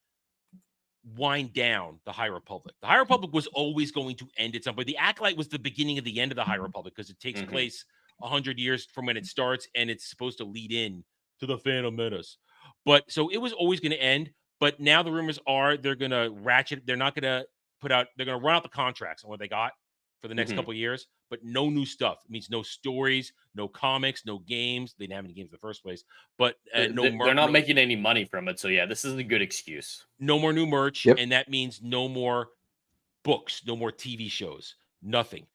wind down the High Republic. The High Republic was always going to end at some point. The Acolyte was the beginning of the end of the High Republic because it takes place 100 years from when it starts, and it's supposed to lead in to the Phantom Menace. But so it was always going to end. But now the rumors are they're going to ratchet. They're not going to they're going to run out the contracts on what they got for the next couple of years, but no new stuff. It means no stories, no comics, no games. They didn't have any games in the first place, but they're not making any money from it. So yeah, this is a good excuse. No more new merch. Yep. And that means no more books, no more TV shows, nothing.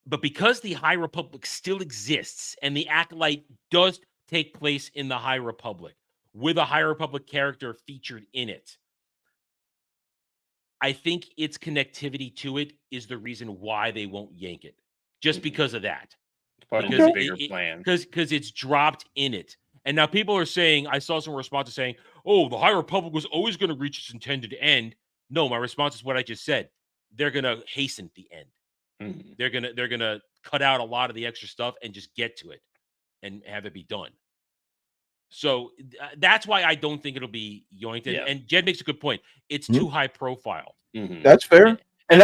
But because the High Republic still exists and the Acolyte does take place in the High Republic with a High Republic character featured in it, I think its connectivity to it is the reason why they won't yank it. Just because of that. Part of the bigger plan. Because it's dropped in it. And now people are saying, I saw some responses saying, oh, the High Republic was always going to reach its intended end. No, my response is what I just said. They're going to hasten the end. They're gonna cut out a lot of the extra stuff and just get to it and have it be done. So that's why I don't think it'll be yoinked. And Jed makes a good point. It's too high profile. That's fair. And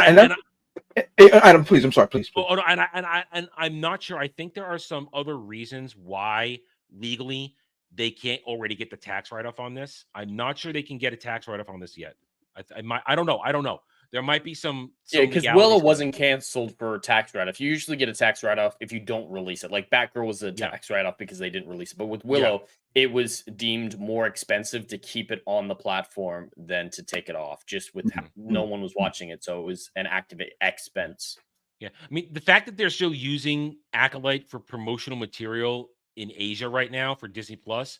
Adam, please, I'm sorry, please. Oh, no, and I'm not sure. I think there are some other reasons why legally they can't already get the tax write-off on this. I'm not sure they can get a tax write-off on this yet. I don't know. There might be some because Willow wasn't canceled for tax write-off. You usually get a tax write-off if you don't release it. Like Batgirl was a tax write-off because they didn't release it. But with Willow, it was deemed more expensive to keep it on the platform than to take it off, just with no one was watching it. So it was an active expense. Yeah. I mean, the fact that they're still using Acolyte for promotional material in Asia right now for Disney Plus,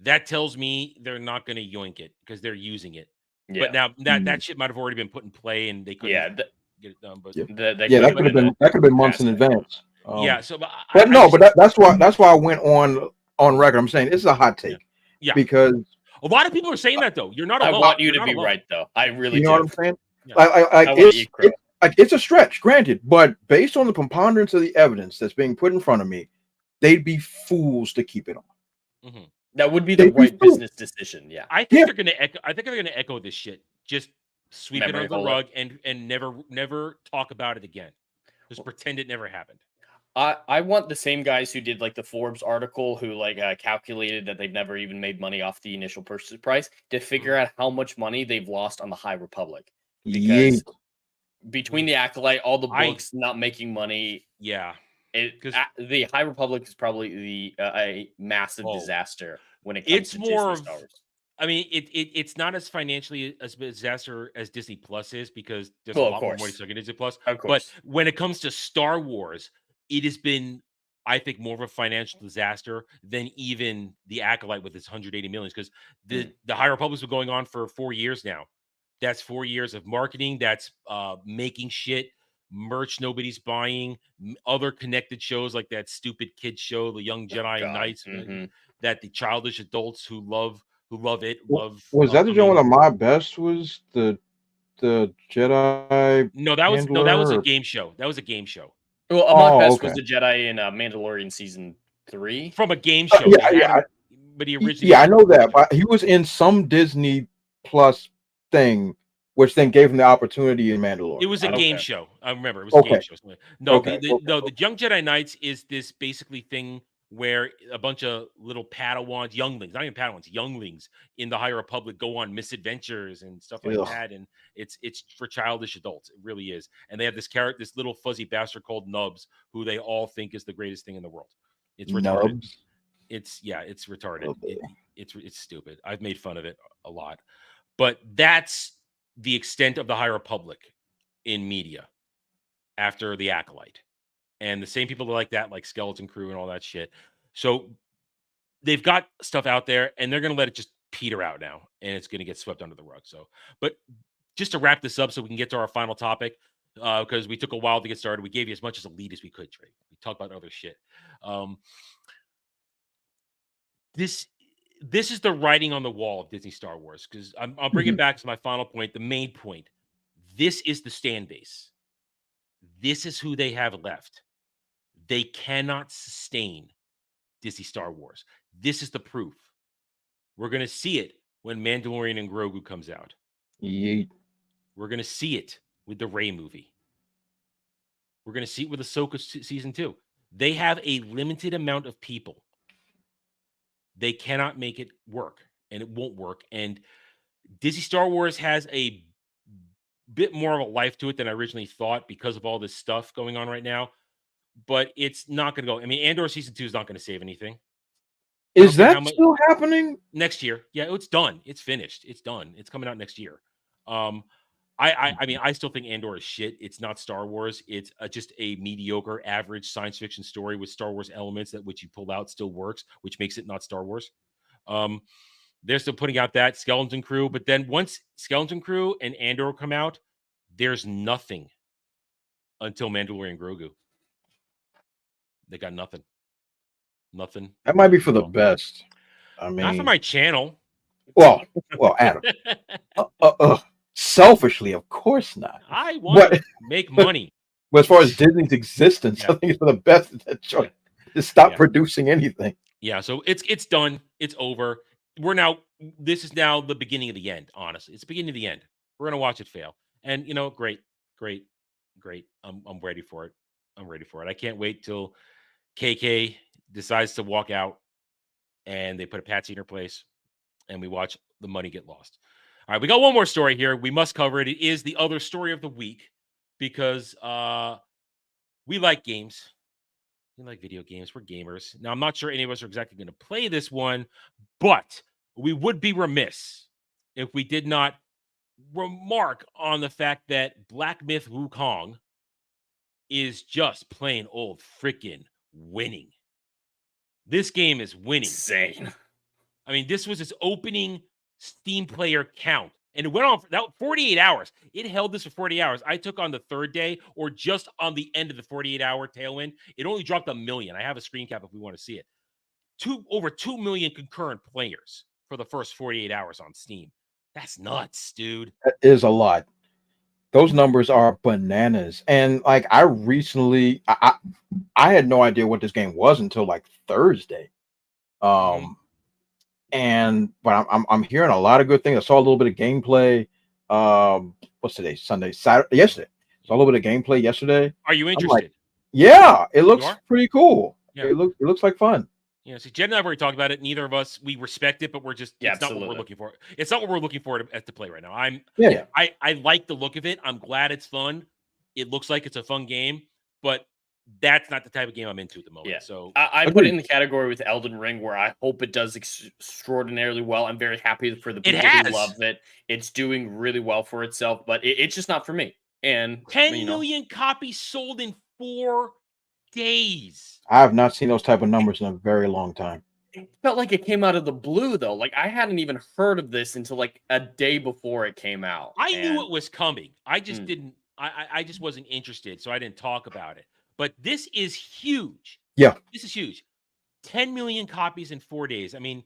that tells me they're not going to yoink it because they're using it. But now that shit might have already been put in play, and they couldn't get it done. But that could have been months in advance. So that's why I went on record. I'm saying this is a hot take. Yeah, because a lot of people are saying that though. You're not alone. I want you to not be alone. right though. I really know do. what I'm saying. Yeah. It's a stretch, granted, but based on the preponderance of the evidence that's being put in front of me, they'd be fools to keep it on. Mm-hmm. That would be the right business decision. Yeah, I think they're gonna echo. I think they're gonna echo this shit. Just sweep it under the rug and never talk about it again. Just pretend it never happened. I want the same guys who did like the Forbes article, who calculated that they've never even made money off the initial purchase price, to figure out how much money they've lost on the High Republic. Because between the Acolyte, all the books not making money, the High Republic is probably a massive disaster when it comes to Disney Star Wars. I mean, it's not as financially as a disaster as Disney Plus is, because there's a lot more money stuck in Disney Plus. But when it comes to Star Wars, it has been, I think, more of a financial disaster than even the Acolyte with its 180 million, because the High Republic's been going on for 4 years now. That's 4 years of marketing. That's making shit, merch nobody's buying, other connected shows like that stupid kid show, the Young Jedi Knights, that the childish adults who love it. Was that the one of my best? Was the Jedi? No, that was a game show. That was a game show. Well, Amon Best was the Jedi in Mandalorian season 3 from a game show. But he originally I know that. But he was in some Disney Plus thing, which then gave him the opportunity in Mandalorian. It was a game show. I remember it was a game show. No, the Young Jedi Knights is this basically thing where a bunch of little Padawans, younglings, not even Padawans, younglings in the High Republic go on misadventures and stuff like that. And it's for childish adults. It really is. And they have this little fuzzy bastard called Nubs, who they all think is the greatest thing in the world. It's retarded. Nubs? It's retarded. It's stupid. I've made fun of it a lot. But that's the extent of the High Republic in media after the Acolyte. And the same people like that, like Skeleton Crew and all that shit. So they've got stuff out there, and they're going to let it just peter out now, and it's going to get swept under the rug. So, but just to wrap this up so we can get to our final topic, because we took a while to get started. We gave you as much as a lead as we could, Trey. We talked about other shit. This is the writing on the wall of Disney Star Wars, because I'll bring it back to my final point, the main point. This is the stand base. This is who they have left. They cannot sustain Disney Star Wars. This is the proof. We're going to see it when Mandalorian and Grogu comes out. Yeet. We're going to see it with the Rey movie. We're going to see it with Ahsoka season 2. They have a limited amount of people. They cannot make it work, and it won't work. And Disney Star Wars has a bit more of a life to it than I originally thought because of all this stuff going on right now. But it's not going to go. I mean, Andor season 2 is not going to save anything. Is that still happening? Next year. Yeah, it's done. It's finished. It's done. It's coming out next year. I mean, I still think Andor is shit. It's not Star Wars. It's just a mediocre, average science fiction story with Star Wars elements that which you pulled out still works, which makes it not Star Wars. They're still putting out that Skeleton Crew, but then once Skeleton Crew and Andor come out, there's nothing until Mandalorian Grogu. They got nothing. Nothing. That might be for the best. I mean, not for my channel. Well, Adam. Selfishly, of course not. I want to make money. But as far as Disney's existence, I think it's for the best of that choice. Just stop producing anything. Yeah, so it's done. It's over. This is now the beginning of the end, honestly. It's the beginning of the end. We're gonna watch it fail. And great. I'm ready for it. I can't wait till KK decides to walk out and they put a Patsy in her place and we watch the money get lost. All right, we got one more story here. We must cover it. It is the other story of the week because we like games. We like video games. We're gamers. Now, I'm not sure any of us are exactly going to play this one, but we would be remiss if we did not remark on the fact that Black Myth Wukong is just plain old freaking winning. This game is winning. Insane. I mean, this was its opening Steam player count, And it went on for that 48 hours. It held this for 40 hours. I took on the third day or just on the end of the 48-hour tailwind. It only dropped 1 million. I have a screen cap if we want to see it. Over 2 million concurrent players for the first 48 hours on Steam. That's nuts, dude. That is a lot. Those numbers are bananas. And like I recently I had no idea what this game was until like Thursday. And but I'm hearing a lot of good things. I saw a little bit of gameplay. What's today? Sunday, Saturday, yesterday. Saw a little bit of gameplay yesterday. Are you interested? Like, yeah, it looks pretty cool. Yeah. It looks like fun. Yeah, see, Jed and I have already talked about it. Neither of us, we respect it, but we're just it's not what we're looking for. It's not what we're looking for to play right now. I like the look of it. I'm glad it's fun. It looks like it's a fun game, but that's not the type of game I'm into at the moment. Yeah. So I put it in the category with Elden Ring, where I hope it does extraordinarily well. I'm very happy for the people who love it. It's doing really well for itself, but it's just not for me. And 10 million copies sold in 4 days. I have not seen those type of numbers in a very long time. It felt like it came out of the blue, though. Like I hadn't even heard of this until like a day before it came out. I knew it was coming. I just didn't. I just wasn't interested, so I didn't talk about it. But this is huge. Yeah, this is huge. 10 million copies in 4 days. I mean,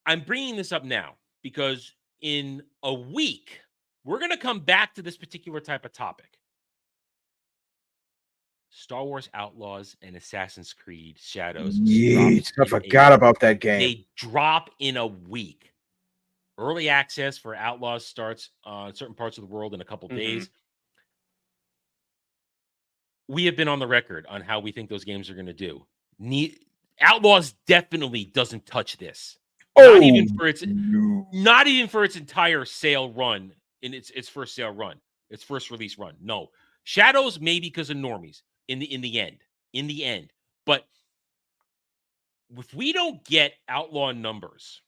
I'm bringing this up now because in a week we're going to come back to this particular type of topic. Star Wars Outlaws and Assassin's Creed Shadows. Yes, I forgot about that game. They drop in a week. Early access for Outlaws starts in certain parts of the world in a couple days. We have been on the record on how we think those games are going to do. Outlaws definitely doesn't touch this. Not even for its entire sale run in its first sale run, its first release run. No. Shadows maybe because of normies in the end. But if we don't get Outlaw numbers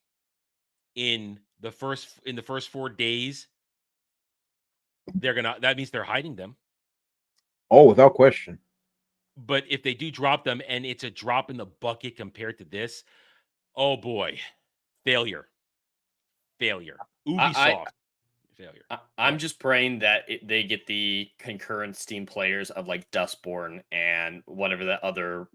in the first 4 days, that means they're hiding them. Oh, without question. But if they do drop them and it's a drop in the bucket compared to this, oh boy, failure. Ubisoft. Failure. I'm just praying that they get the concurrent Steam players of like Dustborn and whatever the other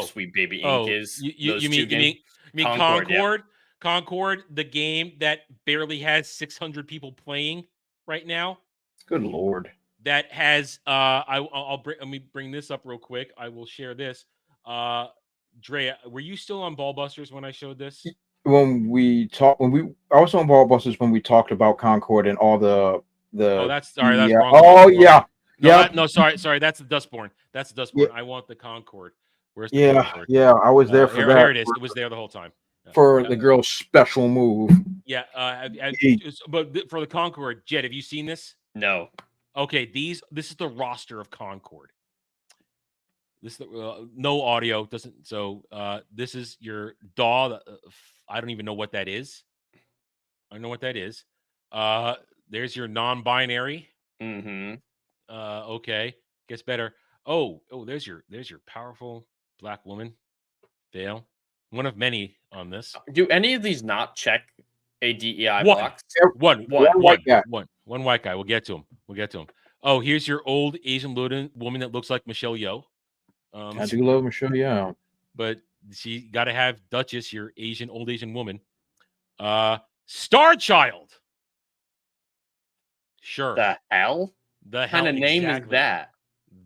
Sweet Baby Ink is. You mean Concord? Yeah. Concord, the game that barely has 600 people playing right now. Good Lord. That has let me bring this up real quick. I will share this. Drea, were you still on Ballbusters when I showed this? I was on Ballbusters when we talked about Concord and all the that's wrong. Sorry, that's the Dustborn. That's the Dustborn. I want the Concord. Where's the Concord? Yeah, I was there for that. Here it is. It was there the whole time. For the girl's special move. Yeah, but for the Concord, Jed, have you seen this? No. Okay, this is the roster of Concord. This no audio doesn't. So this is your DAW. I don't even know what that is. I don't know what that is. There's your non-binary. Okay, gets better. Oh, there's your powerful black woman. Vale, one of many on this. Do any of these not check a DEI box? One white guy. We'll get to him. Oh, here's your old Asian woman that looks like Michelle Yeoh. I do love Michelle Yeoh, but she got to have Duchess, your old Asian woman. Star Child. Sure. The hell? The hell kind of name is that?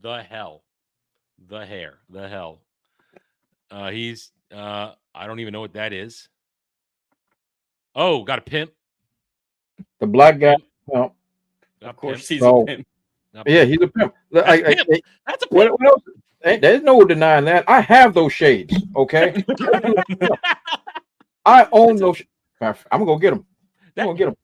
The hell. The hair. The hell. He's I don't even know what that is. Oh, got a pimp. The black guy. Well, of course he's a pimp. Yeah, he's a pimp. That's a pimp. What else? There's no denying that. I have those shades. Okay. I own those. I'm gonna go get them. I'm gonna get them.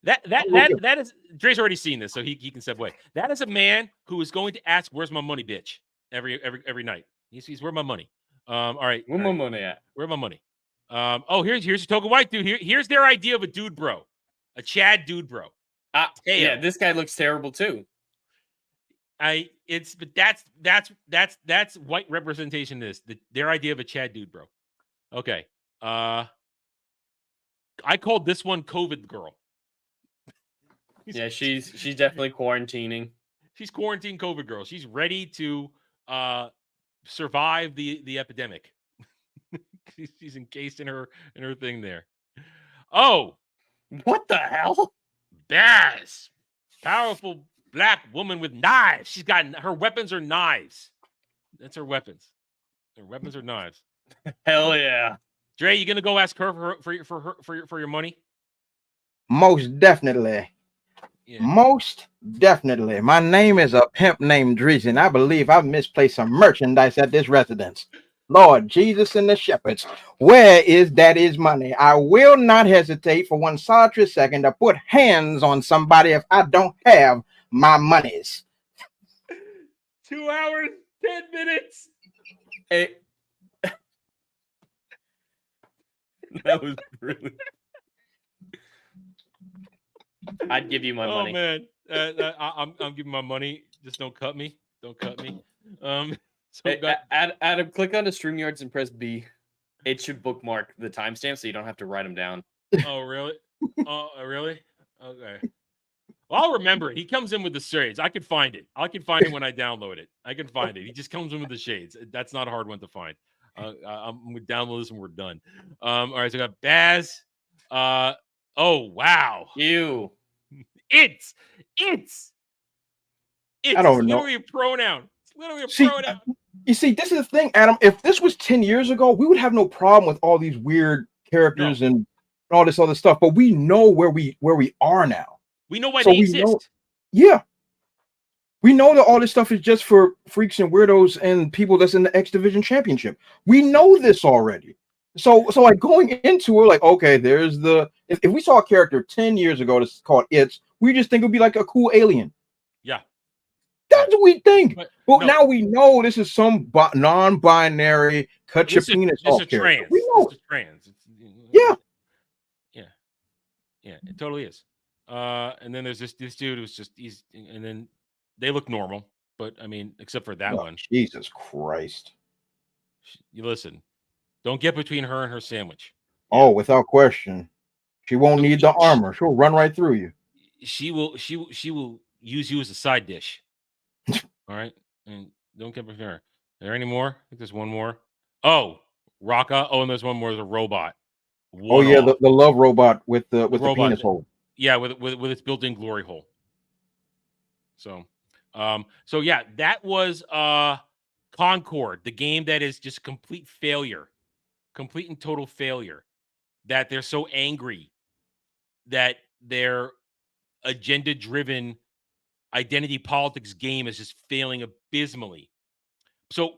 That is. Dre's already seen this, so he can step away. That is a man who is going to ask, "Where's my money, bitch?" Every night. He's where my money. All right. Where my money at? Where my money? Here's your token white dude. Here's their idea of a dude bro, a Chad dude bro. Yeah, this guy looks terrible too. But that's white representation. Their idea of a Chad dude bro. Okay. I called this one COVID girl. Yeah, she's definitely quarantining. She's quarantine COVID girl. She's ready to survive the epidemic. She's encased in her thing there. Oh, what the hell? Baz, powerful black woman with knives. She's got her weapons are knives. That's her weapons. Her weapons are knives. Hell yeah. Dre, you gonna go ask her for your money? Most definitely. Yeah. Most definitely. My name is a pimp named Drizzy, and I believe I've misplaced some merchandise at this residence. Lord Jesus and the shepherds, where is Daddy's money? I will not hesitate for one solitary second to put hands on somebody if I don't have my monies. 2 hours, 10 minutes. Hey. That was brilliant. I'd give you my money. Oh man, I'm giving my money. Just don't cut me. Don't cut me. So Hey, Adam, click on the StreamYards and press B. It should bookmark the timestamp so you don't have to write them down. Oh really? Oh really? Okay. Well, I'll remember it. He comes in with the shades. I can find it. I can find it when I download it. I can find it. He just comes in with the shades. That's not a hard one to find. I'm gonna download this when we're done. All right, so I got Baz. Oh wow. You. It's I don't know. literally a pronoun. It's literally a See, pronoun. You see, this is the thing, Adam. If this was 10 years ago, we would have no problem with all these weird characters and all this other stuff. But we know where we are now. We know why they exist. Yeah. We know that all this stuff is just for freaks and weirdos and people that's in the X Division Championship. We know this already. So like going into it, like, okay, there's if we saw a character 10 years ago that's called we just think it would be like a cool alien. Yeah. That's what we think. But no. Now we know this is some non-binary cut your penis off character. Trans. We know it's trans. Yeah. Yeah, it totally is. And then there's this dude who's just and then they look normal, but I mean, except for that one. Jesus Christ. You listen. Don't get between her and her sandwich. Oh, without question. She won't need the armor. She'll run right through you. She will use you as a side dish. All right. And don't get between her. Are there any more? I think there's one more. Oh, Raka. Oh, and there's one more. There's a robot. Oh yeah, the love robot with the penis hole. Yeah, with its built-in glory hole. So yeah, that was Concord, the game that is just complete failure. Complete and total failure, that they're so angry that their agenda-driven identity politics game is just failing abysmally. So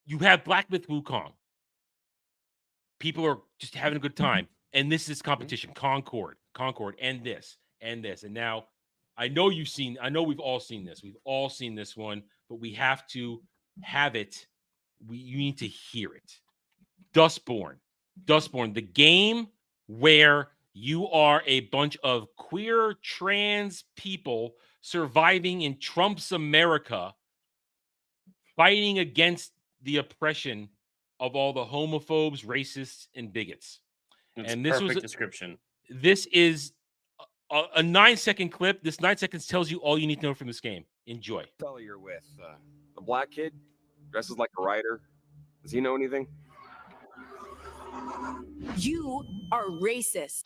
you have Black Myth Wukong. People are just having a good time, and this is competition. Concord, and this, and now I know we've all seen this. We've all seen this one, but we have to have it. You need to hear it. Dustborn, the game where you are a bunch of queer trans people surviving in Trump's America, fighting against the oppression of all the homophobes, racists, and bigots. And this was a description. This is a 9-second clip. This 9 seconds tells you all you need to know from this game. Enjoy. Fellow you're with, the black kid, dresses like a writer. Does he know anything? You are racist.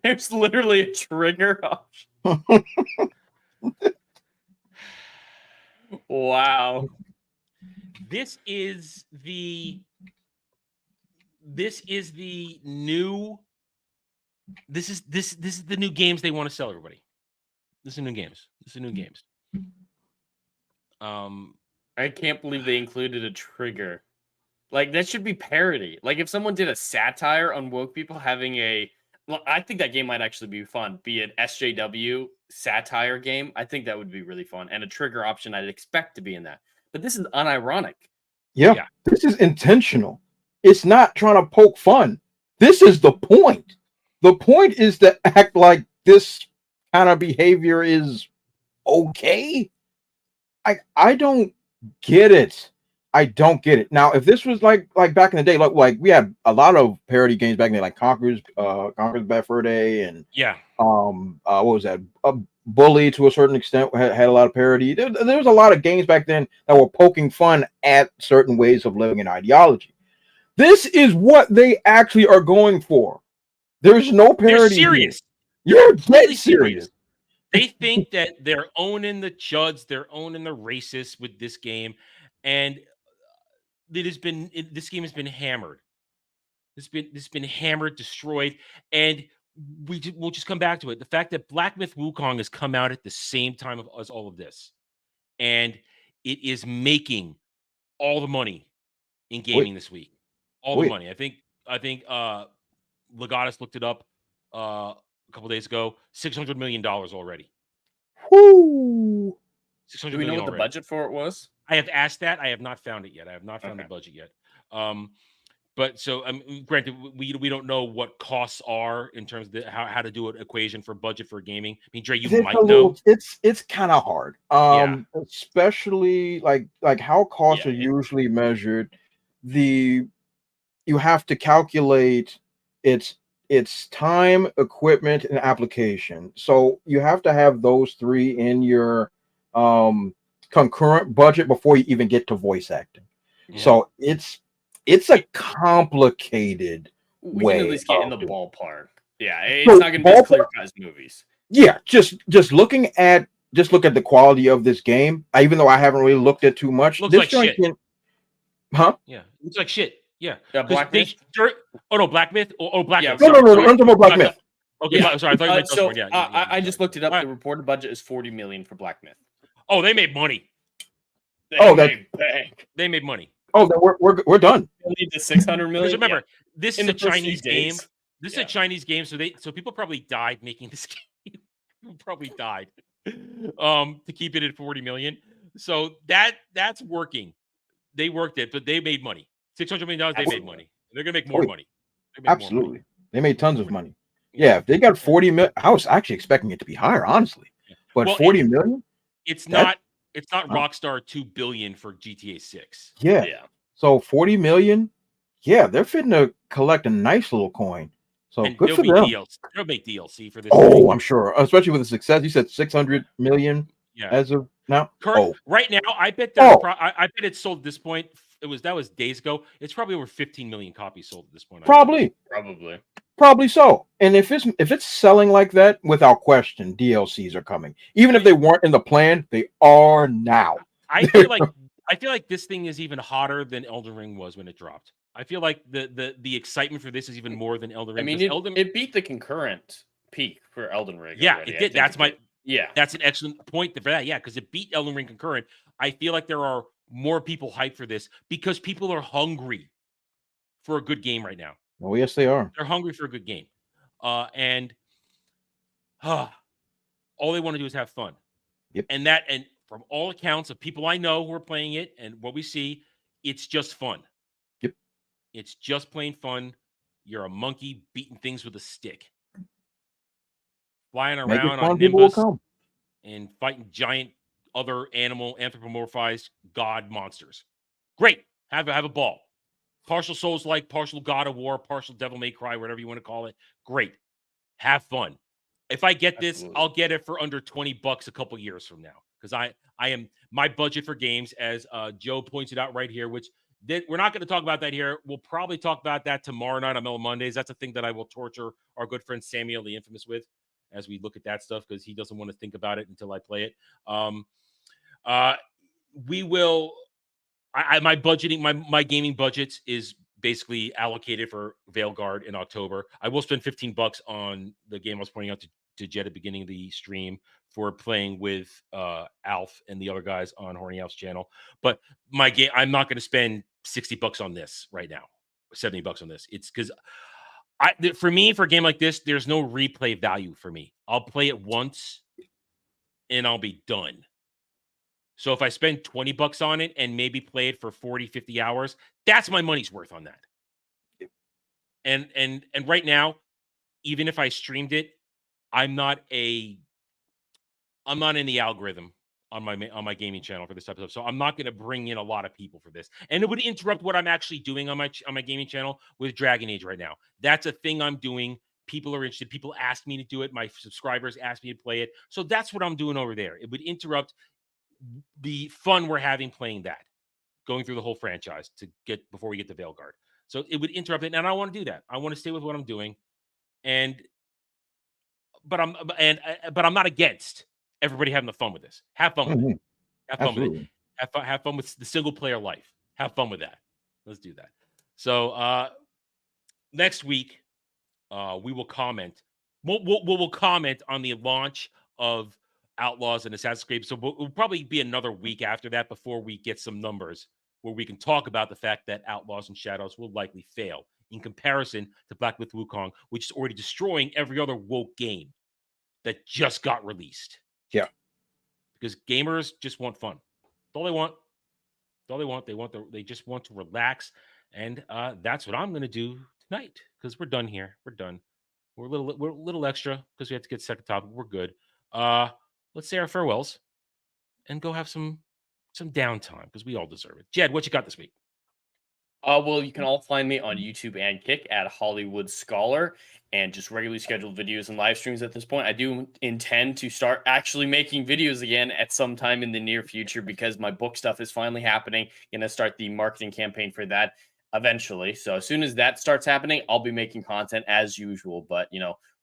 There's literally a trigger option. Wow. This is the new games they want to sell everybody. This is new games. I can't believe they included a trigger. Like, that should be parody. Like, if someone did a satire on woke people having I think that game might actually be fun. Be an SJW satire game. I think that would be really fun. And a trigger option I'd expect to be in that. But this is unironic. Yeah. This is intentional. It's not trying to poke fun. This is the point. The point is to act like this kind of behavior is okay. I don't get it. I don't get it. Now, if this was like back in the day, like we had a lot of parody games back in the day, like Conker's Bad Fur Day, and Yeah. what was that? Bully to a certain extent had a lot of parody. There was a lot of games back then that were poking fun at certain ways of living and ideology. This is what they actually are going for. There's no parody. They're serious. Here. You're dead serious. They think that they're owning the chuds, they're owning the racists with this game, and this game has been hammered. This has been hammered, destroyed, and we'll just come back to it. The fact that Black Myth Wukong has come out at the same time as all of this, and it is making all the money in gaming this week. All the money. I think Legatus looked it up a couple days ago. $600 million already. Whoo! Do we know what the budget for it was? I have asked that. I have not found it yet. I have not found the budget yet. But so, granted, we don't know what costs are in terms of how to do an equation for budget for gaming. I mean, Dre, you might know. It's kind of hard, especially like how costs are usually measured. You have to calculate its time, equipment, and application. So you have to have those three in your concurrent budget before you even get to voice acting. Yeah. So it's a complicated way. We can at least get in the ballpark. Yeah, it's not going to be as clear cut as movies. Yeah, just look at the quality of this game. Even though I haven't really looked at too much, looks like shit. Huh? Yeah, looks like shit. Yeah. Black Myth. Black Myth. Black Myth. No. I'm talking about Black Myth. Okay, sorry. I thought you meant I just looked it up. The reported budget is $40 million for Black Myth. Oh, they made money. They made money. Oh, then we're done. We'll need the $600 million. Because remember, this is a Chinese game. This is a Chinese game, so people probably died making this game. People probably died to keep it at 40 million. So that's working. They worked it, but they made money. $600 million. They made money. They're gonna make more money. Absolutely, they made tons of money. Yeah, if they got 40 million. I was actually expecting it to be higher, honestly. But 40 million. It's not Rockstar 2 billion for GTA 6. Yeah. So 40 million. Yeah, they're fitting to collect a nice little coin. So good for them. They'll make DLC for this. Oh, I'm sure, especially with the success. You said 600 million as of now. Right now, I bet I bet it's sold at this point. That was days ago. It's probably over 15 million copies sold at this point. Probably so. And if it's selling like that, without question, DLCs are coming. Even if they weren't in the plan, they are now. I feel like this thing is even hotter than Elden Ring was when it dropped. I feel like the excitement for this is even more than Elden Ring. I mean, it beat the concurrent peak for Elden Ring. Yeah, already. It did. That's an excellent point for that. Yeah, because it beat Elden Ring concurrent. I feel like there are more people hyped for this because people are hungry for a good game right now. Oh, yes, they are. They're hungry for a good game. And all they want to do is have fun. Yep. And from all accounts of people I know who are playing it and what we see, it's just fun. Yep. It's just plain fun. You're a monkey beating things with a stick. Flying around on Nimbus and fighting giant other animal anthropomorphized god monsters. Great. Have a ball. Partial Souls-like, partial God of War, partial Devil May Cry, whatever you want to call it. Great. Have fun. If I get this, I'll get it for under $20 a couple years from now. Because I am my budget for games, as Joe pointed out right here, which we're not going to talk about that here. We'll probably talk about that tomorrow night on Mellow Mondays. That's a thing that I will torture our good friend Samuel the Infamous with as we look at that stuff, because he doesn't want to think about it until I play it. We will. My budgeting, my gaming budget is basically allocated for Veilguard in October. I will spend $15 on the game I was pointing out to Jed at the beginning of the stream for playing with Alf and the other guys on Horny Alf's channel. But my game, I'm not going to spend $60 on this right now, $70 on this. It's because for me, for a game like this, there's no replay value for me. I'll play it once and I'll be done. So if I spend $20 on it and maybe play it for 40, 50 hours, that's my money's worth on that. And right now, even if I streamed it, I'm not in the algorithm on my gaming channel for this type of stuff. So I'm not going to bring in a lot of people for this, and it would interrupt what I'm actually doing on my gaming channel with Dragon Age right now. That's a thing I'm doing. People are interested. People ask me to do it. My subscribers ask me to play it. So that's what I'm doing over there. It would interrupt the fun we're having playing that, going through the whole franchise to get before we get to Veilguard. So it would interrupt it, and I don't want to do that. I want to stay with what I'm doing, but I'm not against everybody having the fun with this. Have fun with it. Have fun with it. Have fun with the single player life. Have fun with that. Let's do that. So next week, we will comment. We'll comment on the launch of Outlaws and Assassin's Creed. So it'll probably be another week after that before we get some numbers where we can talk about the fact that Outlaws and Shadows will likely fail in comparison to Black Myth Wukong, which is already destroying every other woke game that just got released. Yeah. Because gamers just want fun. That's all they want. That's all they want. They just want to relax. And that's what I'm going to do tonight because we're done here. We're done. We're a little extra because we have to get second topic. We're good. Let's say our farewells and go have some downtime because we all deserve it. Jed, what you got this week? Well, you can all find me on YouTube and Kick at Hollywood Scholar and just regularly scheduled videos and live streams at this point. I do intend to start actually making videos again at some time in the near future because my book stuff is finally happening. Going to start the marketing campaign for that eventually. So as soon as that starts happening, I'll be making content as usual. But,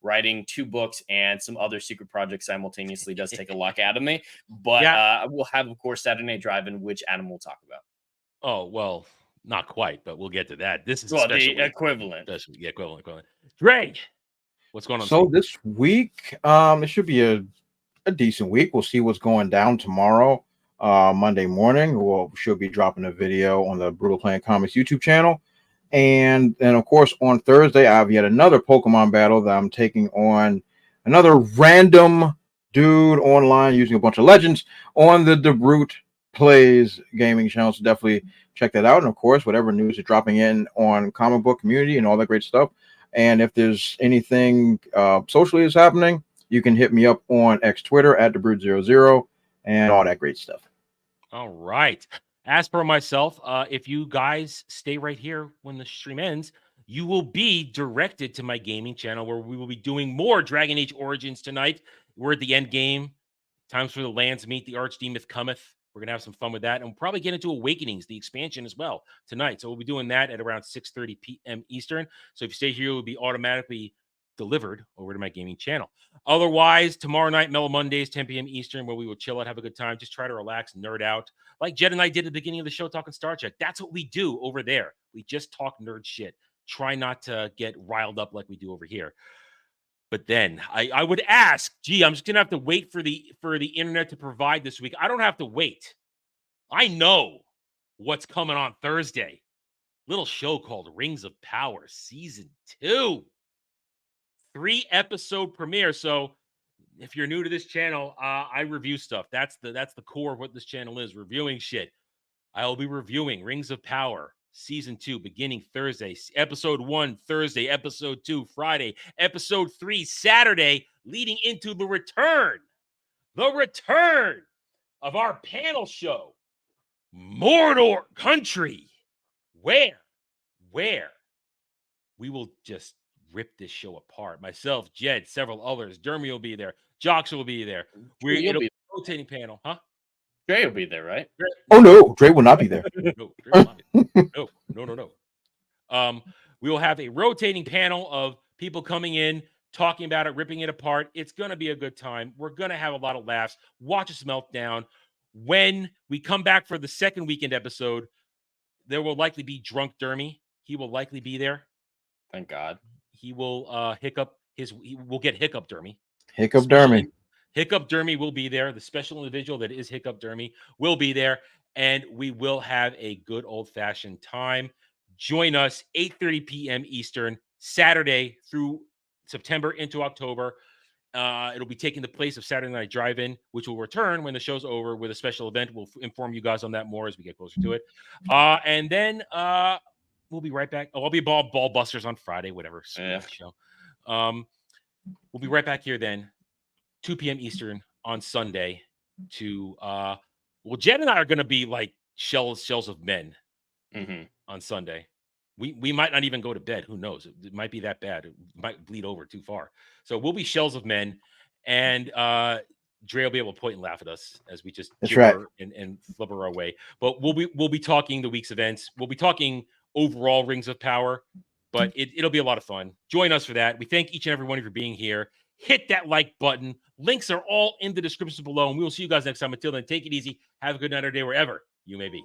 writing 2 books and some other secret projects simultaneously does take a lot out of me. But we'll have, of course, Saturday Night Drive-In, which Adam will talk about. Oh, well, not quite, but we'll get to that. This is the equivalent. The equivalent. Dre, what's going on? So this week, it should be a decent week. We'll see what's going down tomorrow, Monday morning. Should be dropping a video on the Brutal Clan Comics YouTube channel. And then, of course, on Thursday, I have yet another Pokemon battle that I'm taking on another random dude online using a bunch of legends on the Brute Plays gaming channel. So definitely check that out. And of course, whatever news is dropping in on comic book community and all that great stuff. And if there's anything socially is happening, you can hit me up on X Twitter at TheBrood00 and all that great stuff. All right. As per myself, if you guys stay right here when the stream ends, you will be directed to my gaming channel where we will be doing more Dragon Age Origins tonight. We're at the end game. Times for the lands meet. The Archdemon cometh. We're going to have some fun with that. And we'll probably get into Awakenings, the expansion as well tonight. So we'll be doing that at around 6:30 p.m. Eastern. So if you stay here, it will be automatically delivered over to my gaming channel. Otherwise, tomorrow night, Mellow Mondays, 10 p.m. Eastern, where we will chill out, have a good time, just try to relax, nerd out. Like Jed and I did at the beginning of the show talking Star Trek. That's what we do over there. We just talk nerd shit. Try not to get riled up like we do over here. But then I would ask, I'm just going to have to wait for the internet to provide this week. I don't have to wait. I know what's coming on Thursday. Little show called Rings of Power Season 2. 3-episode premiere. So if you're new to this channel, I review stuff. That's the core of what this channel is, reviewing shit. I will be reviewing Rings of Power Season 2 beginning Thursday. Episode 1 Thursday, Episode 2 Friday, Episode 3 Saturday, leading into the return of our panel show, Mordor Country, where we will just rip this show apart. Myself, Jed, several others. Dermy will be there. Jocks will be there. It'll be a rotating panel, huh? Dre will be there, right? Oh no, Dre will not be there. No, Dre will not be there. No. We will have a rotating panel of people coming in, talking about it, ripping it apart. It's gonna be a good time. We're gonna have a lot of laughs. Watch us melt down. When we come back for the second weekend episode, there will likely be Drunk Dermy. He will likely be there. Thank God. He will he will get Hiccup Dermy. Hiccup Dermy. Hiccup Dermy will be there. The special individual that is Hiccup Dermy will be there. And we will have a good old-fashioned time. Join us 8:30 p.m. Eastern, Saturday through September into October. It'll be taking the place of Saturday Night Drive-In, which will return when the show's over with a special event. We'll inform you guys on that more as we get closer to it. And then we'll be right back. I'll be Ball Busters on Friday, whatever. Show. We'll be right back here then, 2 p.m. Eastern on Sunday. to well, Jen and I are gonna be like shells of men on Sunday. We might not even go to bed. Who knows? It might be that bad. It might bleed over too far. So we'll be shells of men, and Dre will be able to point and laugh at us as we just gibber and flubber our way. But we'll be talking the week's events. We'll be talking overall Rings of Power, but it'll be a lot of fun. Join us for that. We thank each and every one of you for being here. Hit that like button. Links are all in the description below, and we will see you guys next time. Until then, take it easy. Have a good night or day wherever you may be.